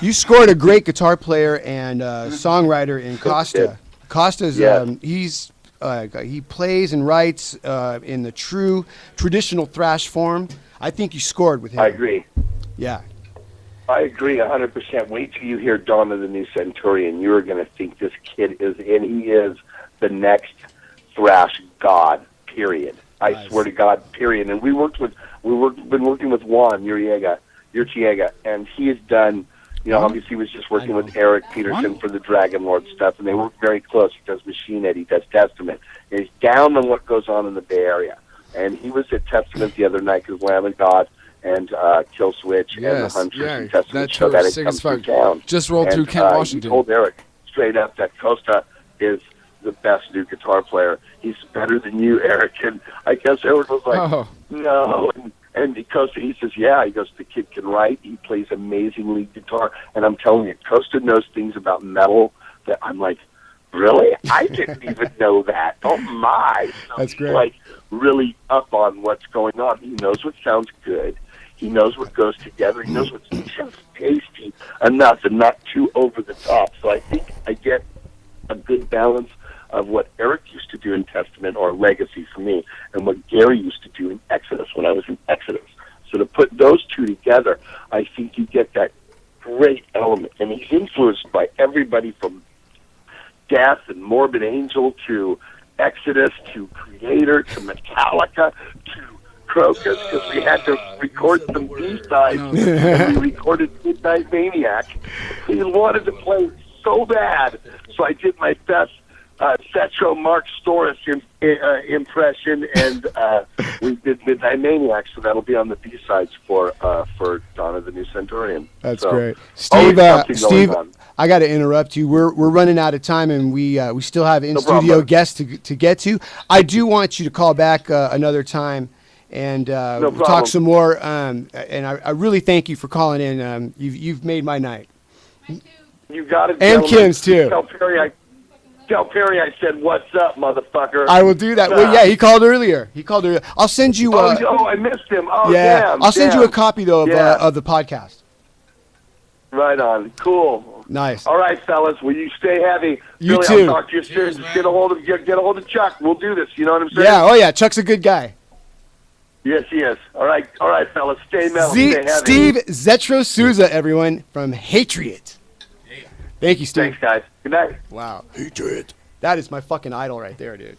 You scored a great guitar player and songwriter in Costa. Costa's he plays and writes in the true traditional thrash form. I think you scored with him. I agree. Yeah. I agree 100%. Wait till you hear Dawn of the New Centurion. You're going to think this kid is, and he is the next thrash god, period. I swear to God, period. And been working with Juan Urchiega, and he has done, obviously he was just working with Eric Peterson for the Dragon Lord stuff, and they work very close. He does Machine Head, he does Testament. And he's down on what goes on in the Bay Area. And he was at Testament the other night because Lamb of God and Kill Switch and the Hunters and Testament show that it comes through town. Just rolled through Kent, Washington. He told Eric straight up that Costa is the best new guitar player. He's better than you, Eric. And I guess Eric was like, no. And Costa, he says, yeah. He goes, the kid can write. He plays amazingly guitar. And I'm telling you, Costa knows things about metal that I'm like, really? I didn't even know that. Oh, my. So That's great. He's like really up on what's going on. He knows what sounds good. He knows what goes together. He knows what's just tasty enough and not too over the top. So I think I get a good balance of what Eric used to do in Testament, or Legacy for me, and what Gary used to do in Exodus when I was in Exodus. So to put those two together, I think you get that great element. And he's influenced by everybody from Death and Morbid Angel to Exodus to Creator to Metallica to Crocus, because we had to record some B-sides and we recorded Midnight Maniac. He wanted to play so bad, so I did my best Setro Mark Storis impression, and we did Midnight Maniac, so that'll be on the B-sides for Dawn of the New Centurion. That's so, great. Steve, I got to interrupt you. We're running out of time, and we still have in-studio guests to get to. I do want you to call back another time, and we'll talk some more. And I really thank you for calling in. You've made my night. You got it, and Kim's too. Tell Perry I said, "What's up, motherfucker?" I will do that. Well, yeah, he called earlier. I'll send you. I missed him. Oh, yeah. Damn, I'll send you a copy though of the podcast. Right on. Cool. Nice. All right, fellas. Will you stay heavy? You Billy, too. I'll talk to you soon. Get a hold of Chuck. We'll do this. You know what I'm saying? Yeah. Oh yeah. Chuck's a good guy. Yes, he is. All right, fellas. Stay metal. Stay heavy. Steve Zetro Souza, everyone from Hatriot. Thank you, Steve. Thanks, guys. Good night. Wow. Hatriot. That is my fucking idol right there, dude.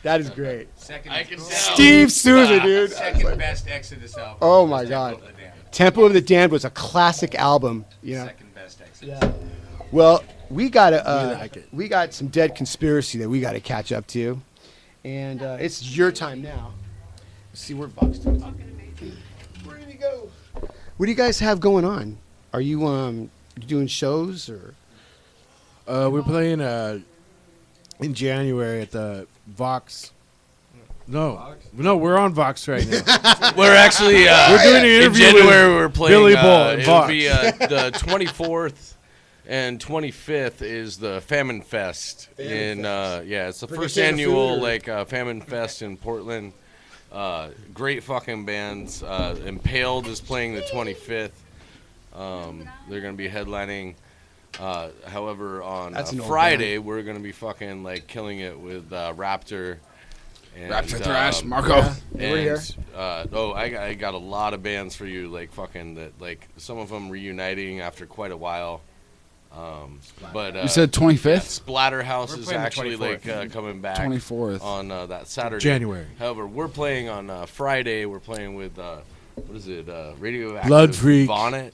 That is great. I can tell. Steve Souza, dude. Second best Exodus album. Oh my God. Temple of the Damned was a classic album. You know? Second best Exodus. Yeah. Well, we got some Dead Conspiracy that we got to catch up to, and it's your time now. Let's see where Vox is. Where did he go? What do you guys have going on? Are you doing shows or? We're playing in January at the Vox. No, we're on Vox right now. We're actually we're doing an interview in January. with We're playing Billy Bull and it'll Vox. be the 24th and 25th is the Famine Fest it's the first annual Famine Fest in Portland. Great fucking bands. Impaled is playing the 25th. They're gonna be headlining. However, on Friday we're gonna be fucking killing it with Raptor. And, Raptor Thrash, Marco. Yeah, and, we're here. I got a lot of bands for you, some of them reuniting after quite a while. But you said 25th? Splatterhouse is actually coming back 24th on that Saturday. January. However, we're playing on Friday. We're playing with Radioactive Blood Freak. Bonnet.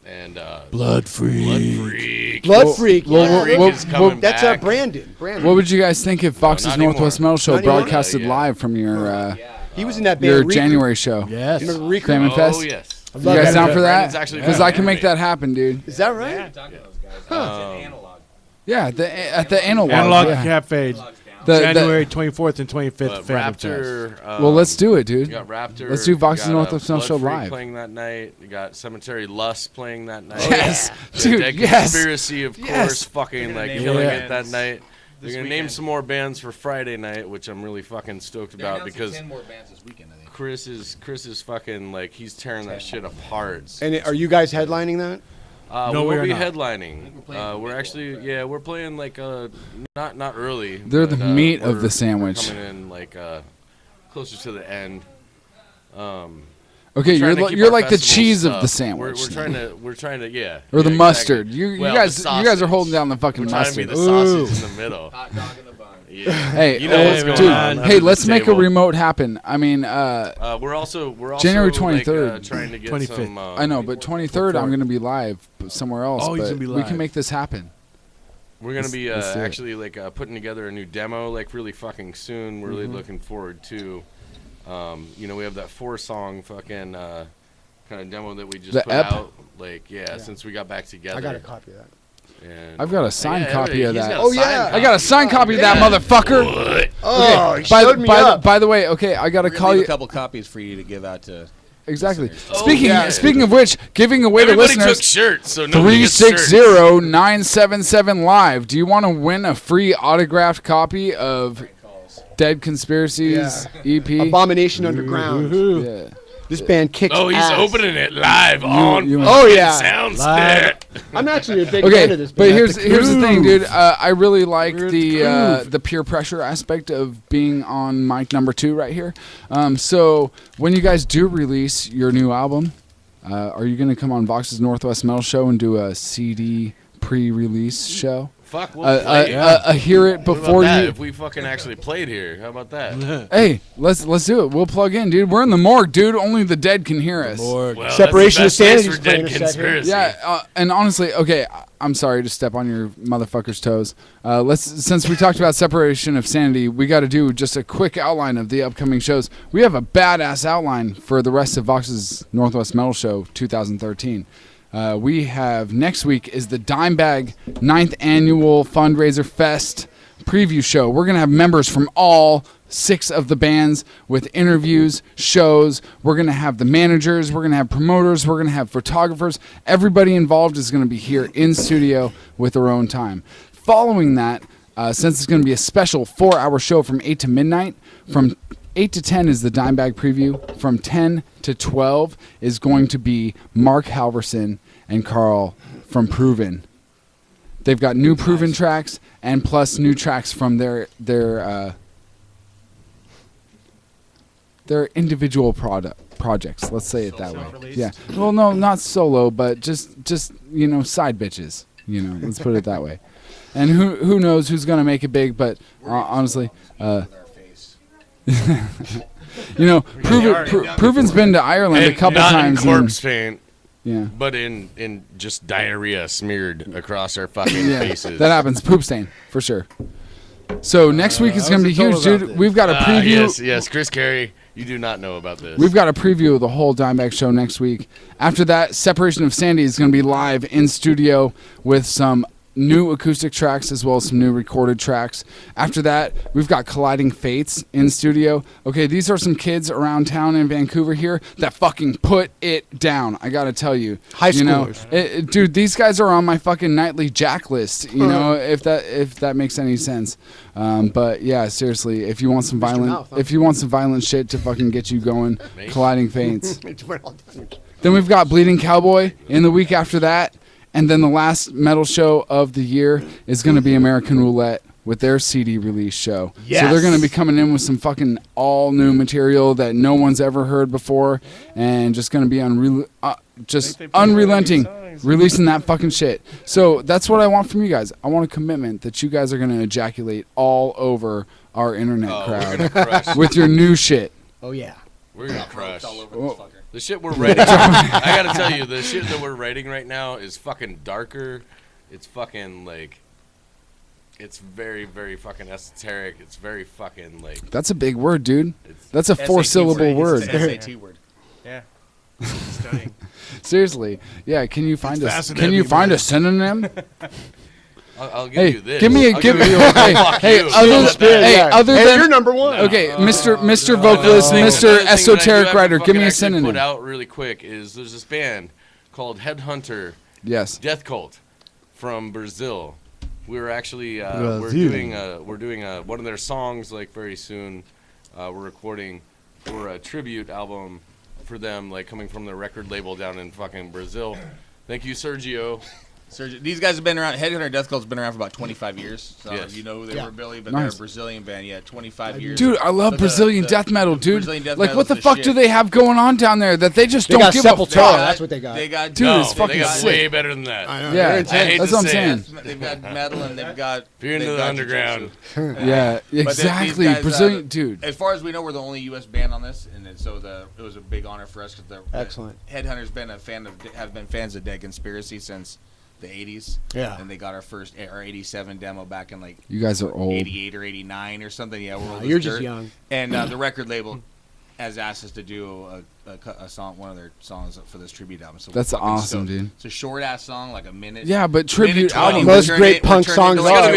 And Blood Freak. Blood Freak. Is coming that's back. Brandon. What would you guys think if Fox's not Northwest anymore. Metal Show Not anymore? broadcasted live from your He was in that band. your Reeker. January show? Yes. You remember Reeker? Famine Fest? Oh yes. You guys down for that? Brandon's actually Because I can make that happen, dude. Is that right? Yeah, at the Analog. Analog yeah. Cafe. The- January 24th and 25th. But Famine Fest. Raptor. Well, let's do it, dude. You got Raptor. Let's do Vox's you got, Northwest Metal Blood Show Freak live. playing that night. You got Cemetery Lust playing that night. Yes, The dude, Dead yes. Conspiracy, of Yes. course, fucking killing it that night. They're gonna name some more bands for Friday night, which I'm really fucking stoked about because 10 more bands this weekend, I think. Chris is fucking he's tearing that shit apart. And are you guys headlining that? No, we'll we're be not. headlining. We're actually we're playing not early. They're the but, meat of we're- the sandwich. We're coming in closer to the end. Okay, We're trying to keep you're our like the festival cheese of stuff. the sandwich. We're trying to yeah. Or the yeah, mustard. exactly. You Well, guys the you guys are sausage. holding down the fucking We're trying to be mustard. the Ooh. sausage in the middle. Hot dog in the bun. Yeah. Hey, you know what's going dude, on. hey, under let's the make a table. remote happen. I mean, We're also January 23rd. trying to get 25th. some. I know, but 23rd I'm going to be live somewhere else. Oh, he's but gonna be we can live. make this happen. We're gonna be let's do it. actually putting together a new demo really fucking soon. We're really looking forward to. We have that 4-song fucking kind of demo that we just The put EP? out. Since we got back together. I got a copy of that. And I've got a signed copy of he's that. got a Oh, signed yeah. copy. I got a signed copy of that motherfucker. What? Oh, he by, showed me by, up. by the way, okay, I got to We're gonna call leave you. a couple copies for you to give out to. Exactly. listeners. Speaking of which, giving away to Everybody listeners. took shirts, so nobody gets shirts. 360-977 live. Do you want to win a free autographed copy of Dead Conspiracy's EP? Abomination Underground. Yeah. This band kicks Oh, he's ass. opening it live on Oh yeah, Soundstick. I'm actually a big fan of this band. But here's the thing, dude. I really like the peer pressure aspect of being on mic number 2 right here. So when you guys do release your new album, are you going to come on Vox's Northwest Metal Show and do a CD pre-release show? Fuck, we'll play it. Hear it before that you. if we fucking actually played here, how about that? Hey, let's do it. We'll plug in, dude. We're in the morgue, dude. Only the dead can hear us. Well, Separation of Sanity Sanity for Dead Conspiracy. Yeah, and honestly, okay, I'm sorry to step on your motherfuckers' toes. Since we talked about Separation of Sanity, we got to do just a quick outline of the upcoming shows. We have a badass outline for the rest of Vox's Northwest Metal Show 2013. We have next week is the Dimebag 9th Annual Fundraiser Fest preview show. We're going to have members from all 6 of the bands with interviews, shows. We're going to have the managers. We're going to have promoters. We're going to have photographers. Everybody involved is going to be here in studio with their own time. Following that, since it's going to be a special 4-hour show from 8 to midnight, from 8 to 10 is the Dimebag preview. From 10 to 12 is going to be Mark Halverson and Carl from Proven. They've got new Proven tracks and plus new tracks from their individual projects. Let's say it that way. Yeah. Well, no, not solo, but just side bitches. Let's put it that way. And who knows who's gonna make it big? But honestly. Proven's been to Ireland a couple times. Not in corpse paint. Yeah. But in just diarrhea smeared across our fucking faces. That happens. Poop stain, for sure. So next week is going to be huge, dude. We've got a preview. Yes, Chris Carey, you do not know about this. We've got a preview of the whole Dimebag show next week. After that, Separation of Sanity is going to be live in studio with some new acoustic tracks as well as some new recorded tracks. After that, we've got Colliding Fates in studio. Okay, these are some kids around town in Vancouver here that fucking put it down. I gotta tell you, high schoolers, dude. These guys are on my fucking nightly jack list. If that makes any sense. But yeah, seriously, if you want some violent shit to fucking get you going, Colliding Fates. Then we've got Bleeding Cowboy in the week after that. And then the last metal show of the year is going to be American Roulette with their CD release show. Yes. So they're going to be coming in with some fucking all new material that no one's ever heard before, and just going to be unrelenting, releasing that fucking shit. So that's what I want from you guys. I want a commitment that you guys are going to ejaculate all over our internet crowd with your new shit. Oh yeah, we're gonna crush. The shit we're writing, I gotta tell you, the shit that we're writing right now is fucking darker. It's fucking like, it's very, very fucking esoteric. It's very fucking like. That's a big word, dude. That's a 4-syllable word. It's an SAT word. Yeah. Studying. Seriously, yeah. Can you find a synonym? I'll give you this. Give me a other than you're number one. Okay, Mr. Vocalist, Mr. Esoteric Writer, give me a synonym. Put out really quick is there's this band called Headhunter. Yes. Death Cult from Brazil. We were actually we're doing one of their songs like very soon. We're recording for a tribute album for them, like coming from their record label down in fucking Brazil. Thank you, Sergio. These guys have been around. Headhunter Death Cult's been around for about 25 years. So yes. You know they were Billy, but they're a Brazilian band. Yeah, 25 years. Dude, I love Brazilian death metal, dude. Like, what the fuck do they have going on down there that they just don't give a fuck? That's what they got. Dude, it's fucking they got sick. way better than that. I know. Yeah, that's what I'm saying. They've got metal and they've got. If you're into the underground. Yeah, exactly. Guys, Brazilian, dude. As far as we know, we're the only U.S. band on this, and so it was a big honor for us because excellent. Headhunter's been have been fans of Dead Conspiracy since the 80s. Yeah. And they got our 87 demo back in like you guys are old. 88 or 89 or something. Yeah, we're old. You're just young. And the record label has asked us to do a song, one of their songs for this tribute album. So that's awesome, dude. It's a short ass song, like a minute. Yeah, but tribute album. Most great punk songs are.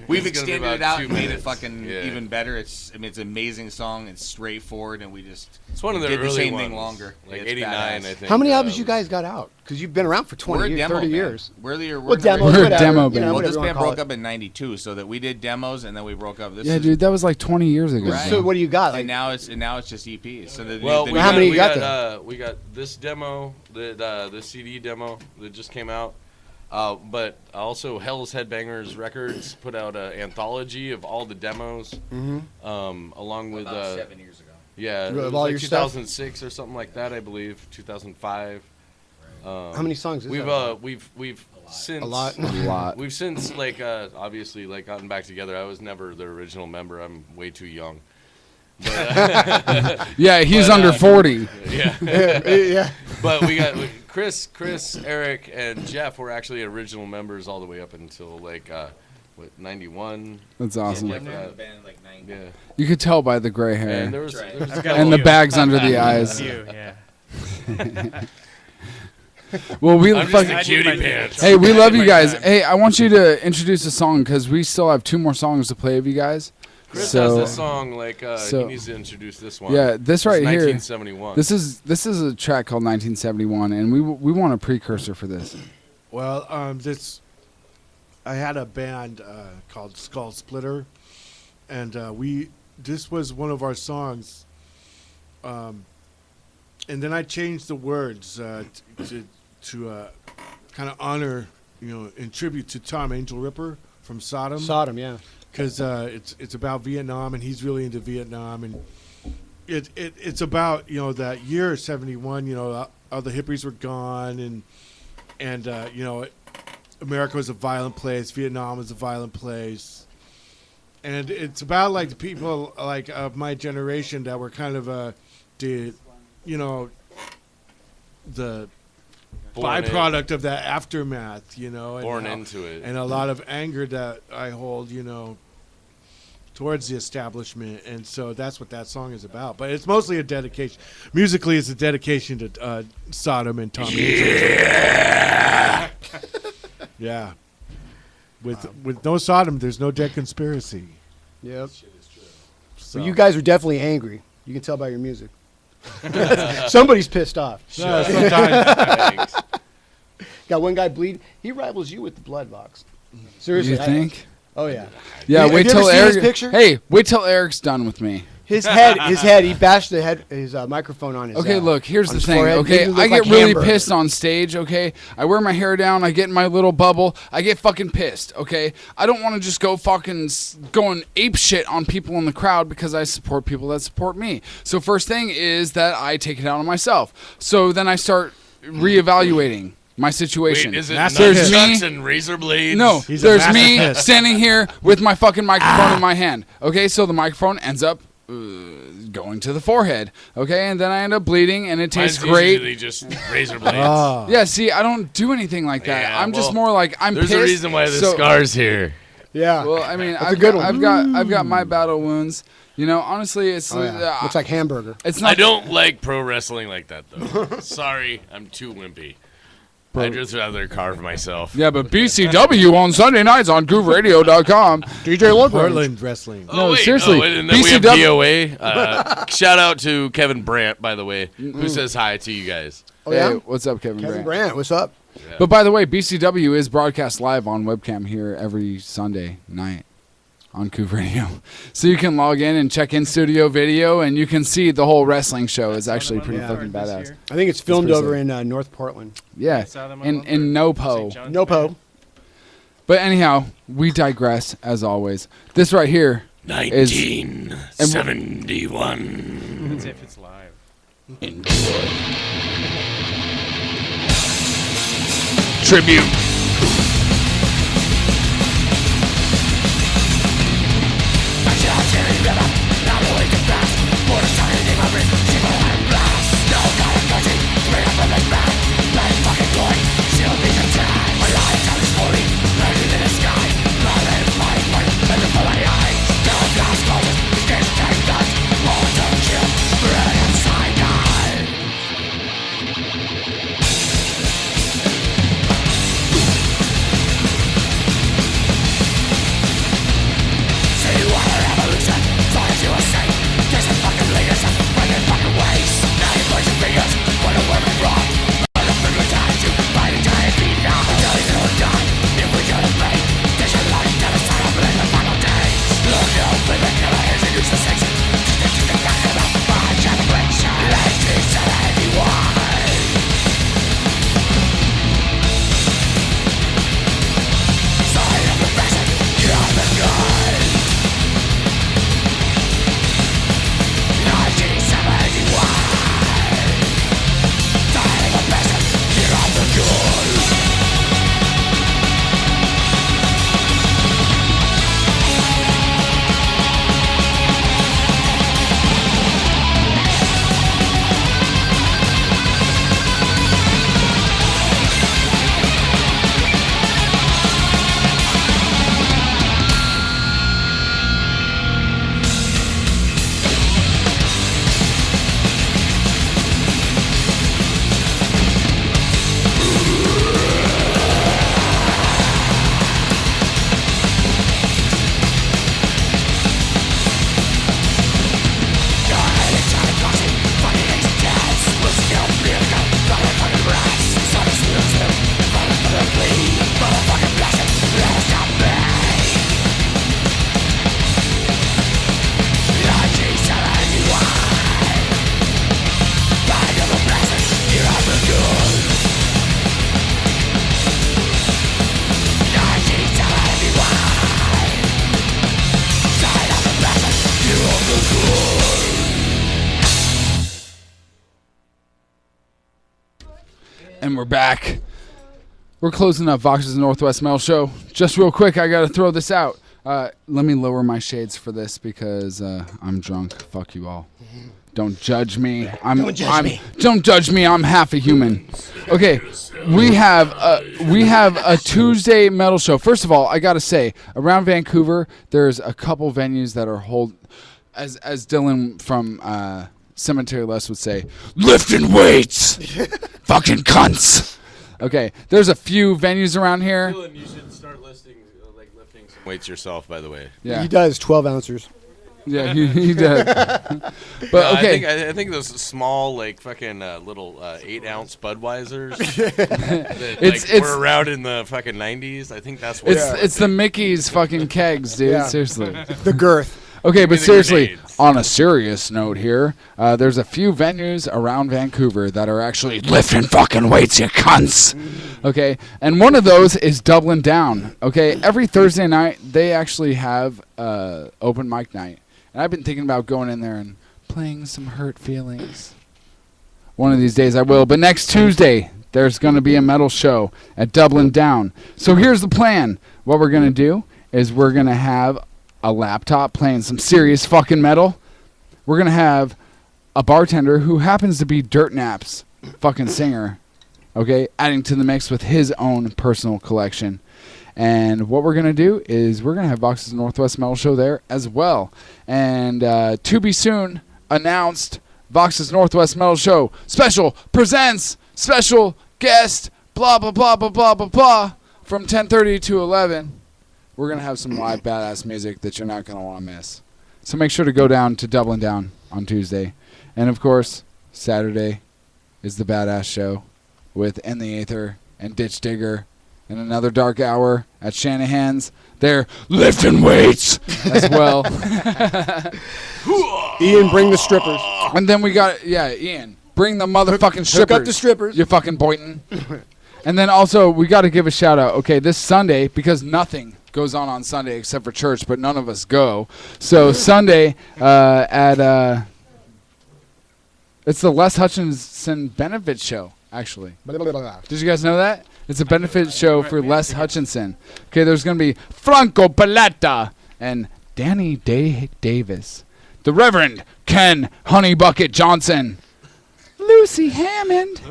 We've extended it out and made it fucking even better. It's an amazing song. It's straightforward, and we just one of the did early the same ones, thing longer. like 89, I think. How many albums you guys got out? Because you've been around for 20 years, 30 years. We're a demo band. Well, this band broke up in '92, so that we did demos and then we broke up. Yeah, dude, that was like 20 years ago. Right. So what do you got? And now it's just EPs. So the how many you got there? We got this demo, the CD demo that just came out. But also Hell's Headbangers Records put out an anthology of all the demos, along with about 7 years ago. Yeah, it was all like your stuff? 2006 or something like that, I believe. 2005. How many songs is we've that? We've since A lot. A lot. We've since obviously gotten back together. I was never the original member. I'm way too young. But, yeah, he's under 40. Yeah. Yeah. But we got Chris, Eric, and Jeff were actually original members all the way up until 91. That's awesome. Yeah, Jeff was in the band like 90. Yeah. You could tell by the gray hair. And there was and the bags under the eyes. Yeah. Well, we I'm just a cutie pants. Hey, we love you guys. Hey, I want you to introduce a song because we still have 2 more songs to play of you guys. Chris has this song, he needs to introduce this one. Yeah, this right here. 1971. This is a track called 1971, and we want a precursor for this. Well, I had a band called Skull Splitter, and this was one of our songs. And then I changed the words to kind of honor, in tribute to Tom Angel Ripper from Sodom. Sodom, yeah. Because it's about Vietnam, and he's really into Vietnam, and it's about that year 71. All the hippies were gone, and America was a violent place, Vietnam was a violent place, and it's about the people of my generation that were kind of the byproduct of that aftermath, and Born into it. and a lot of anger that I hold, towards the establishment, and so that's what that song is about. But it's mostly a dedication. Musically, it's a dedication to Sodom and Tom. Yeah. Yeah. With no Sodom, there's no Dead Conspiracy. Yep. So Well, you guys are definitely angry. You can tell by your music. Somebody's pissed off. No, sometimes. Got one guy bleed. He rivals you with the blood box. Seriously. You think? Oh yeah. Yeah. Have Wait you till ever seen Eric. his picture? Hey, wait till Eric's done with me. His head. He bashed his microphone on his. Okay, look, here's on the his thing. forehead. Okay, Made him look I get like really Hamburger. pissed on stage. Okay, I wear my hair down. I get in my little bubble. I get fucking pissed. Okay, I don't want to just go fucking going ape shit on people in the crowd because I support people that support me. So first thing is that I take it out on myself. So then I start reevaluating my situation. Wait, is it There's nunchucks me. and razor blades? No, He's a there's me masochist. standing here with my fucking microphone in my hand. Okay, so the microphone ends up going to the forehead. Okay, and then I end up bleeding, and it tastes Mine's great. usually just razor blades. Yeah, see, I don't do anything like that. Yeah, I'm just well, more like I'm There's pissed. a reason why the so- scar's here. Yeah. Well, I mean, That's a I've good got, one. I've got my battle wounds. Honestly, it's Oh, yeah. Looks like hamburger. It's not. I don't like pro wrestling like that, though. Sorry, I'm too wimpy. I'd just rather carve myself. Yeah, but BCW on Sunday nights on KouvRadio.com. DJ Lord Portland Wrestling. No, wait, seriously. and then we have BCW. DOA. Shout out to Kevin Brandt, by the way, who says hi to you guys. Oh yeah. Hey, what's up, Kevin Kevin Brandt? Brandt, what's up? Yeah. But by the way, BCW is broadcast live on webcam here every Sunday night on KouvRadio. So you can log in and check in studio video, and you can see the whole wrestling show. It's actually pretty fucking badass. I think it's filmed pretty over sick. in North Portland. Yeah, in Nopo. Nopo. But anyhow, we digress as always. This right here is 1971. That's if it's live. Enjoy. Tribute. And we're back. We're closing up Vox's Northwest Metal Show. Just real quick, I got to throw this out. Let me lower my shades for this because I'm drunk. Fuck you all. Don't judge me. Don't judge me. I'm half a human. Okay, we have a Tuesday metal show. First of all, I gotta say, around Vancouver, there's a couple venues that are as Dylan from Cemetery Less would say, lifting weights, fucking cunts. Okay, there's a few venues around here. Dylan, you should start lifting some weights yourself. By the way, He does 12 ounces. Yeah, he does. But okay, I think those small, like fucking little 8-ounce Budweisers that were around in the fucking 90s. I think that's what it's the Mickey's fucking kegs, dude. Yeah. Seriously, The girth. Okay, but seriously, on a serious note here, there's a few venues around Vancouver that are actually lifting fucking weights, you cunts. Okay, and one of those is Dublin Down. Okay, every Thursday night they actually have open mic night, and I've been thinking about going in there and playing some Hurt Feelings. One of these days I will, but next Tuesday there's going to be a metal show at Dublin Down. So here's the plan. What we're going to do is we're going to have a laptop playing some serious fucking metal. We're going to have a bartender who happens to be Dirt Nap's fucking singer, okay, adding to the mix with his own personal collection. And what we're going to do is we're going to have Vox's Northwest Metal Show there as well. And to be soon announced, Vox's Northwest Metal Show special presents special guest blah, blah, blah, blah, blah, blah, blah from 10:30 to 11. We're going to have some live badass music that you're not going to want to miss. So make sure to go down to Dublin Down on Tuesday. And, of course, Saturday is the badass show with In the Aether and Ditch Digger and another dark hour at Shanahan's. They're lifting weights as well. Ian, bring the strippers. And then we got, Ian, bring the motherfucking strippers. Hook up the strippers. You fucking Boynton. And then also, we got to give a shout out. Okay, this Sunday, because nothing goes on Sunday except for church, but none of us go. So Sunday at it's the Les Hutchinson benefit show, actually. Did you guys know that? It's a benefit show for Les Hutchinson. Okay, there's going to be Franco Paletta and Danny Davis, the Reverend Ken Honeybucket Johnson, Lucy Hammond,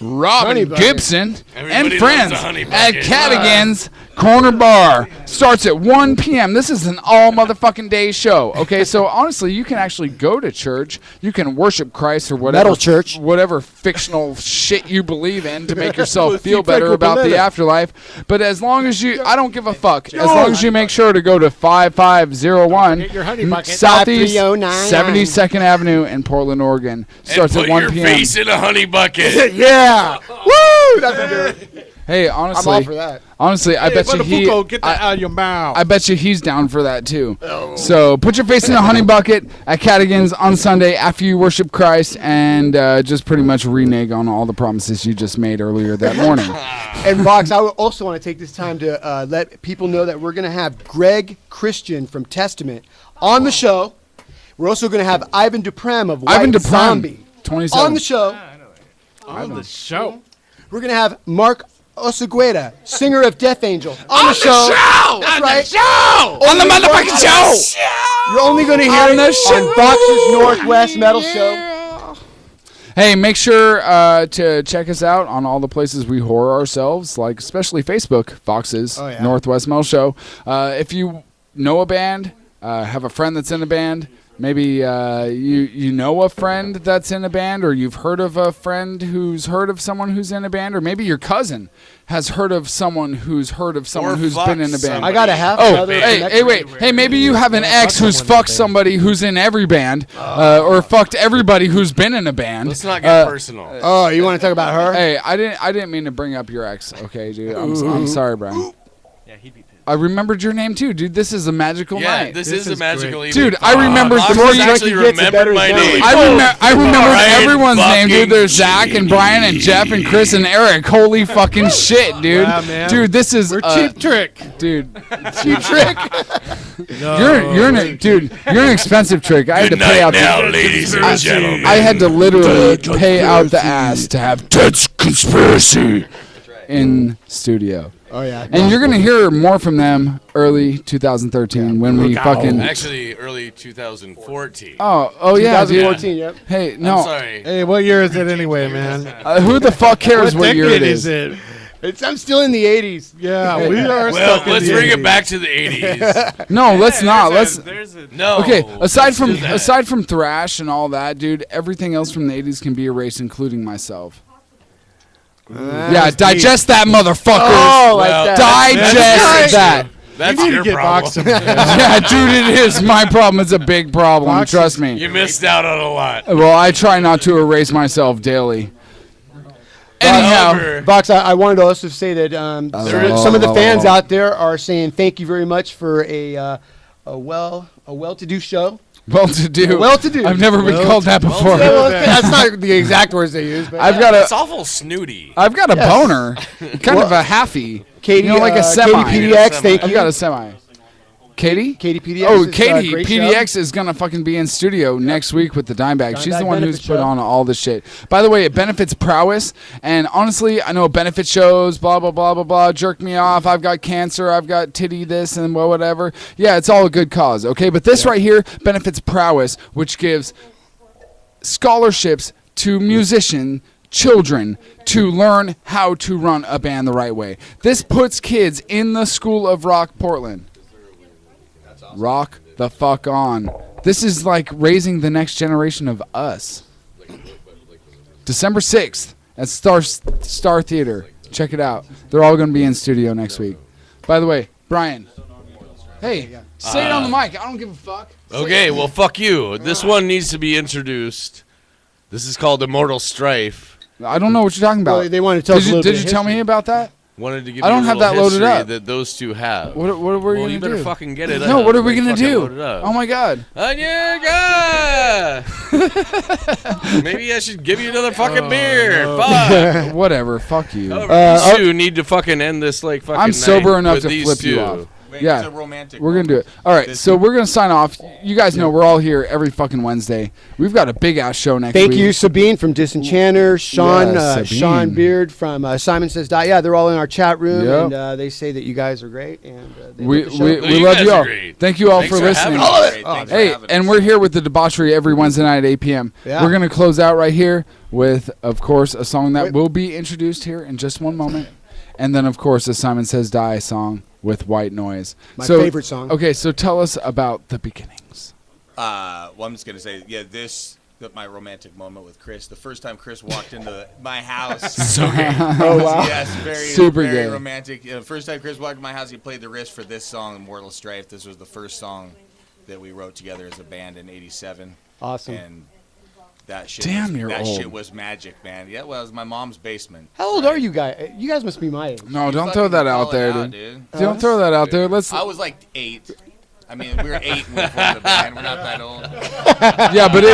Robin Gibson, and friends at Cadigan's Corner Bar. Starts at 1 p.m. This is an all motherfucking day show. Okay, so honestly, you can actually go to church. You can worship Christ or whatever. Metal church. Whatever fictional shit you believe in to make yourself feel better about the afterlife. But as long as you, I don't give a fuck. As long as you make sure to go to 5501 Southeast 72nd Avenue in Portland, Oregon. Starts at 1 p.m. Face in a honey bucket. Yeah. Woo! That's good. Hey, honestly, I'm all for that. Honestly, I bet you get that out of your mouth. I bet you he's down for that too. Oh. So put your face in a honey bucket at Cadigan's on Sunday after you worship Christ and just pretty much renege on all the promises you just made earlier that morning. And Vox, I also want to take this time to let people know that we're going to have Greg Christian from Testament on the show. We're also going to have Ivan Duprem of White Zombie 27. on the show. On the show. We're going to have Mark Osegueda, singer of Death Angel, on the show. That's right. On the motherfucking show. You're only going to hear it on Vox's Northwest Metal Show. Hey, make sure to check us out on all the places we whore ourselves, like especially Facebook, Vox's Northwest Metal Show. If you know a band, have a friend that's in a band, maybe you know a friend that's in a band, or you've heard of a friend who's heard of someone who's in a band, or maybe your cousin has heard of someone who's heard of someone who's been in a band. I got a half brother. Hey, maybe you have an ex who's fucked somebody who's in every band, or fucked everybody who's been in a band. Let's not get personal. Oh, you want to talk about her? Hey, I didn't mean to bring up your ex. Okay, dude. I'm sorry, Brian. Yeah, he'd be pissed. I remembered your name too, dude. This is a magical night. This is a magical evening. Dude, I remember Fox actually remembered my name. I remembered everyone's name, dude. There's Zach and Brian and Jeff and Chris and Eric. Holy fucking shit, dude. Wow, man. Dude, this is Cheap Trick. Dude. Cheap Trick. You're an expensive trick. I had to pay out now, ladies and gentlemen. I had to literally pay out the ass to have Ted's Conspiracy in studio. Oh yeah. And you're gonna hear more from them early 2013 when we fucking. Actually, early 2014. Oh yeah, dude. 2014. Yep. Hey, no. I'm sorry. Hey, what year is it anyway, man? Who the fuck cares what year it is? I'm still in the 80s. Yeah, we are. Well, stuck in let's the bring 80s. it back to the 80s. No, let's not. Let's. No. Okay, aside let's do that. aside from thrash and all that, dude, everything else from the 80s can be erased, including myself. Yeah, digest that, motherfuckers. Oh, like that. Digest that. That's You need to your get problem. Vox some- Yeah, dude, it is my problem. It's a big problem. Vox Trust me. You missed out on a lot. Well, I try not to erase myself daily. Anyhow, However, Vox, I wanted to also say that some of the fans out there are saying thank you very much for a well-to-do show. well-to-do. Well-to-do. I've never been called that before. Yeah, well, that's not the exact words they use. But I've got it's awful snooty. I've got a boner, kind of a halfy. Katie, you know, like a semi. Katie PDX, thank you. I've got a semi. Katie? Katie PDX. Oh, is, Katie great PDX show. is gonna fucking be in studio next week with the Dimebag. She's the Dimebag one who's benefit put show. on all the shit. By the way, it benefits prowess, and honestly, I know benefit shows, blah blah blah blah blah, jerk me off. I've got cancer. I've got titty this and whatever. Yeah, it's all a good cause. Okay, but this right here benefits prowess, which gives scholarships to musicians. Children to learn how to run a band the right way. This puts kids in the School of Rock Portland. Rock the fuck on. This is like raising the next generation of us. December 6th at Star Theater. Check it out. They're all going to be in studio next week. By the way, Brian. Hey, say it on the mic. I don't give a fuck. Okay, well, fuck you. This one needs to be introduced. This is called Immortal Strife. I don't know what you're talking about. Well, they want to tell us a little Did bit you of tell me history. about that? Wanted to give I you don't a have little that loaded history up. that those two have. What are we Well, going you to better do? fucking get it up. No, what are we Like, going to fucking do? load it up. Oh, my God. Maybe I should give you another fucking beer. Fuck. Whatever. Fuck you. You two need to fucking end this like fucking I'm sober night enough with to these flip you two. off. Wait, Yeah, it's a romantic we're gonna do it. All right, so we're gonna sign off. You guys know we're all here every fucking Wednesday. We've got a big ass show next week. Thank you, Sabine from Disenchanters, Sean, Sabine. Sean Beard from Simon Says Die. Yeah, they're all in our chat room, Yep. and they say that you guys are great, and they We love the show. love guys you are all. great. Thank you all Thanks for for listening. having us. Thanks for Hey, having and us. we're here with the debauchery every Wednesday night at 8 p.m. Yeah. We're gonna close out right here with, of course, a song that will be introduced here in just one moment, and then, of course, a Simon Says Die song with White Noise. My favorite song. Okay, so tell us about the beginnings. Well, I'm just gonna say, my romantic moment with Chris. The first time Chris walked into my house. So gay. Oh, wow. Yes, Super very gay. romantic. First time Chris walked into my house, he played the riff for this song, Immortal Strife. This was the first song that we wrote together as a band in '87. Awesome. And that shit. Damn, you're that old. shit was magic, man. Yeah, well, it was my mom's basement. How old are you guys? You guys must be my age. No, don't fucking throw that call out it there, out, dude. dude. Don't throw that out there. Let's. I was like 8. I mean, we were 8 when we formed the band. We're not that old. Yeah, but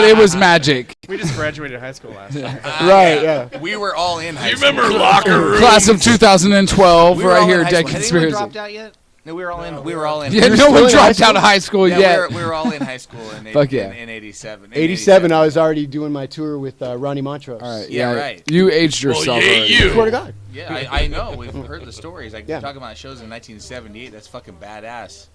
it was magic. We just graduated high school last year. Right, yeah. We were all in high You school. remember locker room? Class of 2012, We were right all in here, high Dead school. Has anyone Conspiracy. dropped out yet? No, we were all in. We were all in. Yeah, You're no still one in high dropped out of high school Yeah, yet. we were all in high school in Fuck yeah. in '87. 87, I was already doing my tour with Ronnie Montrose. All right, Yeah, right. You aged yourself. yeah, already. you. Swear to God. Yeah, I know. We've heard the stories. Like Yeah. talking about shows in 1978. That's fucking badass.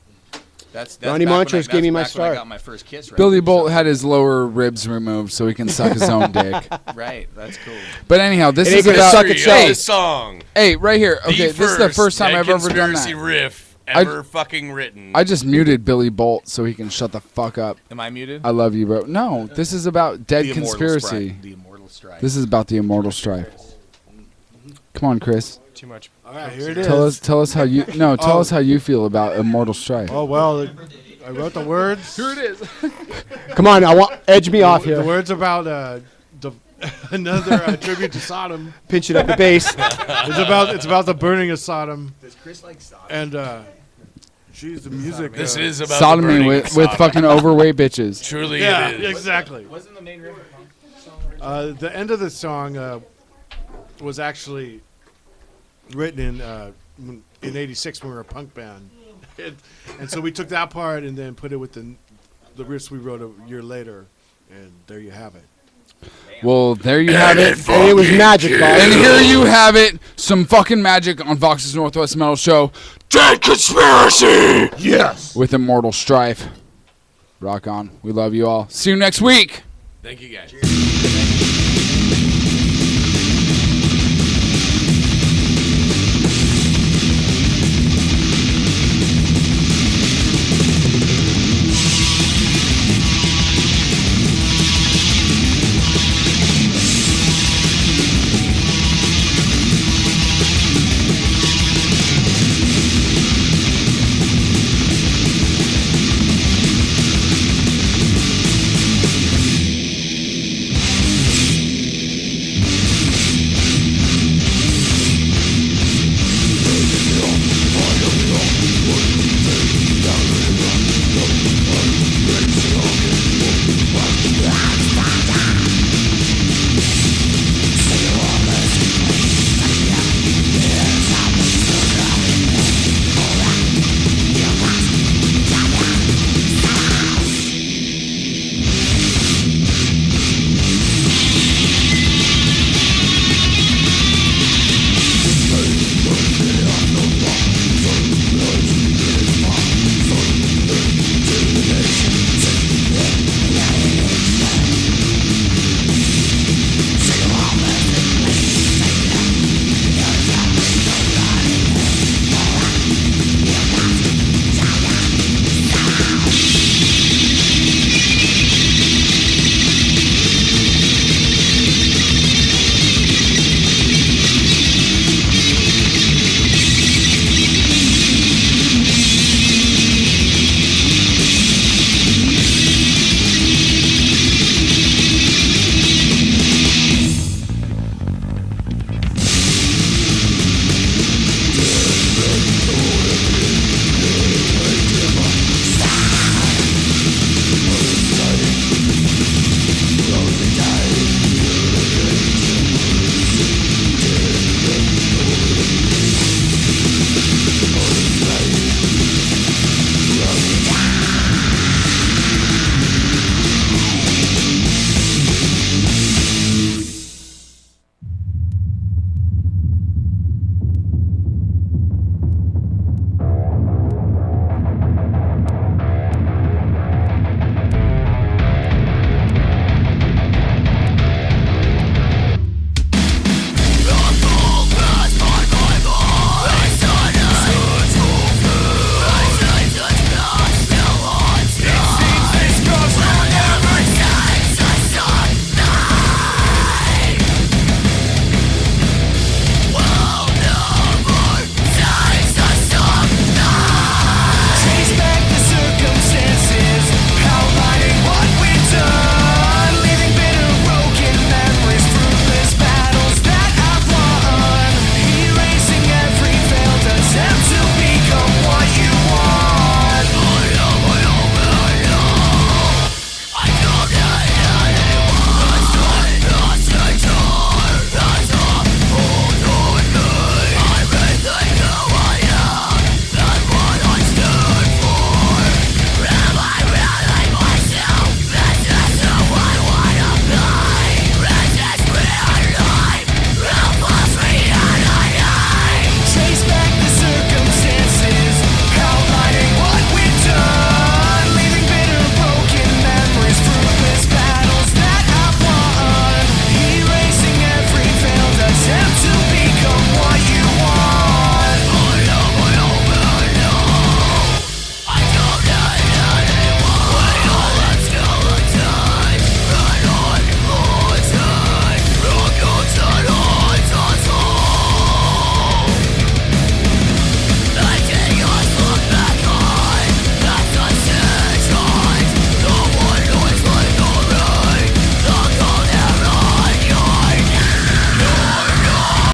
That's Ronnie back when Montrose gave me my that's when I start. got my first Kiss record, Billy Bolt so- had his lower ribs removed so he can suck his own dick. Right, that's cool. But anyhow, this It is ain't gonna about. suck itself. Hey, This song. hey, right here. Okay, this is the first time Dead I've ever done Conspiracy that. riff ever fucking written. I just muted Billy Bolt so he can shut the fuck up. Am I muted? I love you, bro. No, this is about Dead The Immortal Conspiracy. Strife. The Immortal Strife. This is about the Immortal Strife. Come on, Chris. Too much. All right, here it is. Tell us how you tell us how you feel about Immortal Strife. Oh well, I wrote the words. Here it is. Come on, edge me off here. The words about another tribute to Sodom. Pinch it at the base. It's about the burning of Sodom. Does Chris like Sodom? And she's the music. This is about the Sodomy burning with of Sodom. fucking overweight bitches. Truly, Yeah, it is. exactly. Wasn't the main riff a punk song? The end of the song was actually written in '86 when we were a punk band, and so we took that part and then put it with the riffs we wrote a year later, and there you have it. Well, there you have it. And it was magic, Bob. And here you have it. Some fucking magic on Vox's Northwest Metal Show. Dead Conspiracy! Yes! With Immortal Strife. Rock on. We love you all. See you next week. Thank you, guys.